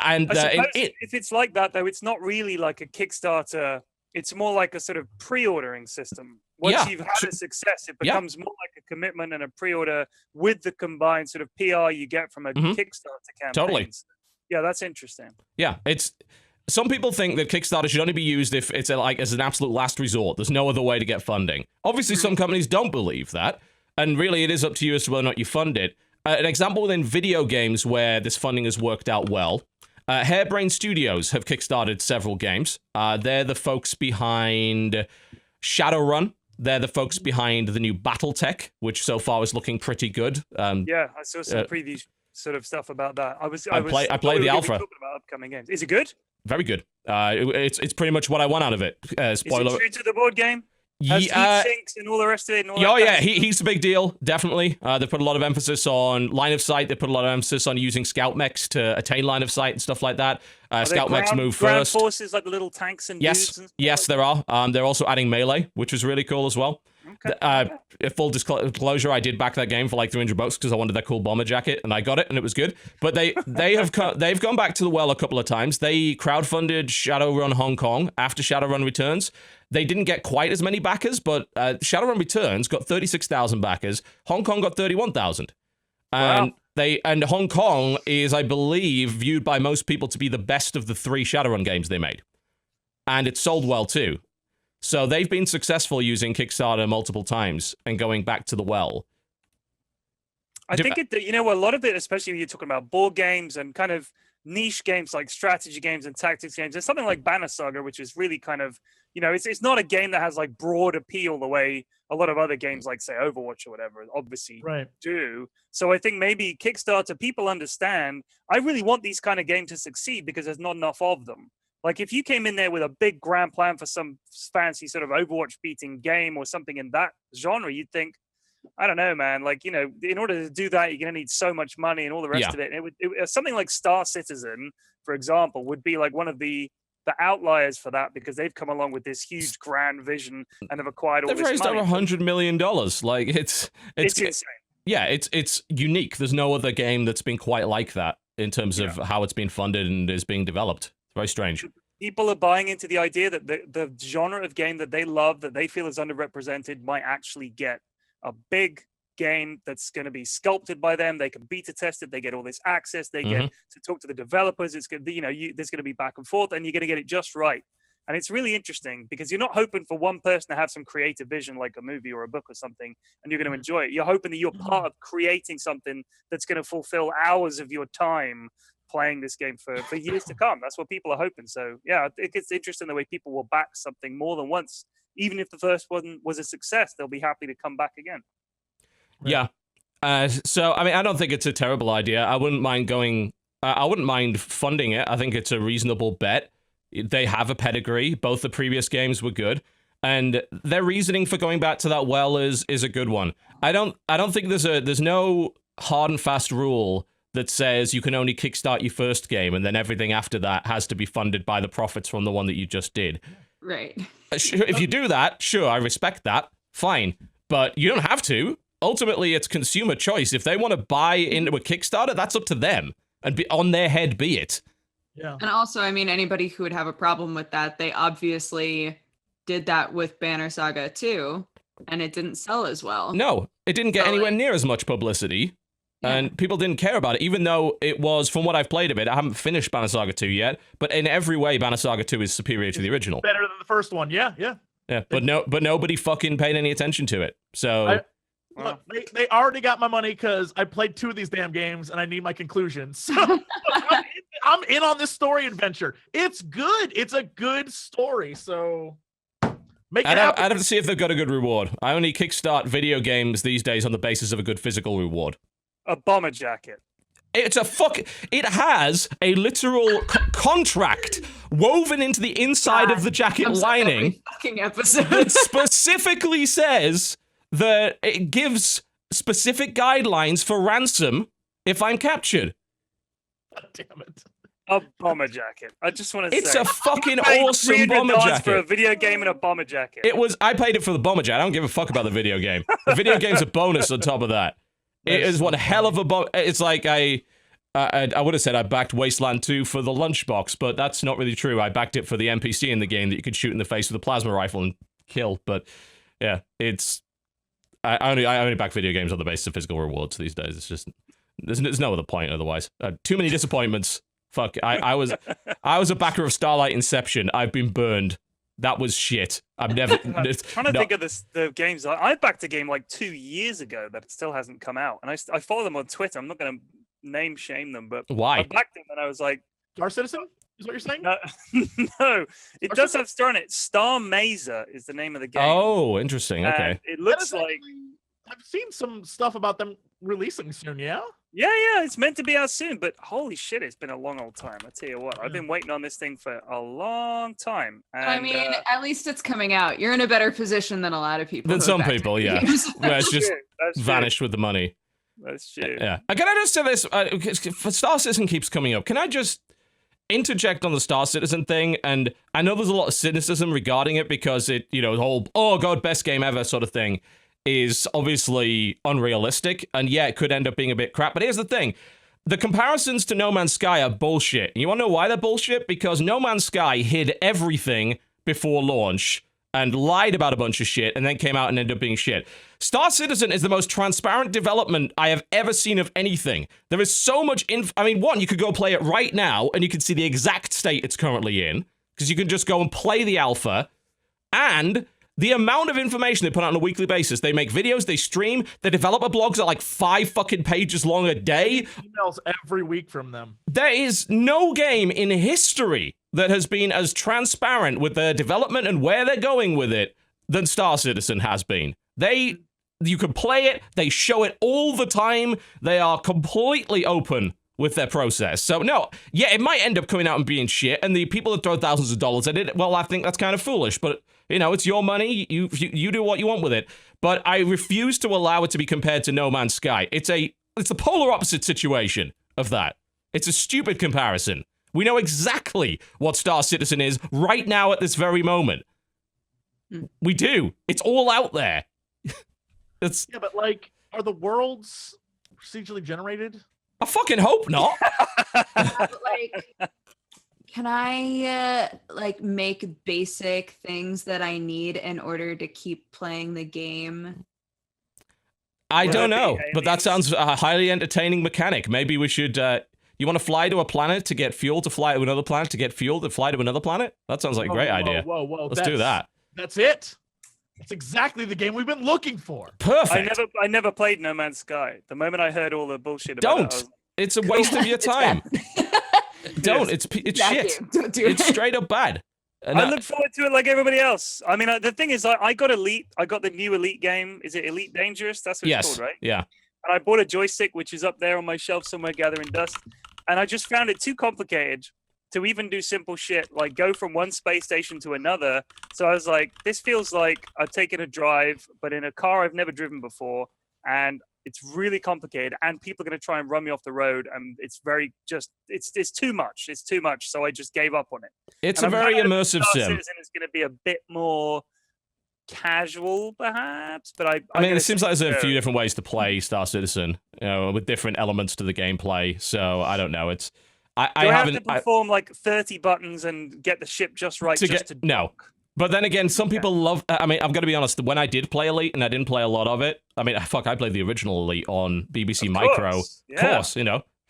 And if it's like that, though, it's not really like a Kickstarter. It's more like a sort of pre-ordering system. Once you've had a success, it becomes more like a commitment and a pre-order with the combined sort of PR you get from a Kickstarter campaign. Totally. Yeah, that's interesting. Yeah, some people think that Kickstarter should only be used if it's as an absolute last resort. There's no other way to get funding. Obviously, some companies don't believe that, and really it is up to you as to whether or not you fund it. An example within video games where this funding has worked out well, Harebrained Studios have kickstarted several games. They're the folks behind Shadowrun. They're the folks behind the new BattleTech, which so far is looking pretty good. Yeah, I saw some preview sort of stuff about that. I played the alpha. Talking about upcoming games. Is it good? Very good. It's pretty much what I want out of it. Spoiler. Is it true to the board game? Has heat sinks and all the rest of it? Heat's a big deal, definitely. They put a lot of emphasis on line of sight. They put a lot of emphasis on using scout mechs to attain line of sight and stuff like that. Scout mechs move ground first. Forces, like the little tanks and dudes and yes, there are. They're also adding melee, which is really cool as well. Okay. Full disclosure, I did back that game for like $300 because I wanted that cool bomber jacket, and I got it, and it was good. But they've gone back to the well a couple of times. They crowdfunded Shadowrun Hong Kong after Shadowrun Returns. They didn't get quite as many backers, but Shadowrun Returns got 36,000 backers. Hong Kong got 31,000. And and Hong Kong is, I believe, viewed by most people to be the best of the 3 Shadowrun games they made. And it sold well too. So they've been successful using Kickstarter multiple times and going back to the well. I think a lot of it, especially when you're talking about board games and kind of niche games like strategy games and tactics games, there's something like Banner Saga, which is really kind of, it's not a game that has like broad appeal the way a lot of other games like say Overwatch or whatever obviously do. So I think maybe Kickstarter, people understand, I really want these kind of games to succeed because there's not enough of them. Like if you came in there with a big grand plan for some fancy sort of Overwatch beating game or something in that genre, you'd think, I don't know, man. Like, in order to do that, you're going to need so much money and all the rest of it. And something like Star Citizen, for example, would be like one of the outliers for that because they've come along with this huge grand vision and have acquired all this money. They've raised over $100 million. Like it's insane. Yeah, it's unique. There's no other game that's been quite like that in terms of how it's been funded and is being developed. Very strange. People are buying into the idea that the genre of game that they love, that they feel is underrepresented, might actually get a big game that's going to be sculpted by them. They can beta test it. They get all this access. They get to talk to the developers. It's going to, there's going to be back and forth, and you're going to get it just right. And it's really interesting because you're not hoping for one person to have some creative vision like a movie or a book or something, and you're going to enjoy it. You're hoping that you're part of creating something that's going to fulfill hours of your time playing this game for years to come. That's what people are hoping. So yeah, it's interesting the way people will back something more than once. Even if the first one was a success, they'll be happy to come back again. Yeah. So I mean, I don't think it's a terrible idea. I wouldn't mind I wouldn't mind funding it. I think it's a reasonable bet. They have a pedigree. Both the previous games were good, and their reasoning for going back to that well is a good one. I don't think there's no hard and fast rule that says you can only kickstart your first game, and then everything after that has to be funded by the profits from the one that you just did. Right. If you do that, sure, I respect that. Fine. But you don't have to. Ultimately, it's consumer choice. If they want to buy into a Kickstarter, that's up to them. And be on their head be it. Yeah. And also, I mean, anybody who would have a problem with that, they obviously did that with Banner Saga too, and it didn't sell as well. No, it didn't get anywhere near as much publicity. And people didn't care about it, even though it was, from what I've played of it, I haven't finished Banner Saga 2 yet, but in every way, Banner Saga 2 is superior to the original. Better than the first one, yeah. Yeah, but nobody fucking paid any attention to it. So look, they already got my money because I played 2 of these damn games and I need my conclusions. So I'm in on this story adventure. It's good. It's a good story. So make it happen. I'd have to see if they've got a good reward. I only kickstart video games these days on the basis of a good physical reward. A bomber jacket. It has a literal contract woven into the inside of the jacket lining Fucking episode. that specifically says that it gives specific guidelines for ransom if I'm captured. God damn it. A bomber jacket. I just want to say. It's a fucking I paid awesome bomber $300 jacket. for a video game and a bomber jacket. I paid it for the bomber jacket. I don't give a fuck about the video game. The video game's a bonus on top of that. It is one hell of a it's like I would have said I backed Wasteland 2 for the lunchbox, but that's not really true. I backed it for the NPC in the game that you could shoot in the face with a plasma rifle and kill. But yeah, I only back video games on the basis of physical rewards these days. It's just there's no other point otherwise. Too many disappointments. Fuck. I was a backer of Starlight Inception. I've been burned. That was shit. I'm never. I'm trying to think of the games. I backed a game like 2 years ago that still hasn't come out, and I follow them on Twitter. I'm not going to name shame them, but why? I backed them and I was like, Star Citizen is what you're saying? no, no. It does have Star in it. Star Mazer is the name of the game. Oh, interesting. Okay. And it looks like. I've seen some stuff about them releasing soon. Yeah. Yeah, it's meant to be out soon, but holy shit, it's been a long old time. I tell you what, I've been waiting on this thing for a long time. And, I mean, at least it's coming out. You're in a better position than a lot of people. Than some people, yeah. Where it's just vanished with the money. That's true. Yeah. Can I just say this? Star Citizen keeps coming up. Can I just interject on the Star Citizen thing? And I know there's a lot of cynicism regarding it because it, the whole, oh god, best game ever sort of thing is obviously unrealistic, and yeah, it could end up being a bit crap. But here's the thing. The comparisons to No Man's Sky are bullshit. You want to know why they're bullshit? Because No Man's Sky hid everything before launch and lied about a bunch of shit and then came out and ended up being shit. Star Citizen is the most transparent development I have ever seen of anything. There is so much one, you could go play it right now and you can see the exact state it's currently in, because you can just go and play the alpha, and the amount of information they put out on a weekly basis. They make videos, they stream, the developer blogs are like 5 fucking pages long a day. Emails every week from them. There is no game in history that has been as transparent with their development and where they're going with it than Star Citizen has been. You can play it, they show it all the time, they are completely open with their process. So no, yeah, it might end up coming out and being shit, and the people that throw thousands of dollars at it, well, I think that's kind of foolish, but it's your money, you do what you want with it. But I refuse to allow it to be compared to No Man's Sky. It's the polar opposite situation of that. It's a stupid comparison. We know exactly what Star Citizen is right now at this very moment. We do. It's all out there. Yeah, but are the worlds procedurally generated? I fucking hope not. Can I make basic things that I need in order to keep playing the game? I don't know, but that sounds a highly entertaining mechanic. Maybe we should. You want to fly to a planet to get fuel, to fly to another planet to get fuel, to fly to another planet? That sounds like a great idea. Whoa. Let's do that. That's it. That's exactly the game we've been looking for. Perfect. I never played No Man's Sky. The moment I heard all the bullshit about it, It's a waste of your time. Don't. Yes. It's shit. Don't do It's straight up bad. And I look forward to it like everybody else. I mean, the thing is, I got Elite. I got the new Elite game. Is it Elite Dangerous? That's what it's called, right? Yeah. And I bought a joystick, which is up there on my shelf somewhere gathering dust. And I just found it too complicated to even do simple shit like go from one space station to another. So I was like, this feels like I've taken a drive, but in a car I've never driven before. And It's really complicated, and people are going to try and run me off the road, and it's very it's too much. It's too much, so I just gave up on it. It's a very immersive sim. Citizen is going to be a bit more casual, perhaps, but I mean, it seems like there's a few different ways to play Star Citizen, with different elements to the gameplay. So I don't know. It's I haven't have to perform like 30 buttons and get the ship just right no. But then again, some people love. I mean, I'm going to be honest. When I did play Elite, and I didn't play a lot of it. I mean, fuck, I played the original Elite on BBC Micro. Of course,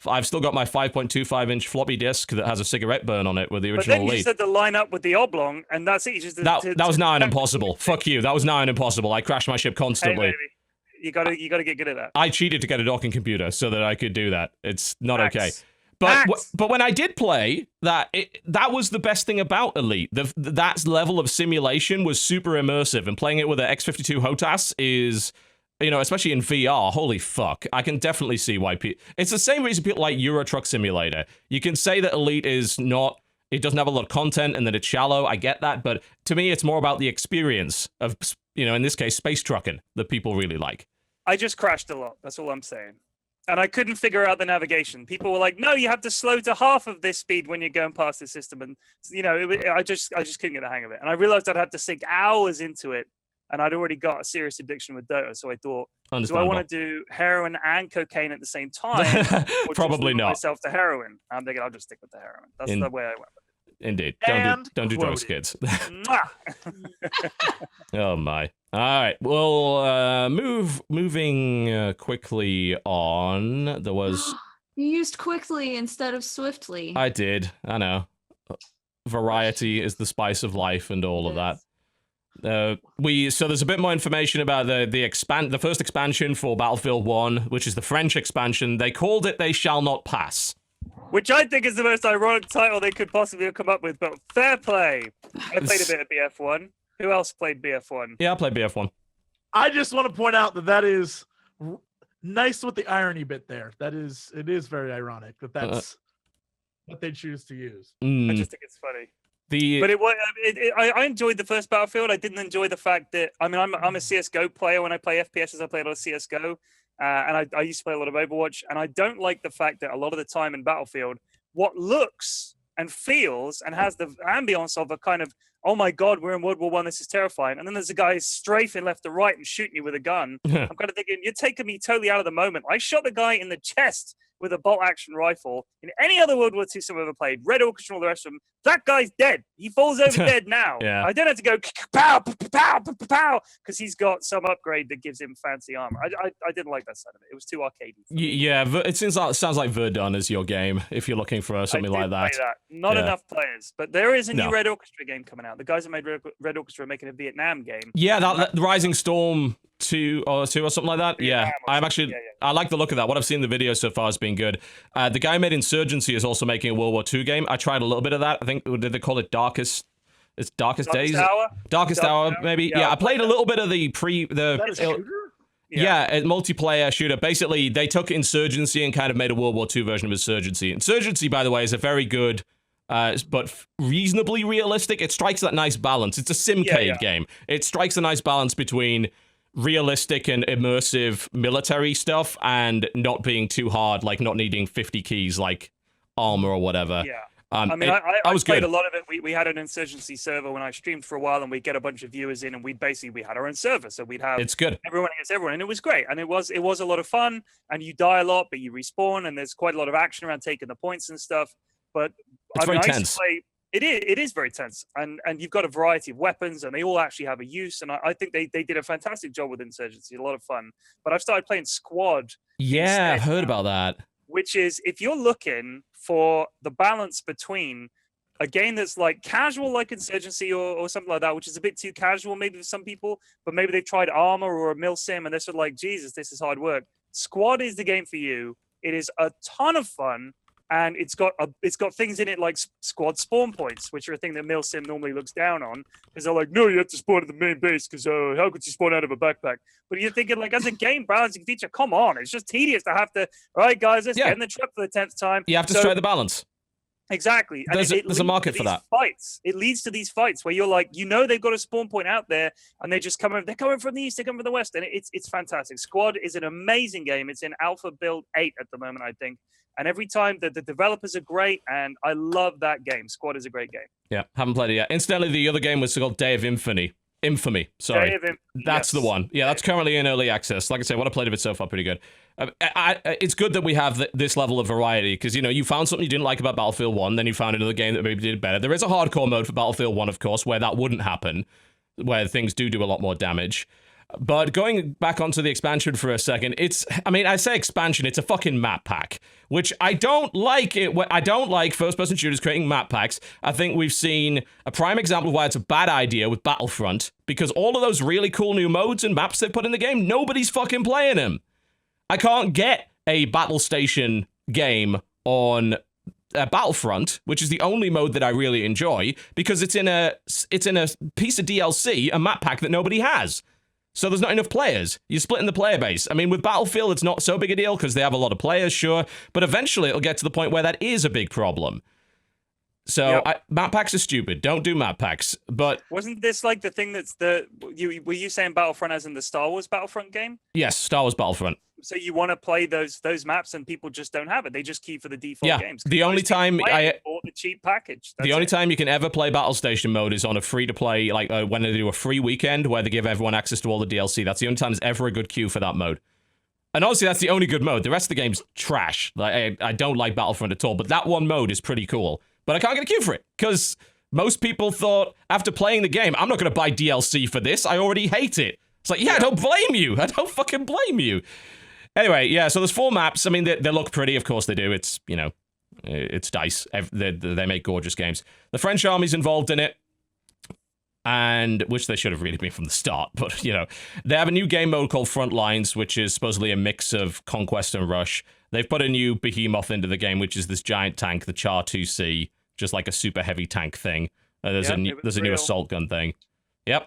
I've still got my 5.25-inch floppy disk that has a cigarette burn on it with the original Elite. But then you said to line up with the Oblong, and that's it. That was now an impossible. Fuck you. That was now an impossible. I crashed my ship constantly. Hey, you gotta get good at that. I cheated to get a docking computer so that I could do that. It's not okay. But when I did play that, that was the best thing about Elite. That level of simulation was super immersive, and playing it with an X52 HOTAS is, especially in VR. Holy fuck! I can definitely see why it's the same reason people like Euro Truck Simulator. You can say that Elite is not. It doesn't have a lot of content and that it's shallow. I get that, but to me, it's more about the experience of, in this case, space trucking that people really like. I just crashed a lot. That's all I'm saying. And I couldn't figure out the navigation. People were like, "No, you have to slow to half of this speed when you're going past the system." And I just couldn't get the hang of it. And I realized I'd have to sink hours into it, and I'd already got a serious addiction with Dota. So I thought, do I want to do heroin and cocaine at the same time? Or Probably not. Myself to heroin. I'm thinking I'll just stick with the heroin. That's the way I went. Indeed. Don't do drugs, kids. Oh my. All right. Well, moving quickly on. There was. You used quickly instead of swiftly. I did. I know. Variety is the spice of life, and all of that. So there's a bit more information about the first expansion for Battlefield 1, which is the French expansion. They called it "They Shall Not Pass," which I think is the most ironic title they could possibly have come up with, but fair play. I played a bit of BF1. Who else played BF1? Yeah, I played BF1. I just want to point out that is nice with the irony bit there. It is very ironic that's what they choose to use. I just think it's funny. I enjoyed the first Battlefield. I didn't enjoy the fact that, I'm a CSGO player. When I play FPS, I play a lot of CSGO. And I used to play a lot of Overwatch, and I don't like the fact that a lot of the time in Battlefield, what looks and feels and has the ambience of a kind of, oh my God, we're in World War I, this is terrifying. And then there's a guy strafing left to right and shooting you with a gun. I'm kind of thinking, you're taking me totally out of the moment. I shot the guy in the chest with a bolt-action rifle. In any other World War II sim I've ever played, Red Orchestra and all the rest of them, that guy's dead. He falls over dead now. Yeah. I don't have to go pow, pow, pow, pow, pow, because he's got some upgrade that gives him fancy armor. I didn't like that side of it. It was too arcadey. Yeah, it sounds like Verdun is your game if you're looking for something like that. Not enough players, but there is a new Red Orchestra game coming out. The guys that made Red Orchestra are making a Vietnam game. Yeah, that Rising Storm 2 or something like that. Yeah, I like the look of that. What I've seen in the video so far has been good. The guy who made Insurgency is also making a World War II game. I tried a little bit of that. I think, did they call it Darkest Days? Darkest Hour, maybe. Yeah, I played a little bit of the multiplayer shooter. Basically, they took Insurgency and kind of made a World War II version of Insurgency. Insurgency, by the way, is a very good, but reasonably realistic. It strikes that nice balance. It's a simcade game. It strikes a nice balance between realistic and immersive military stuff and not being too hard, like not needing 50 keys like armor or whatever. Yeah. I was played a lot of it. We had an Insurgency server when I streamed for a while, and we'd get a bunch of viewers in, and we had our own server, so we'd have everyone against everyone, and it was great, and it was a lot of fun. And you die a lot, but you respawn, and there's quite a lot of action around taking the points and stuff. But it's very tense. It is very tense, and you've got a variety of weapons, and they all actually have a use. And I think they did a fantastic job with Insurgency, a lot of fun. But I've started playing Squad. Yeah, I've heard about that. Which is, if you're looking for the balance between a game that's like casual, like Insurgency or something like that, which is a bit too casual maybe for some people, but maybe they've tried Armor or a Mil Sim and they're sort of like, Jesus, this is hard work. Squad is the game for you. It is a ton of fun. And it's got things in it like squad spawn points, which are a thing that Mil Sim normally looks down on, because they're like, no, you have to spawn at the main base, because how could you spawn out of a backpack? But you're thinking, like, as a game balancing feature, come on, it's just tedious to have to, all right, guys, let's get in the truck for the 10th time. You have to strike the balance. Exactly. And there's a market for that. Fights. It leads to these fights where you're like, they've got a spawn point out there, and they're coming from the east, they're coming from the west, and it's fantastic. Squad is an amazing game. It's in alpha build 8 at the moment, I think. And every time the developers are great, and I love that game. Squad is a great game. Yeah, haven't played it yet. Incidentally, the other game was called Day of Infamy. Sorry. Day of Infamy, that's the one. Yeah, that's currently in early access. Like I said, what I played of it so far, pretty good. It's good that we have this level of variety, because, you found something you didn't like about Battlefield 1, then you found another game that maybe did better. There is a hardcore mode for Battlefield 1, of course, where that wouldn't happen, where things do a lot more damage. But going back onto the expansion for a second, I say expansion, it's a fucking map pack, which I don't like it. I don't like first-person shooters creating map packs. I think we've seen a prime example of why it's a bad idea with Battlefront, because all of those really cool new modes and maps they put in the game, nobody's fucking playing them. I can't get a battle station game on Battlefront, which is the only mode that I really enjoy, because it's in a piece of DLC, a map pack that nobody has. So there's not enough players. You're splitting the player base. I mean, with Battlefield, it's not so big a deal because they have a lot of players, sure. But eventually, it'll get to the point where that is a big problem. So map packs are stupid. Don't do map packs. But wasn't this like the thing that's were you saying Battlefront as in the Star Wars Battlefront game? Yes, Star Wars Battlefront. So you want to play those maps and people just don't have it. They just keep for the default games. The only time the cheap package. The only time you can ever play Battle Station mode is on a free-to-play, like when they do a free weekend where they give everyone access to all the DLC. That's the only time there's ever a good queue for that mode. And honestly, that's the only good mode. The rest of the game's trash. Like I don't like Battlefront at all, but that one mode is pretty cool. But I can't get a queue for it, because most people thought, after playing the game, I'm not going to buy DLC for this. I already hate it. It's like, I don't blame you. I don't fucking blame you. Anyway, yeah, so there's 4 maps. I mean, they look pretty. Of course they do. It's, it's DICE. They make gorgeous games. The French army's involved in it, and which they should have really been from the start. But, they have a new game mode called Front Lines, which is supposedly a mix of Conquest and Rush. They've put a new behemoth into the game, which is this giant tank, the Char 2C, just like a super heavy tank thing. There's a new assault gun thing. Yep.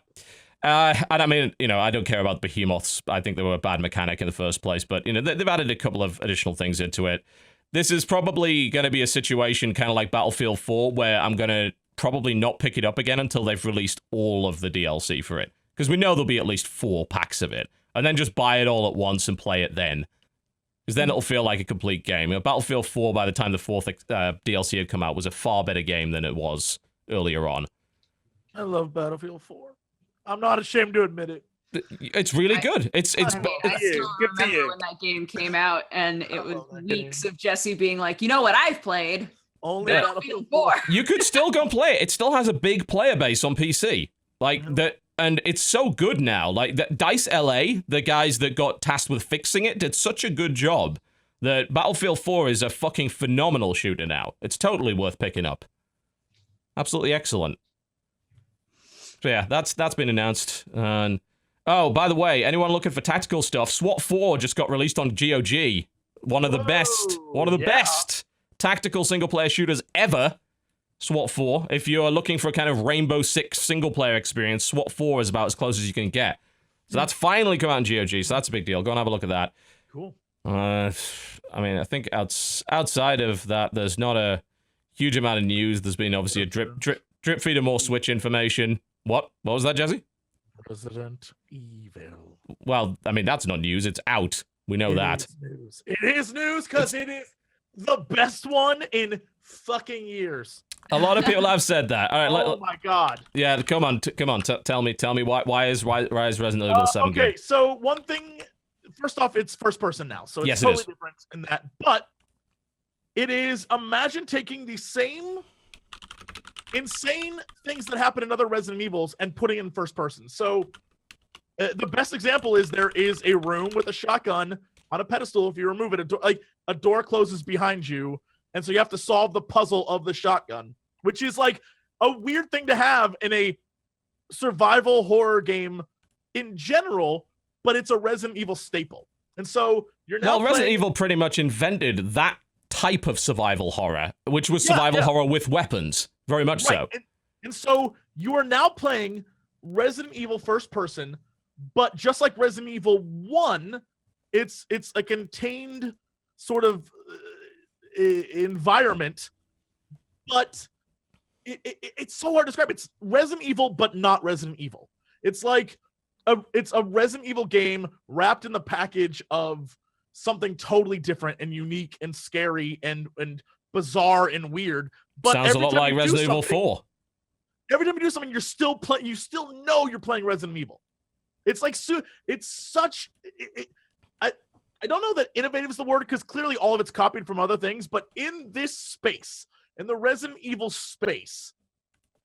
And I mean, I don't care about behemoths. I think they were a bad mechanic in the first place, but, they've added a couple of additional things into it. This is probably going to be a situation kind of like Battlefield 4, where I'm going to probably not pick it up again until they've released all of the DLC for it. Because we know there'll be at least 4 packs of it. And then just buy it all at once and play it then. Because then it'll feel like a complete game. Battlefield 4, by the time the 4th DLC had come out, was a far better game than it was earlier on. I love Battlefield 4. I'm not ashamed to admit it. It's really good. I still remember when that game came out, and it was weeks of Jesse being like, you know what I've played? Only Battlefield 4. You could still go play it. It still has a big player base on PC. That. And it's so good now. Like, DICE LA, the guys that got tasked with fixing it, did such a good job that Battlefield 4 is a fucking phenomenal shooter now. It's totally worth picking up. Absolutely excellent. So yeah, that's been announced. And oh, by the way, anyone looking for tactical stuff, SWAT 4 just got released on GOG. One of the best tactical single-player shooters ever. SWAT 4. If you're looking for a kind of Rainbow Six single-player experience, SWAT 4 is about as close as you can get. So that's finally come out in GOG, so that's a big deal. Go and have a look at that. Cool. I mean, I think outside of that, there's not a huge amount of news. There's been obviously a drip feed of more Switch information. What was that, Jesse? Resident Evil. Well, I mean, that's not news. It's out. We know that. It is news because it is the best one in fucking years. A lot of people have said that. All right. Oh my god. Yeah, come on. Tell me why is Resident Evil 7 okay, good? So one thing, first off, it's first person now, so it's totally different in that. But it is, imagine taking the same insane things that happen in other Resident Evils and putting in first person. So the best example is there is a room with a shotgun on a pedestal. If you remove it, a door closes behind you. And so you have to solve the puzzle of the shotgun, which is like a weird thing to have in a survival horror game in general, but it's a Resident Evil staple. And so you're now Resident Evil pretty much invented that type of survival horror, which was survival horror with weapons. Very much so. And so you are now playing Resident Evil first person, but just like Resident Evil 1, it's a contained sort of environment but it's so hard to describe. It's Resident Evil, but not Resident Evil. It's like it's a Resident Evil game wrapped in the package of something totally different and unique and scary and bizarre and weird. But sounds a lot like Resident Evil 4. Every time you do something, you're still playing. You still know you're playing Resident Evil. It's like it's such. I don't know that innovative is the word because clearly all of it's copied from other things. But in this space, in the Resident Evil space,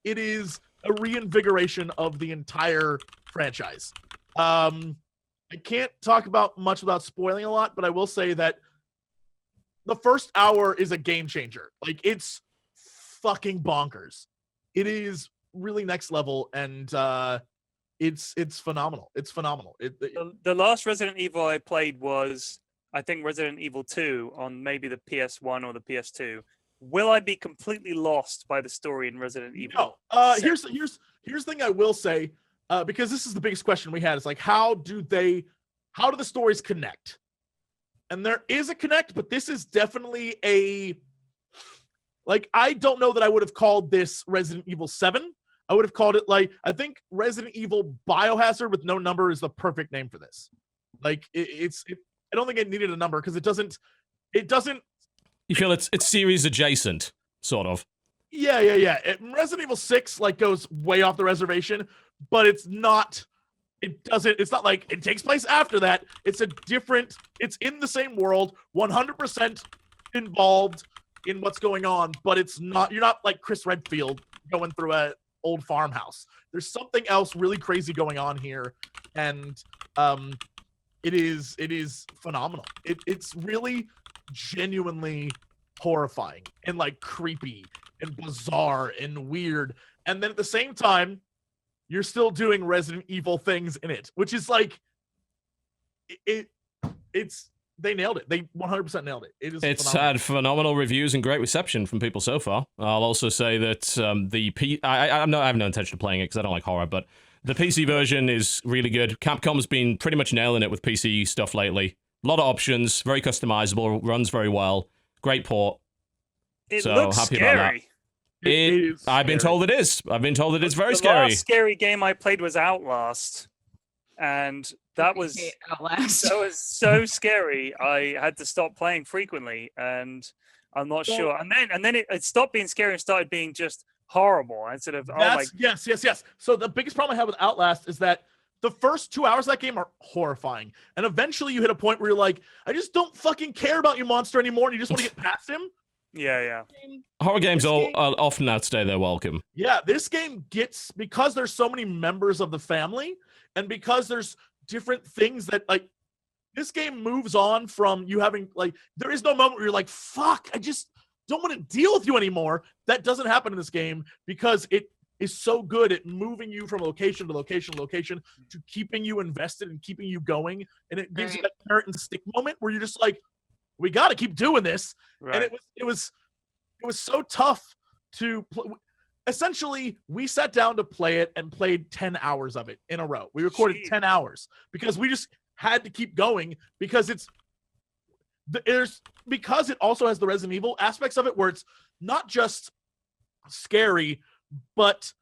it is a reinvigoration of the entire franchise. I can't talk about much without spoiling a lot, but I will say that the first hour is a game changer. Like, it's fucking bonkers. It is really next level, and it's phenomenal. It's phenomenal. The last Resident Evil I played was, I think, Resident Evil 2 on maybe the PS1 or the PS2. Will I be completely lost by the story in Resident Evil? No. Here's the thing I will say, because this is the biggest question we had. It's like, how do the stories connect? And there is a connect, but this is definitely I don't know that I would have called this Resident Evil 7. I would have called it I think Resident Evil Biohazard with no number is the perfect name for this. Like, I don't think it needed a number because it doesn't. You feel it's series adjacent, sort of. Yeah. Resident Evil 6 goes way off the reservation, but it's not. It's not like it takes place after that. It's it's in the same world, 100% involved in what's going on, but it's not. You're not like Chris Redfield going through a old farmhouse. There's something else really crazy going on here, and it is phenomenal. It's really genuinely horrifying and creepy and bizarre and weird, and then at the same time you're still doing Resident Evil things in it, which is they nailed it. They 100% nailed it. It's phenomenal. Had phenomenal reviews and great reception from people so far. I'll also say that I have no intention of playing it because I don't like horror, but the PC version is really good. Capcom's been pretty much nailing it with PC stuff lately. A lot of options, very customizable, runs very well. Great port. It looks happy scary. About that. I've been told it is. I've been told it is very scary. The last scary game I played was Outlast, and that was so scary. I had to stop playing frequently, and I'm not sure. And then it stopped being scary and started being just horrible. Instead of yes. So the biggest problem I have with Outlast is that the first 2 hours of that game are horrifying, and eventually you hit a point where you're like, I just don't fucking care about you, monster, anymore, and you just want to get past him. Yeah. Horror games often outstay their welcome. Yeah, this game gets, because there's so many members of the family, and because there's different things that this game moves on from you having there is no moment where you're like, fuck, I just don't want to deal with you anymore. That doesn't happen in this game because it is so good at moving you from location to location to location to keeping you invested and keeping you going, and it gives you that carrot and stick moment where you're just like, we got to keep doing this. Right. And it was so tough to play. Essentially, we sat down to play it and played 10 hours of it in a row. We recorded 10 hours because we just had to keep going because it also has the Resident Evil aspects of it where it's not just scary, but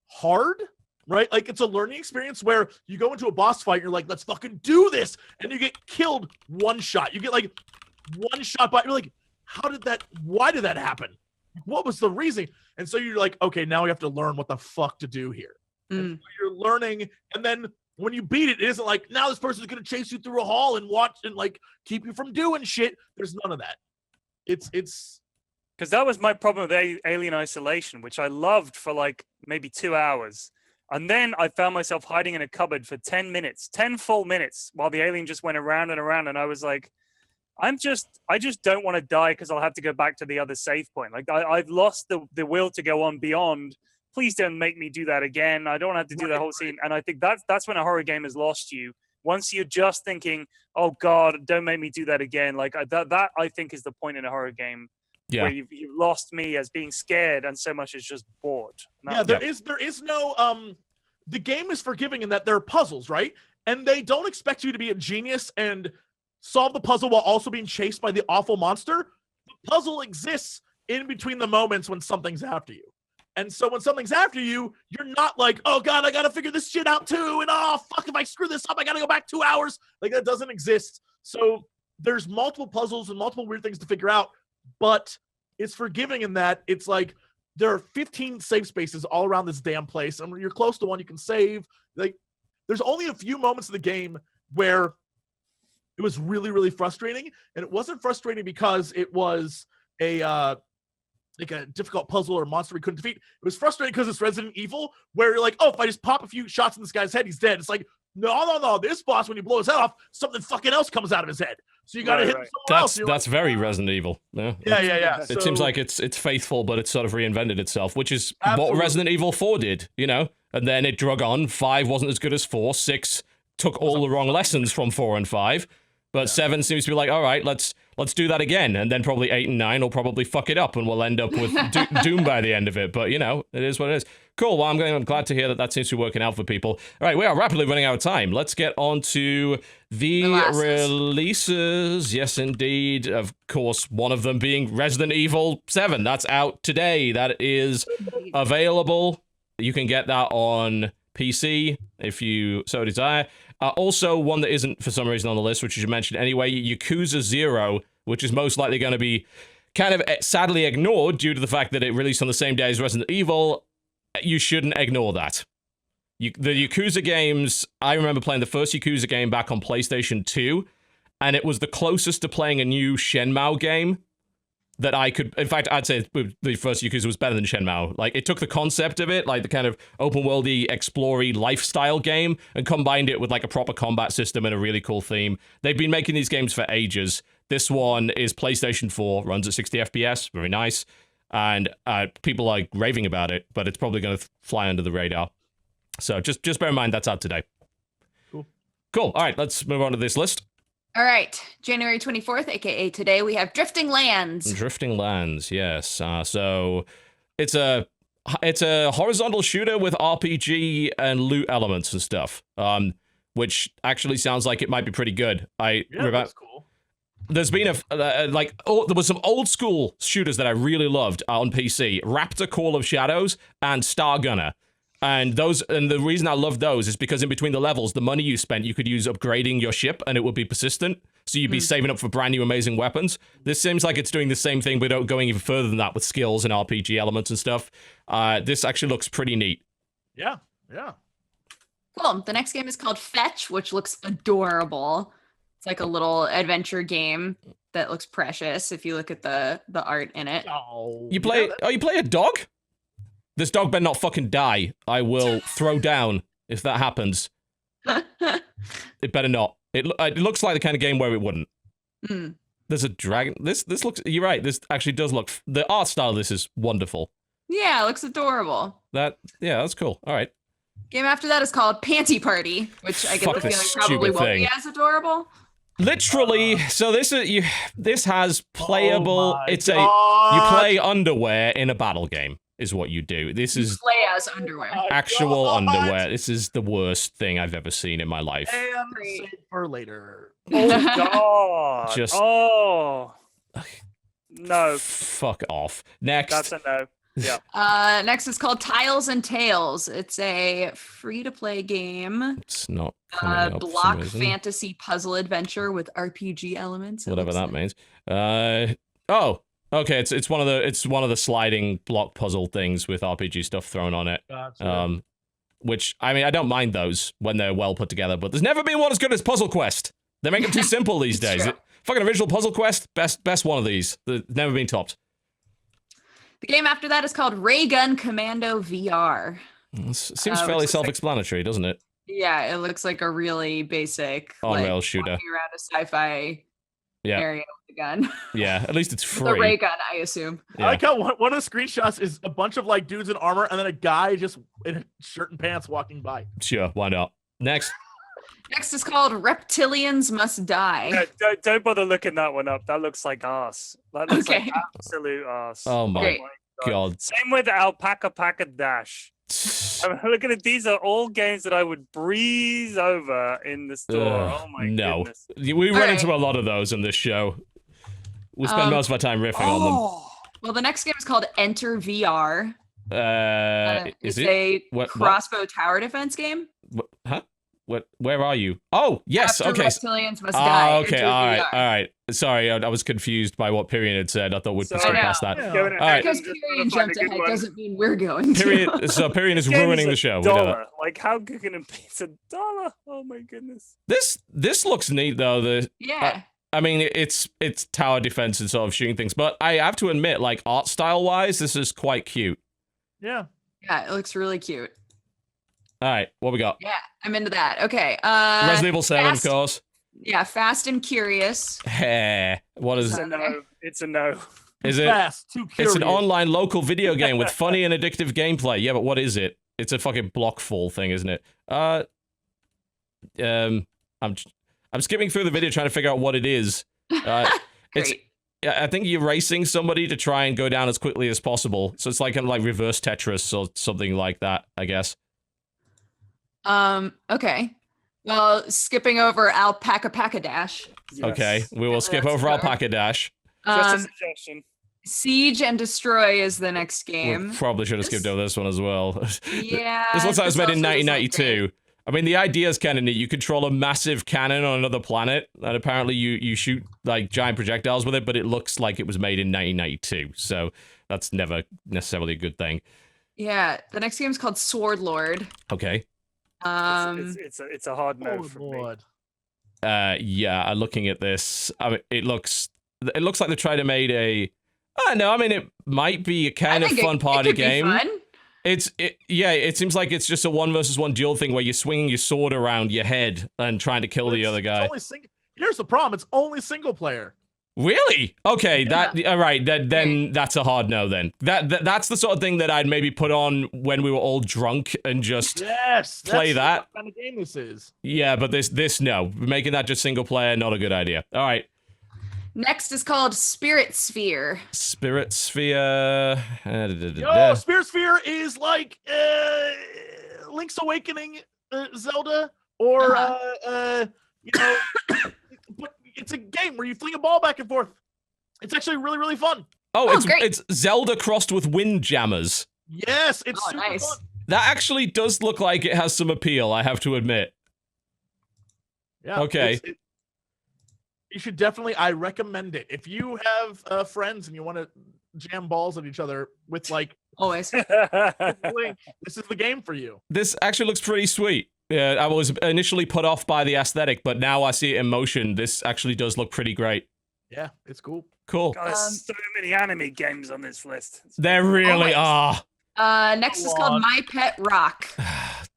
hard, right? It's a learning experience where you go into a boss fight, you're like, let's fucking do this. And you get killed one shot. You get one shot by, you're like, why did that happen? What was the reason? And so you're like, okay, now we have to learn what the fuck to do here. And so you're learning, and then when you beat it, it isn't like, now this person's going to chase you through a hall and watch and keep you from doing shit. There's none of that. It's because that was my problem with Alien Isolation, which I loved for maybe 2 hours. And then I found myself hiding in a cupboard for 10 full minutes, while the alien just went around and around. And I was like, I just don't want to die because I'll have to go back to the other save point. I've lost the will to go on beyond. Please don't make me do that again. I don't have to do that whole scene. And I think that's when a horror game has lost you. Once you're just thinking, oh God, don't make me do that again. That I think is the point in a horror game. Yeah. Where you've lost me as being scared and so much as just bored. There is no the game is forgiving in that there are puzzles, right? And they don't expect you to be a genius and solve the puzzle while also being chased by the awful monster. The puzzle exists in between the moments when something's after you. And so when something's after you, you're not like, oh God, I gotta figure this shit out too. And oh fuck, if I screw this up, I gotta go back 2 hours. Like that doesn't exist. So there's multiple puzzles and multiple weird things to figure out, but it's forgiving in that it's like there are 15 save spaces all around this damn place. And when you're close to one, you can save. Like there's only a few moments of the game where it was really, really frustrating. And it wasn't frustrating because it was a difficult puzzle or monster we couldn't defeat. It was frustrating because it's Resident Evil, where you're like, oh, if I just pop a few shots in this guy's head, he's dead. It's like, no. This boss, when you blow his head off, something fucking else comes out of his head. So you got to hit him somewhere else. That's very Resident Evil. Yeah. It seems like it's faithful, but it's sort of reinvented itself, which is Absolutely. what Resident Evil 4 did, you know? And then it drug on. 5 wasn't as good as 4. 6 took all the wrong lessons from 4 and 5. But 7 seems to be like, all right, let's do that again. And then probably 8 and 9 will probably fuck it up and we'll end up with Doom by the end of it. But, you know, it is what it is. Cool. Well, I'm glad to hear that seems to be working out for people. All right, we are rapidly running out of time. Let's get on to the releases. Yes, indeed. Of course, one of them being Resident Evil 7. That's out today. That is available. You can get that on PC if you so desire. Also, one that isn't for some reason on the list, which you should mention anyway, Yakuza 0, which is most likely going to be kind of sadly ignored due to the fact that it released on the same day as Resident Evil. You shouldn't ignore that. The Yakuza games, I remember playing the first Yakuza game back on PlayStation 2, and it was the closest to playing a new Shenmue game that I could. In fact, I'd say the first Yakuza was better than Shenmue. Like, it took the concept of it, like the kind of open-worldy, explory lifestyle game, and combined it with like a proper combat system and a really cool theme. They've been making these games for ages. This one is PlayStation 4, runs at 60 FPS, very nice, and people are raving about it, but it's probably going to fly under the radar. So just bear in mind that's out today. Cool. All right, let's move on to this list. All right, January 24th, aka today, we have Drifting Lands. Drifting Lands, yes. So it's a horizontal shooter with RPG and loot elements and stuff, which actually sounds like it might be pretty good. That's cool. There's been there was some old school shooters that I really loved on PC: Raptor Call of Shadows and Star Gunner. And the reason I love those is because in between the levels, the money you spent, you could use upgrading your ship and it would be persistent. So you'd be saving up for brand new amazing weapons. This seems like it's doing the same thing, but going even further than that with skills and RPG elements and stuff. This actually looks pretty neat. Yeah. Cool. The next game is called Fetch, which looks adorable. It's like a little adventure game that looks precious if you look at the art in it. You play a dog? This dog better not fucking die. I will throw down if that happens. It better not. It looks like the kind of game where it wouldn't. There's a dragon. This looks. You're right. This actually does look. The art style of this is wonderful. Yeah, it looks adorable. That's cool. All right. Game after that is called Panty Party, which I get the feeling probably won't be as adorable. Literally, so this has playable. You play underwear in a battle game. Is what you do. This is play as underwear. Actual underwear. This is the worst thing I've ever seen in my life. And save for later. Oh God. No. Fuck off. Next. That's a no. Yeah. Next is called Tiles and Tales. It's a free-to-play game. It's not block fantasy puzzle adventure with RPG elements. Whatever that means. Okay, it's one of the sliding block puzzle things with RPG stuff thrown on it. Gotcha. Which, I mean, I don't mind those when they're well put together, but there's never been one as good as Puzzle Quest. They make them too simple these days. Fucking original Puzzle Quest, best one of these. They've never been topped. The game after that is called Ray Gun Commando VR. Seems fairly self-explanatory, doesn't it? Yeah, it looks like a really basic on-rail shooter. Walking around a sci-fi area with a gun. Yeah, at least it's free. The ray gun, I assume. Yeah. I like how one of the screenshots is a bunch of like dudes in armor and then a guy just in a shirt and pants walking by. Sure, why not? Next is called Reptilians Must Die. Don't bother looking that one up. That looks like ass. That looks like absolute ass. Oh my God. Same with Alpaca Paca Dash. I mean, look at it. These are all games that I would breeze over in the store. Oh my goodness. We run into a lot of those in this show. We spend most of our time riffing on them. Well, the next game is called Enter VR. Is it's it a what? crossbow tower defense game. Huh? What? Where are you? Oh, yes. After Okay. reptilians must die. Okay. Enter All right. VR. All right. Sorry, I was confused by what Pyrion had said. I thought we'd So- skip I know. past that. Yeah. Going All ahead right. Because and just Pyrion trying to jumped find a good ahead one. doesn't mean we're going to. Pyrion is This game ruining is the show. a We know that. dollar. Like, how good can it be? It's $1. Oh my goodness. This looks neat though. Yeah. I mean, it's tower defense and sort of shooting things, but I have to admit, like art style wise, this is quite cute. Yeah. Yeah, it looks really cute. All right, what we got? Yeah, I'm into that. Okay. Resident Evil 7, Fast- of course. Yeah, Fast and Curious. What is It's a no. It's a no. is it? Fast, too It's curious. an online local video game with funny and addictive gameplay. Yeah, but what is it? It's a fucking block fall thing, isn't it? I'm skipping through the video trying to figure out what it is. It's Great. I think you're racing somebody to try and go down as quickly as possible. So it's like kind of like reverse Tetris or something like that, I guess. Okay. Well, skipping over Alpaca Dash. Okay, we will skip That's over fair. Alpaca Dash. Just a Um, suggestion. Siege and Destroy is the next We game. probably should have skipped This- over this one as well. Yeah. This looks like it was made in also doesn't look 1992. great. I mean, the idea is kind of neat. You control a massive cannon on another planet, and apparently you shoot like giant projectiles with it, but it looks like it was made in 1992. So that's never necessarily a good thing. Yeah, the next game is called Sword Lord. Okay. It's a hard no Oh, for me. Lord. Yeah, looking at this, I mean, it looks like they're trying to make a. I don't know. I mean, it might be a kind I of think fun it party could be game. fun. It seems like it's just a 1 versus 1 duel thing where you're swinging your sword around your head and trying to kill the It's- other it's guy. only Here's the problem. It's only single player. Really? Okay, Yeah. all right. Then that's a hard no. Then that's the sort of thing that I'd maybe put on when we were all drunk and just Yes. Play that's that. What kind of game this is. yeah. But this no, making that just single player, not a good idea. All right, Next is called Spirit Sphere. Spirit Sphere. Yo, Spirit Sphere is like Link's Awakening Zelda, or you know, but it's a game where you fling a ball back and forth. It's actually really, really fun. Oh, great. it's Zelda crossed with Windjammers. Yes, it's Oh, super nice. fun. That actually does look like it has some appeal. I have to admit. Yeah. Okay. You should definitely. I recommend it if you have friends and you want to jam balls at each other with like Always. Link. This is the game for you. This actually looks pretty sweet. Yeah, I was initially put off by the aesthetic, but now I see it in motion. This actually does look pretty great. Yeah, it's cool. Cool. God, there's so many anime games on this list. There really Always. are. Next is Go called on. My Pet Rock.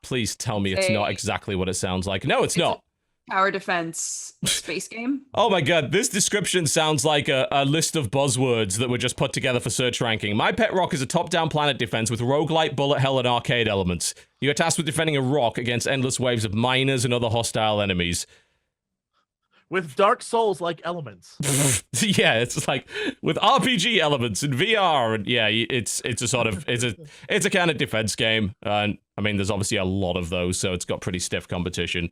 Please tell me it's not exactly what it sounds like. No, it's not. Tower defense space game. Oh my god, this description sounds like a list of buzzwords that were just put together for search ranking. My Pet Rock is a top-down planet defense with roguelite, bullet hell, and arcade elements. You are tasked with defending a rock against endless waves of miners and other hostile enemies. With Dark Souls like elements. Yeah, it's like with RPG elements and VR, and yeah, it's a sort of it's a kind of defense game. And I mean, there's obviously a lot of those, so it's got pretty stiff competition.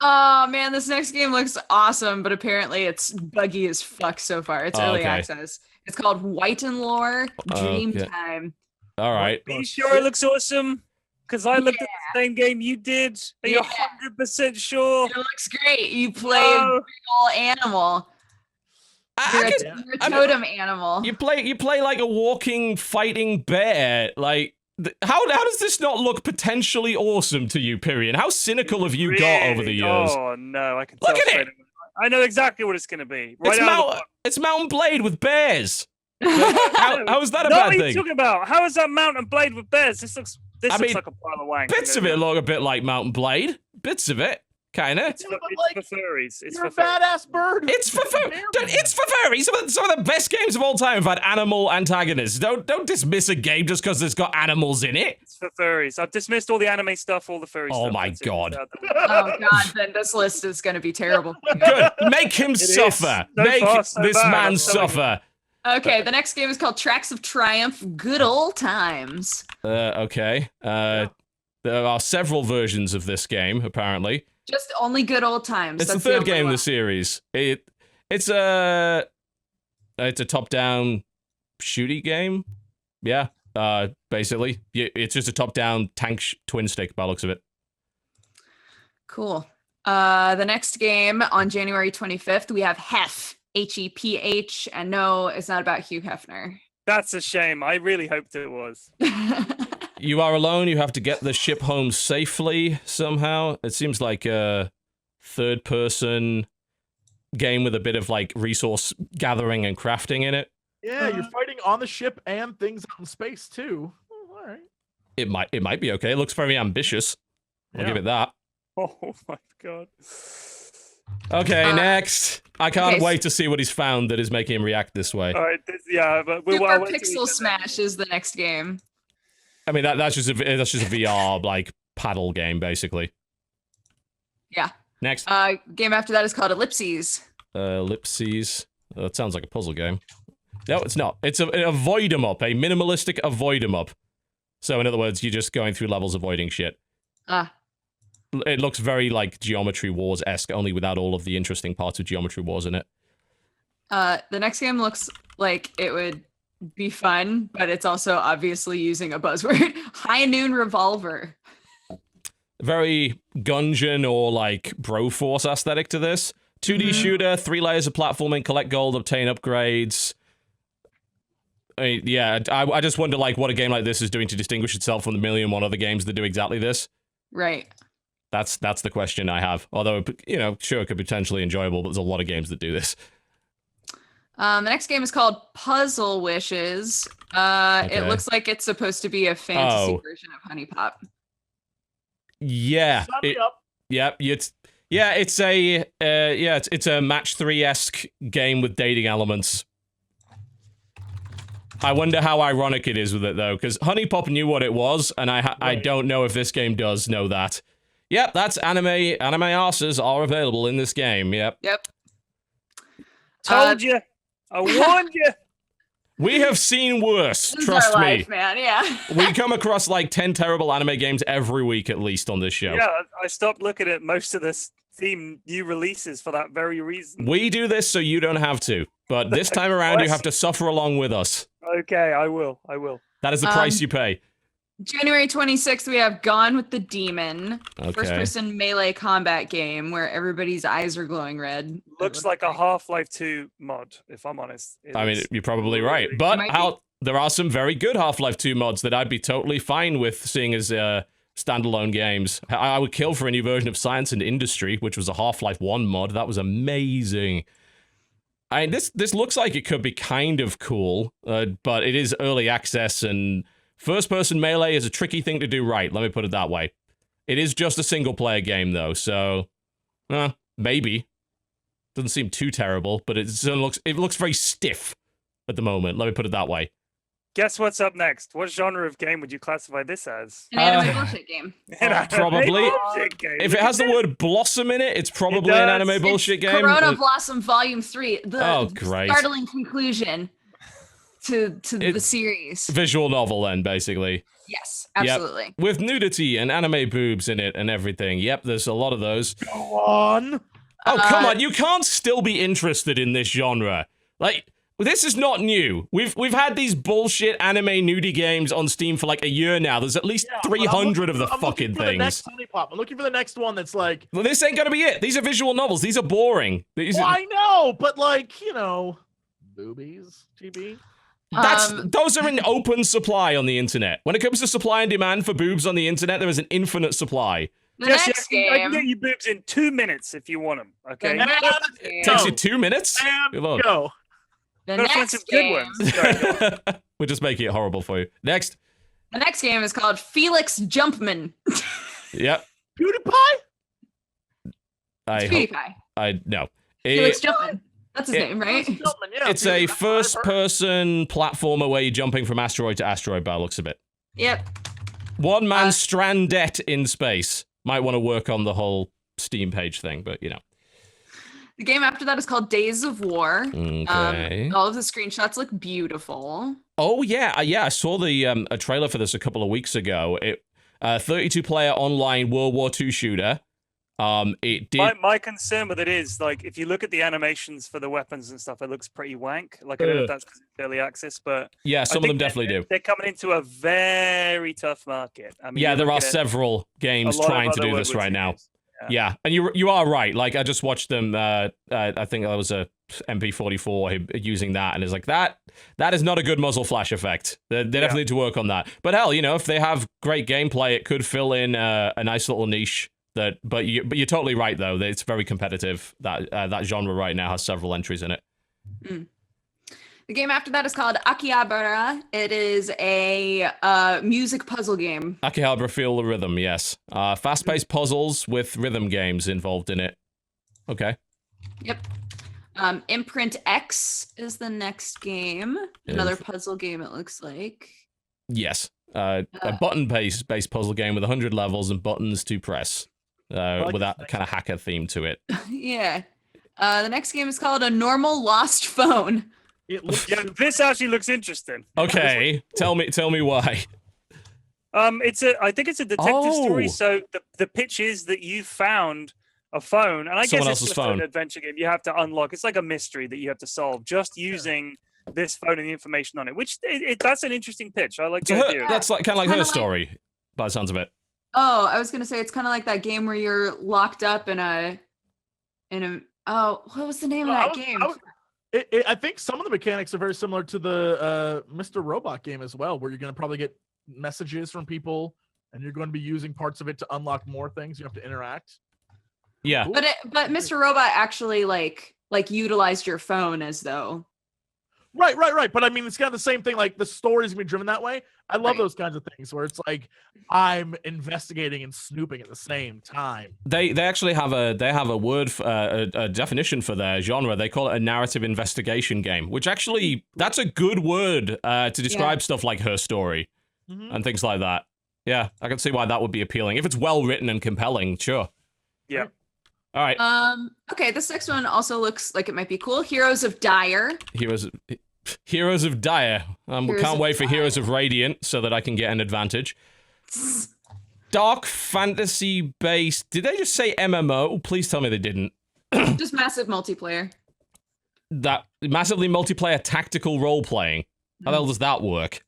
Oh man, this next game looks awesome, but apparently it's buggy as fuck so far. It's early Okay. access. It's called White and Lore Dream Okay. Time. All right. Be sure it looks awesome, because I looked at the same game you did. Are you Yeah. 100% sure? It looks great. You play a No. big ol' animal. You're a I mean- totem animal. You play like a walking, fighting bear. Like, how does this not look potentially awesome to you, Pyrion? How cynical have you got over the Really? years? Oh no, I can Look tell. at straight it! away. I know exactly what it's going to be. Right It's out of the it's Mountain Blade with bears. how is that a No, bad what are you thing? talking about? How is that Mountain Blade with bears? This looks I mean, like a pile of wank. Bits of it look a bit like Mountain Blade. Bits of it, kinda. It's for, Yeah, but, it's for furries. It's You're a for furries. badass bird. It's for it's for furries. Some of the best games of all time have had animal antagonists. Don't dismiss a game just because it's got animals in it. It's for furries. I've dismissed all the anime stuff, all the furry Oh stuff. my That's it. God. Oh god, then this list is gonna be terrible. Good. Make him is. suffer. So Make far, so this bad, man I'm telling you. suffer. Okay, the next game is called Tracks of Triumph Good Old Times. Okay. There are several versions of this game, apparently. Just only good old times. It's the That's third only game in one. the series. It's a top-down shooty game. Yeah, basically. It's just a top-down tank twin stick by the looks of it. Cool. The next game on January 25th, we have Hef, H-E-P-H, and no, it's not about Hugh Hefner. That's a shame. I really hoped it was. You are alone. You have to get the ship home safely somehow. It seems like a third-person game with a bit of like resource gathering and crafting in it. Yeah, you're fighting on the ship and things out in space too. Oh, all right. It might be okay. It looks very ambitious. I'll give it that. Oh my god. Okay, next. I can't wait to see what he's found that is making him react this way. All right, but Super Pixel Smash is the next game. I mean, that's just a VR like paddle game, basically. Yeah. Next. Game after that is called Ellipses. Ellipses. That sounds like a puzzle game. No, it's not. It's an avoid 'em up, a minimalistic avoid 'em up. So, in other words, you're just going through levels avoiding shit. It looks very like Geometry Wars-esque, only without all of the interesting parts of Geometry Wars in it. The next game looks like it would be fun, but it's also obviously using a buzzword. High Noon Revolver. Very Gungeon or like Broforce aesthetic to this. 2D shooter, 3 layers of platforming, collect gold, obtain upgrades. I just wonder like what a game like this is doing to distinguish itself from the million one other games that do exactly this. Right. That's the question I have. Although, you know, sure, it could be potentially enjoyable, but there's a lot of games that do this. The next game is called Puzzle Wishes. It looks like it's supposed to be a fantasy version of Honey Pop. Yeah. It's a match 3-esque game with dating elements. I wonder how ironic it is with it though, because Honey Pop knew what it was, and I don't know if this game does know that. Yep, that's anime arses are available in this game. Yep. Told you. I warned you. We have seen worse, This trust is our me. life, man. Yeah. We come across like 10 terrible anime games every week at least on this show. Yeah, I stopped looking at most of this new releases for that very reason. We do this so you don't have to, but this time around you have to suffer along with us. Okay, I will. That is the price you pay. January 26th, we have Gone with the Demon. Okay. First-person melee combat game where everybody's eyes are glowing red. Looks like a Half-Life 2 mod, if I'm honest. I mean, you're probably right. But there are some very good Half-Life 2 mods that I'd be totally fine with seeing as standalone games. I would kill for a new version of Science and Industry, which was a Half-Life 1 mod. That was amazing. I mean, this looks like it could be kind of cool, but it is early access, and first-person melee is a tricky thing to do right, let me put it that way. It is just a single-player game, though, so... maybe. Doesn't seem too terrible, but it looks very stiff at the moment, let me put it that way. Guess what's up next? What genre of game would you classify this as? An anime bullshit game. Probably. If it has the word Blossom in it, it's probably an anime bullshit game. Corona Blossom Volume 3. The great. startling conclusion to the series. Visual novel, then, basically. Yes, absolutely. Yep. With nudity and anime boobs in it and everything. Yep, there's a lot of those. Go on. Oh, come on. You can't still be interested in this genre. Like... This is not new. We've had these bullshit anime nudie games on Steam for like a year now. There's at least 300 of the fucking things. Next Honey Pop. I'm looking for the next one that's like... Well, this ain't gonna be it. These are visual novels. These are boring. I know, but like, you know... Boobies, GB? Those are in open supply on the internet. When it comes to supply and demand for boobs on the internet, there is an infinite supply. The next game... I can get you boobs in 2 minutes if you want them, okay? It takes you 2 minutes? Go. The next game... We're just making it horrible for you. Next. The next game is called Felix Jumpman. Yep. PewDiePie? PewDiePie. No. Felix Jumpman. That's his name, right? It's a first-person platformer where you're jumping from asteroid to asteroid by the looks of it. Yep. One-man strandette in space. Might want to work on the whole Steam page thing, but, you know. The game after that is called Days of War. Okay. All of the screenshots look beautiful. Oh, yeah. I saw the a trailer for this a couple of weeks ago. 32-player online World War II shooter. It did. My concern with it is, like, if you look at the animations for the weapons and stuff, it looks pretty wank. Like, I don't know if that's because it's early access, but Yeah, some of them definitely do. They're coming into a very tough market. I mean, Yeah, there are several games trying to do this right now. Yeah, and you are right. Like, I just watched them. I think that was a MP44 using that, and it's like that is not a good muzzle flash effect. They definitely need to work on that. But hell, if they have great gameplay, it could fill in a nice little niche. But you're totally right though. That it's very competitive. That genre right now has several entries in it. Mm. The game after that is called Akihabara. It is a music puzzle game. Akihabara, Feel the Rhythm, yes. Fast-paced puzzles with rhythm games involved in it. Okay. Yep. Imprint X is the next game. Another puzzle game, it looks like. Yes. A button-based puzzle game with 100 levels and buttons to press. With that kind of hacker theme to it. Yeah. The next game is called A Normal Lost Phone. This actually looks interesting. Okay, tell me why. I think it's a detective story. So the pitch is that you found a phone, and I Someone guess it's else's just phone. an adventure game. You have to unlock. It's like a mystery that you have to solve just using this phone and the information on it. Which that's an interesting pitch. I like the idea. That's like kind of like her story, by the sounds of it. Oh, I was gonna say it's kind of like that game where you're locked up in a. Oh, what was the name of that game? I think some of the mechanics are very similar to the Mr. Robot game as well, where you're going to probably get messages from people, and you're going to be using parts of it to unlock more things. You have to interact. Yeah, but Mr. Robot actually like utilized your phone as though. Right. But I mean, it's kind of the same thing. Like the story's gonna be driven that way. I love those kinds of things where it's like I'm investigating and snooping at the same time. They actually have a word a definition for their genre. They call it a narrative investigation game, which actually that's a good word to describe stuff like her story and things like that. Yeah, I can see why that would be appealing if it's well written and compelling. Sure. Yeah. All right. Okay, this next one also looks like it might be cool. Heroes of Dire. Heroes of Dire. Can't wait for Heroes of Radiant so that I can get an advantage. Dark fantasy based. Did they just say MMO? Please tell me they didn't. Just massive multiplayer. That massively multiplayer tactical role playing. How the hell does that work?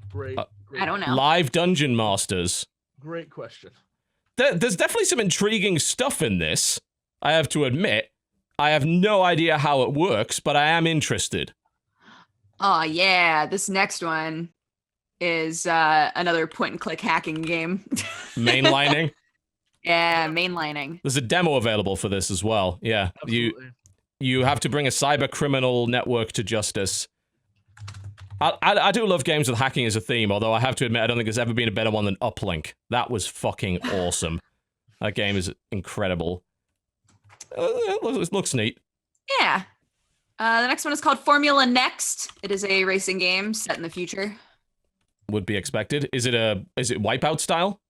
Great. I don't know. Live Dungeon Masters. Great question. There's definitely some intriguing stuff in this, I have to admit. I have no idea how it works, but I am interested. Oh, yeah. This next one is another point-and-click hacking game. Mainlining? Yeah, mainlining. There's a demo available for this as well. Yeah. Absolutely. You have to bring a cyber criminal network to justice. I do love games with hacking as a theme, although I have to admit I don't think there's ever been a better one than Uplink. That was fucking awesome. That game is incredible. It looks neat. Yeah. The next one is called Formula Next. It is a racing game set in the future. Would be expected. Is it Wipeout style?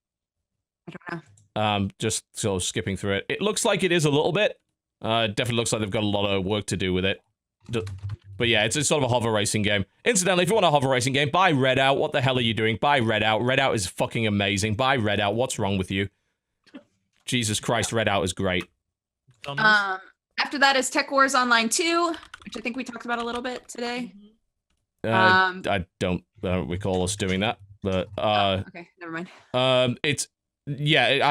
I don't know. Just sort of skipping through it. It looks like it is a little bit. Definitely looks like they've got a lot of work to do with it. But yeah, it's sort of a hover racing game. Incidentally, if you want a hover racing game, buy Redout. What the hell are you doing? Buy Redout. Redout is fucking amazing. Buy Redout. What's wrong with you? Jesus Christ, Redout is great. After that is Tech Wars Online 2, which I think we talked about a little bit today. I don't recall us doing that, but okay, never mind. I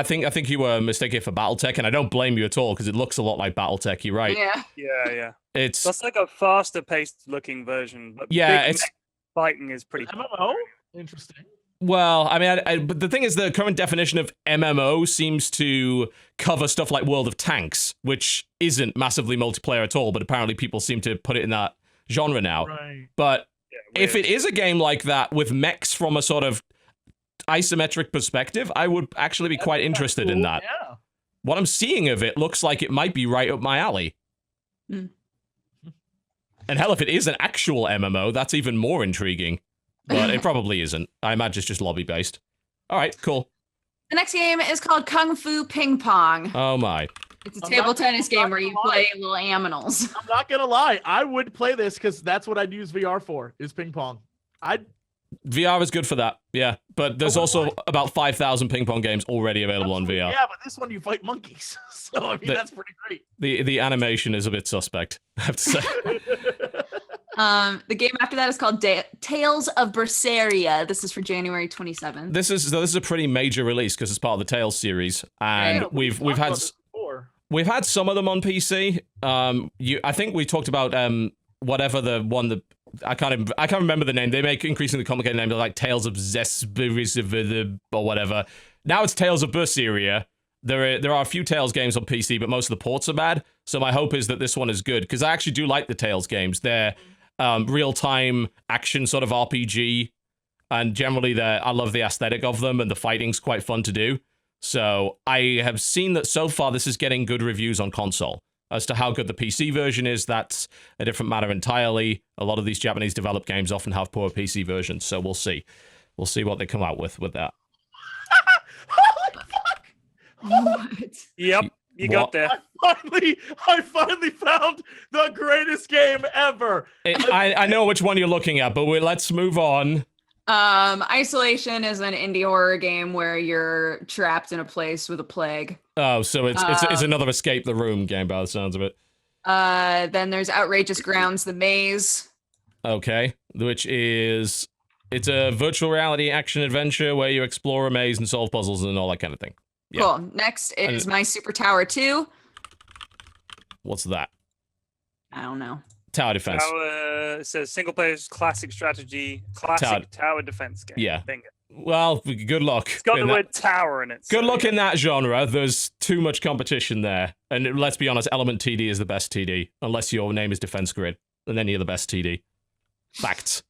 think you were mistaken for BattleTech, and I don't blame you at all because it looks a lot like BattleTech. You're right. Yeah. That's like a faster paced looking version. But it's fighting is pretty. MMO. Interesting. Well, I mean, but the thing is, the current definition of MMO seems to cover stuff like World of Tanks, which isn't massively multiplayer at all, but apparently people seem to put it in that genre now. Right. But if it is a game like that with mechs from a sort of isometric perspective, I would actually be quite interested in that. Yeah. What I'm seeing of it looks like it might be right up my alley. Mm. And hell, if it is an actual MMO, that's even more intriguing. But it probably isn't. I imagine it's just lobby-based. All right, cool. The next game is called Kung Fu Ping Pong. Oh my. It's a table tennis game where you play little aminals. I'm not gonna lie. I would play this because that's what I'd use VR for, is ping pong. VR is good for that, yeah. But there's also about 5,000 ping pong games already available on VR. Yeah, but this one you fight monkeys, so I mean that's pretty great. The animation is a bit suspect, I have to say. The game after that is called Tales of Berseria. This is for January 27th. This is a pretty major release because it's part of the Tales series, and Yeah, we've had some of them on PC. I think we talked about whatever the one that I can't remember the name. They make increasingly complicated names like Tales of Zesperis or whatever. Now it's Tales of Berseria. There are a few Tales games on PC, but most of the ports are bad. So my hope is that this one is good because I actually do like the Tales games. They're real-time action sort of RPG, and generally I love the aesthetic of them, and the fighting's quite fun to do. So I have seen that so far this is getting good reviews on console. As to how good the PC version is, that's a different matter entirely. A lot of these Japanese developed games often have poor PC versions, so we'll see. We'll see what they come out with that. Holy fuck! What? Yep, you got there. I finally found the greatest game ever. I know which one you're looking at, but let's move on. Isolation is an indie horror game where you're trapped in a place with a plague. Oh, so it's another Escape the Room game by the sounds of it. Then there's Outrageous Grounds, The Maze. Okay, it's a virtual reality action adventure where you explore a maze and solve puzzles and all that kind of thing. Yeah. Cool. Next is My Super Tower 2. What's that? I don't know. Tower defense. It says single player classic strategy, tower defense game. Yeah. Bingo. Well, good luck. It's got the word tower in it. Good luck in that genre. There's too much competition there. And let's be honest, Element TD is the best TD. Unless your name is Defense Grid. And then you're the best TD. Facts.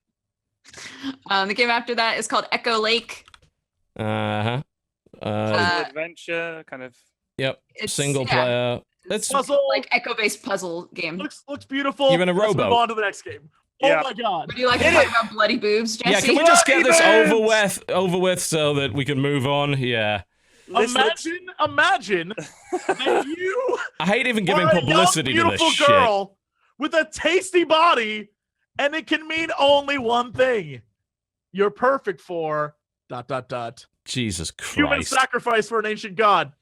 The game after that is called Echo Lake. Uh-huh. Adventure, kind of. Yep. Single player. It's puzzle, like echo-based puzzle game. Looks beautiful. You're in a rowboat. Let's move on to the next game. Oh my god! Would you like to talk about bloody boobs, Jesse? Yeah, can we just get this over with so that we can move on? Yeah. Imagine that you. I hate even giving publicity to this shit. Girl with a tasty body, and it can mean only one thing: you're perfect for ... Jesus Christ! Human sacrifice for an ancient god.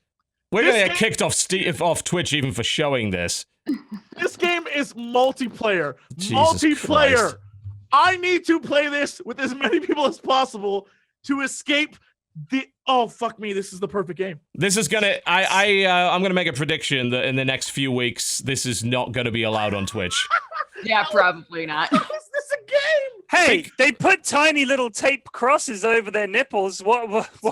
We're gonna get kicked off Twitch even for showing this. This game is multiplayer. Jesus Christ. I need to play this with as many people as possible to escape the. Oh fuck me! This is the perfect game. This is gonna. I'm gonna make a prediction that in the next few weeks, this is not gonna be allowed on Twitch. Yeah, probably not. How is this a game? Hey, they put tiny little tape crosses over their nipples. What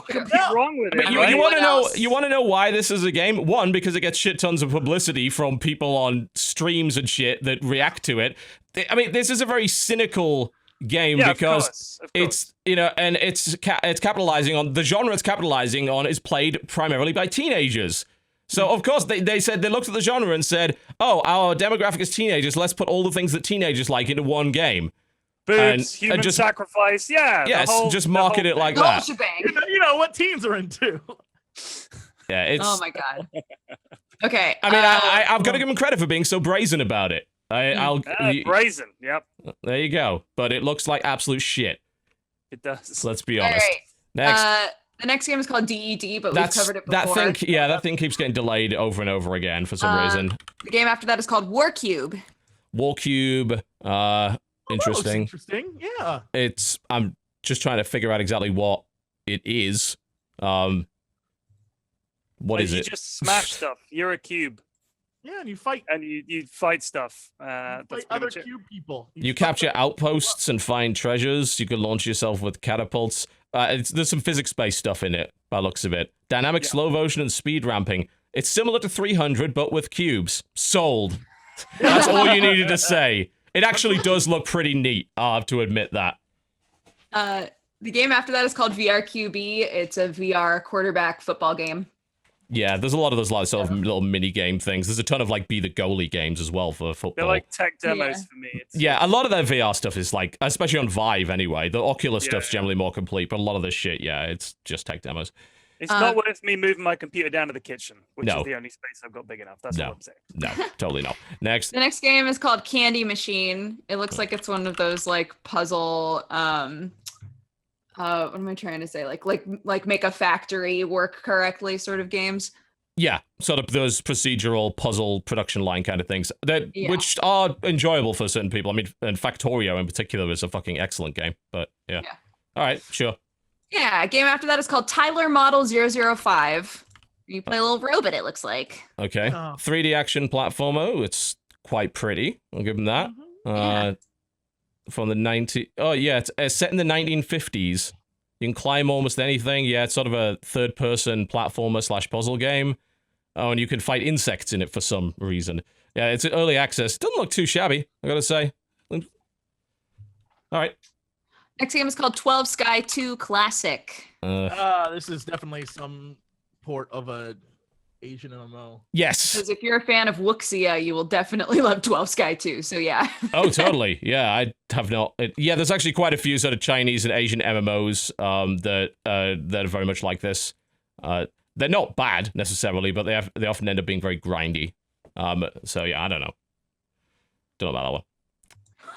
could be wrong with it? You want to know why this is a game? One, because it gets shit tons of publicity from people on streams and shit that react to it. I mean, this is a very cynical game because of course. It's and it's capitalizing on the genre. It's capitalizing on is played primarily by teenagers. So of course they said they looked at the genre and said, "Oh, our demographic is teenagers. Let's put all the things that teenagers like into one game." Boobs, human sacrifice, yes, just market it like that. You know what teens are into. Yeah, it's. Oh my god. Okay. I mean, I've got to give him credit for being so brazen about it. Brazen. Yep. There you go. But it looks like absolute shit. It does. Let's be honest. All right. Next. The next game is called DED, but we've covered it before. That thing keeps getting delayed over and over again for some reason. The game after that is called Warcube. Warcube. Interesting. Interesting. Yeah. I'm just trying to figure out exactly what it is. What is it? You just smash stuff. You're a cube. Yeah, and you fight. And you fight stuff. Fight other cube people. You capture outposts and find treasures. You can launch yourself with catapults. There's some physics-based stuff in it, by the looks of it. Dynamic slow motion and speed ramping. It's similar to 300, but with cubes. Sold. That's all you needed to say. It actually does look pretty neat, I'll have to admit that. The game after that is called VRQB. It's a VR quarterback football game. Yeah, there's a lot of those sort of little mini game things. There's a ton of like Be the Goalie games as well for football. They're like tech demos for me. A lot of their VR stuff is like, especially on Vive anyway. The Oculus stuff's generally more complete, but a lot of this shit, it's just tech demos. It's not worth me moving my computer down to the kitchen, which is the only space I've got big enough. That's what I'm saying. No, totally not. Next. The next game is called Candy Machine. It looks like it's one of those like puzzle What am I trying to say? Like make a factory work correctly, sort of games. Yeah, sort of those procedural puzzle production line kind of things that Yeah. which are enjoyable for certain people. I mean, and Factorio in particular is a fucking excellent game. But yeah. All right, sure. Yeah, game after that is called Tyler Model 005. You play a little robot, it looks like. Okay. 3D action platformer. It's quite pretty. I'll give them that. Yeah. From the 90... Oh, yeah, it's set in the 1950s. You can climb almost anything. Yeah, it's sort of a third-person platformer / puzzle game. Oh, and you can fight insects in it for some reason. Yeah, it's early access. Doesn't look too shabby, I gotta say. All right. Next game is called 12 Sky 2 Classic. This is definitely some port of a Asian MMO. Yes. Because if you're a fan of Wuxia, you will definitely love 12 Sky 2. So yeah. Oh, totally. Yeah, I have not. Yeah, there's actually quite a few sort of Chinese and Asian MMOs that are very much like this. They're not bad necessarily, but they often end up being very grindy. So yeah, I don't know. Don't know about that one.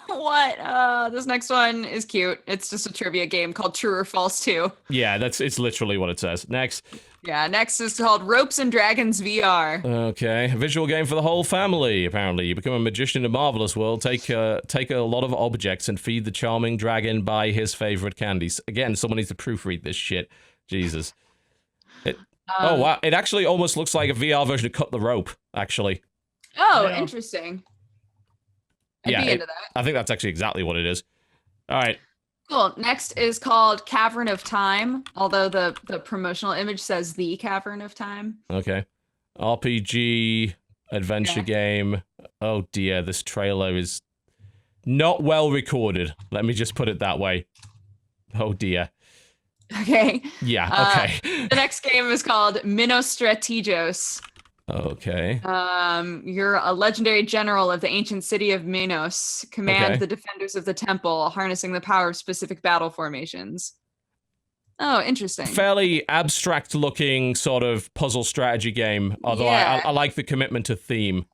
What? This next one is cute. It's just a trivia game called True or False 2. Yeah, it's literally what it says. Next. Yeah, next is called Ropes and Dragons VR. Okay, a visual game for the whole family, apparently. You become a magician in a marvelous world, take a lot of objects and feed the charming dragon by his favorite candies. Again, someone needs to proofread this shit. Jesus. Oh, wow. It actually almost looks like a VR version of Cut the Rope, actually. Oh, Yeah. interesting. I'd be into that. I think that's actually exactly what it is. All right. Cool. Next is called Cavern of Time, although the promotional image says The Cavern of Time. Okay. RPG, adventure game. Oh dear, this trailer is not well recorded. Let me just put it that way. Oh dear. Okay. Yeah, okay. The next game is called Minostrategos. Okay. You're a legendary general of the ancient city of Minos. Command Okay. the defenders of the temple, harnessing the power of specific battle formations. Oh, interesting. Fairly abstract-looking sort of puzzle strategy game, although Yeah. I like the commitment to theme.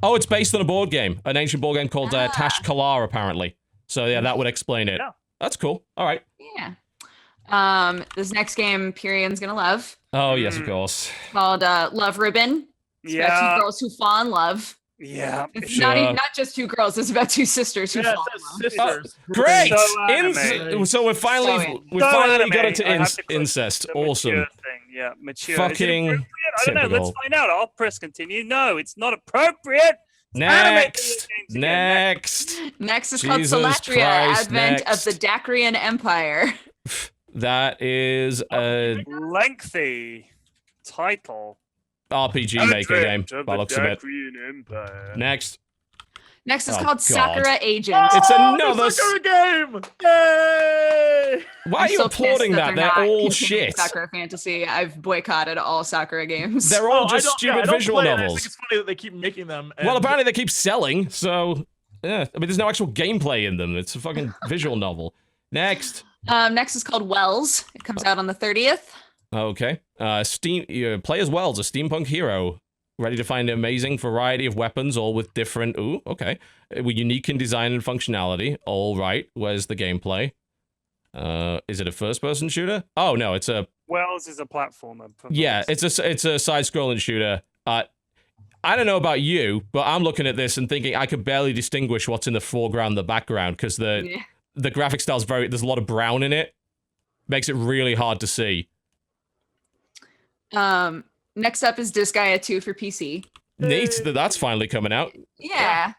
Oh, it's based on a board game, an ancient board game called Tash Kalar, apparently. So yeah, that would explain it. Yeah. That's cool. All right. Yeah. This next game, Pyrion's gonna love, Oh yes, of course. called Love Ribbon. It's about two girls who fall in love. Yeah. It's Sure. not just two girls. It's about two sisters who Yeah, fall it in says love. sisters. Great. So anime. So we're finally So we So finally anime. got it to I have to click incest. the Awesome. mature thing. Yeah, mature. Is it Fucking appropriate? I don't know. typical. Let's find out. I'll press continue. No, it's not appropriate. Next. Anime Next. Next is Jesus called Solatria, Christ, Advent next. of the Dacrian Empire. That is a Lengthy title. RPG maker game Advent of by the looks of it. Dacrian Empire. Next. Next is Oh, called God. Sakura Agent. It's Oh, another the Sakura game! Yay! Why I'm are you so pissed applauding that? they're They're not all continuing shit. Sakura Fantasy. I've boycotted all Sakura games. They're all Oh, I just don't- yeah, I stupid don't visual play it. I novels. think it's funny that they keep making them. And Well, apparently they keep selling, so yeah. I mean, there's no actual gameplay in them. It's a fucking visual novel. Next. Next is called Wells. It comes out on the 30th. Okay. Play as Wells, a steampunk hero, ready to find an amazing variety of weapons, all with different. Ooh, okay. With unique in design and functionality. All right. Where's the gameplay? Is it a first-person shooter? Oh no, it's a. Wells is a platformer. Yeah, it's a side-scrolling shooter. I don't know about you, but I'm looking at this and thinking I could barely distinguish what's in the foreground and the background because the graphic style's there's a lot of brown in it. Makes it really hard to see. Next up is Disgaea 2 for PC. Neat that that's finally coming out. Yeah.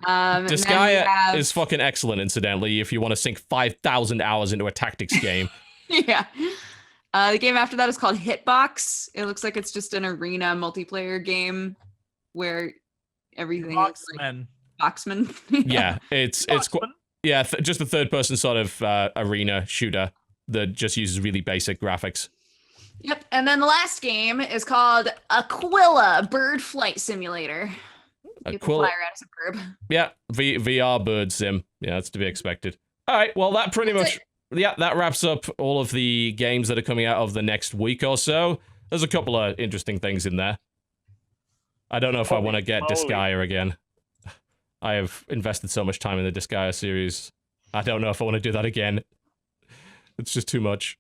And then we Disgaea have- is fucking excellent, incidentally, if you want to sink 5,000 hours into a tactics game. Yeah. The game after that is called Hitbox. It looks like it's just an arena multiplayer game where everything is like Boxman. Boxman. Yeah, it's Boxman. just a third-person sort of arena shooter that just uses really basic graphics. Yep. And then the last game is called Aquila Bird Flight Simulator. People fly around as a bird. Yeah, VR bird sim. Yeah, that's to be expected. All right, well, that pretty That's much... Yeah, that wraps up all of the games that are coming out of the next week or so. There's a couple of interesting things in there. I don't know if I want to get Holy Disgaea again. I have invested so much time in the Disgaea series. I don't know if I want to do that again. It's just too much.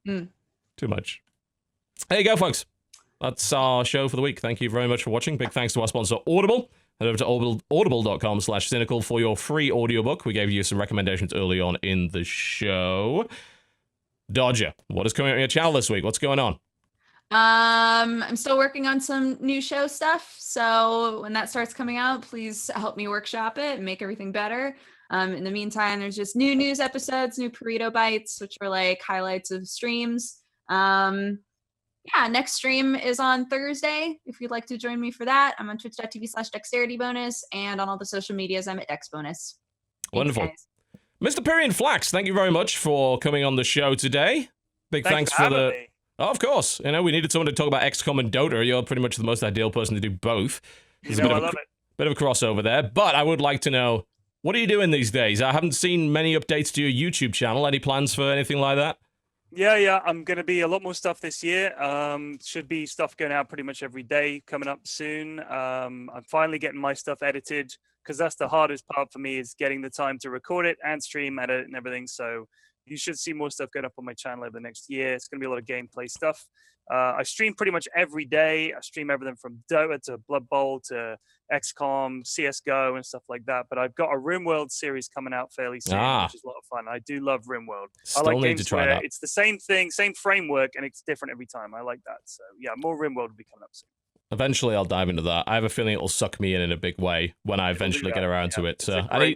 Mm. Too much. There you go, folks. That's our show for the week. Thank you very much for watching. Big thanks to our sponsor, Audible. Head over to audible.com/cynical for your free audiobook. We gave you some recommendations early on in the show. Dodger, what is coming on your channel this week? What's going on? I'm still working on some new show stuff. So when that starts coming out, please help me workshop it and make everything better. In the meantime, there's just new news episodes, new Burrito Bites, which are like highlights of streams. Yeah, next stream is on Thursday. If you'd like to join me for that, I'm on twitch.tv/dexteritybonus, and on all the social medias, I'm at dexbonus. Wonderful. Mr. PyrionFlax, thank you very much for coming on the show today. Big thanks for the... me. Oh, of course. You know, we needed someone to talk about XCOM and Dota. You're pretty much the most ideal person to do both. There's I love it. Bit of a crossover there, but I would like to know, what are you doing these days? I haven't seen many updates to your YouTube channel. Any plans for anything like that? Yeah, I'm going to be a lot more stuff this year. Should be stuff going out pretty much every day coming up soon. I'm finally getting my stuff edited, because that's the hardest part for me, is getting the time to record it and stream, edit, and everything. So you should see more stuff going up on my channel over the next year. It's going to be a lot of gameplay stuff. I stream pretty much every day. I stream everything from Dota to Blood Bowl to XCOM, CSGO, and stuff like that. But I've got a RimWorld series coming out fairly soon, which is a lot of fun. I do love RimWorld. I like need games to try where that. it's the same thing, same framework, and it's different every time. I like that. So yeah, more RimWorld will be coming up soon. Eventually, I'll dive into that. I have a feeling it'll suck me in a big way when I eventually get around to it. So I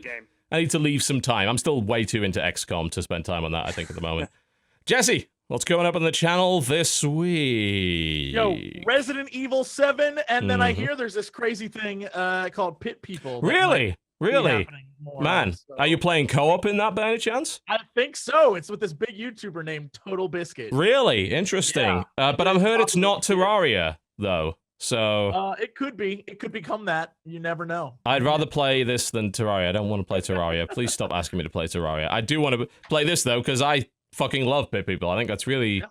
need to leave some time. I'm still way too into XCOM to spend time on that, I think, at the moment. Jesse, what's going up on the channel this week? Yo, Resident Evil 7, and then I hear there's this crazy thing called Pit People. Really? Man, so. are you playing co-op in that by any chance? I think so. It's with this big YouTuber named TotalBiscuit. Really? Interesting. Yeah. But I've heard it's not Terraria, though. So it could be. It could become that. You never know. I'd rather play this than Terraria. I don't want to play Terraria. Please stop asking me to play Terraria. I do want to play this, though, because I fucking love Pit People. I think that's really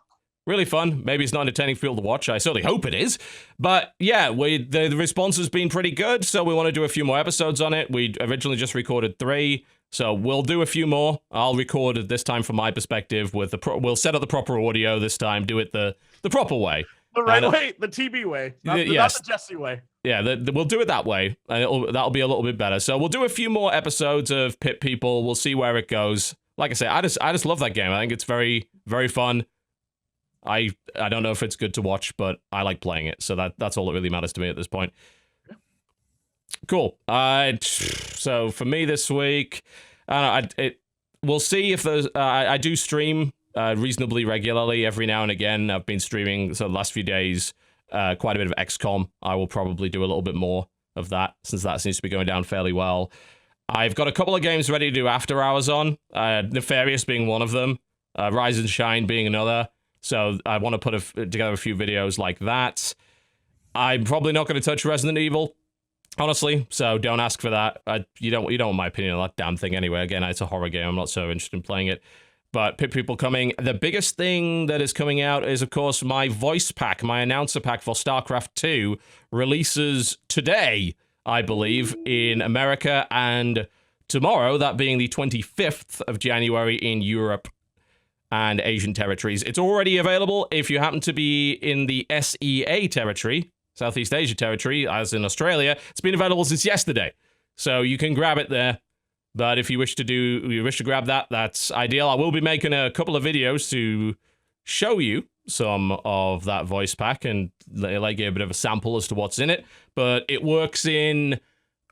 fun. Maybe it's not entertaining for you to watch. I certainly hope it is. But yeah, the response has been pretty good, so we want to do a few more episodes on it. We originally just recorded 3, so we'll do a few more. I'll record it this time from my perspective. We'll set up the proper audio this time, do it the proper way. The right way, the TB way, not the Jesse way. Yeah, we'll do it that way, and that'll be a little bit better. So we'll do a few more episodes of Pit People. We'll see where it goes. Like I say, I just love that game. I think it's very, very fun. I don't know if it's good to watch, but I like playing it. So that's all that really matters to me at this point. Yeah. Cool. So for me this week, we'll see if there's. I do stream reasonably regularly every now and again. I've been streaming the last few days quite a bit of XCOM. I will probably do a little bit more of that, since that seems to be going down fairly well. I've got a couple of games ready to do after hours on, Nefarious being one of them, Rise and Shine being another. So I want to put together a few videos like that. I'm probably not going to touch Resident Evil, honestly, so don't ask for that. You don't want my opinion on that damn thing anyway. Again, it's a horror game. I'm not so interested in playing it. But Pit People coming. The biggest thing that is coming out is, of course, my voice pack, my announcer pack for StarCraft 2 releases today, I believe, in America, and tomorrow, that being the 25th of January in Europe and Asian territories. It's already available if you happen to be in the SEA territory, Southeast Asia territory, as in Australia. It's been available since yesterday, so you can grab it there. But if you wish to grab that, that's ideal. I will be making a couple of videos to show you some of that voice pack and like a bit of a sample as to what's in it. But it works in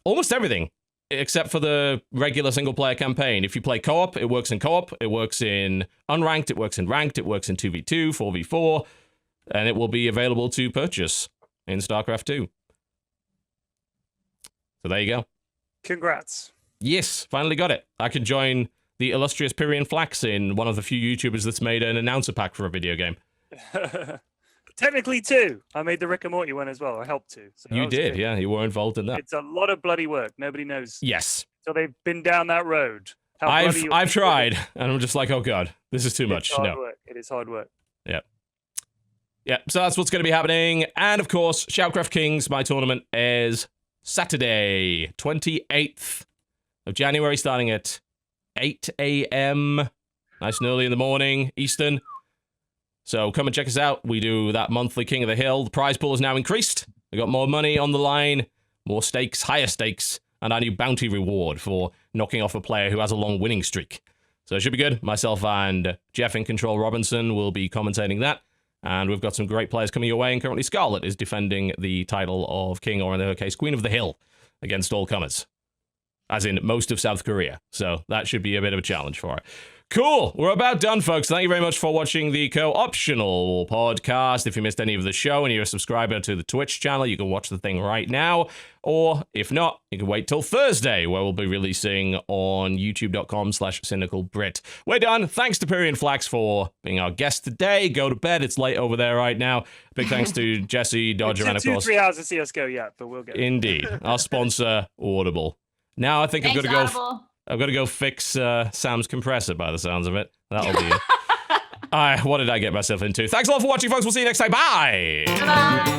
almost everything except for the regular single-player campaign. If you play co-op, it works in co-op. It works in unranked. It works in ranked. It works in 2v2, 4v4, and it will be available to purchase in StarCraft 2. So there you go. Congrats. Yes, finally got it. I can join the illustrious PyrionFlax in one of the few YouTubers that's made an announcer pack for a video game. Technically 2. I made the Rick and Morty one as well. I helped to. So you did, good. yeah. You were involved in that. It's a lot of bloody work. Nobody knows. Yes. So they've been down that road. I've tried, and I'm just like, oh god, this is too much. No. Work. It is hard work. Yeah. Yeah, so that's what's going to be happening. And of course, Shoutcraft Kings, my tournament, is Saturday, 28th of January, starting at 8 a.m. nice and early in the morning, Eastern. So come and check us out. We do that monthly King of the Hill. The prize pool has now increased. We got more money on the line, more stakes, higher stakes, and our new bounty reward for knocking off a player who has a long winning streak. So it should be good. Myself and Jeff in Control Robinson will be commentating that. And we've got some great players coming your way. And currently Scarlet is defending the title of King, or in her case, Queen of the Hill, against all comers. As in most of South Korea. So that should be a bit of a challenge for her. Cool. We're about done, folks. Thank you very much for watching the Co-Optional podcast. If you missed any of the show and you're a subscriber to the Twitch channel, you can watch the thing right now. Or if not, you can wait till Thursday, where we'll be releasing on youtube.com/cynicalbrit. We're done. Thanks to PyrionFlax for being our guest today. Go to bed. It's late over there right now. Big thanks to Jesse, Dodger, and of course... 2-3 hours of CSGO yet, but we'll get it. Indeed. Our sponsor, Audible. Now I think I've got to go fix Sam's compressor by the sounds of it. That'll be it. What did I get myself into? Thanks a lot for watching, folks. We'll see you next time. Bye! Bye-bye.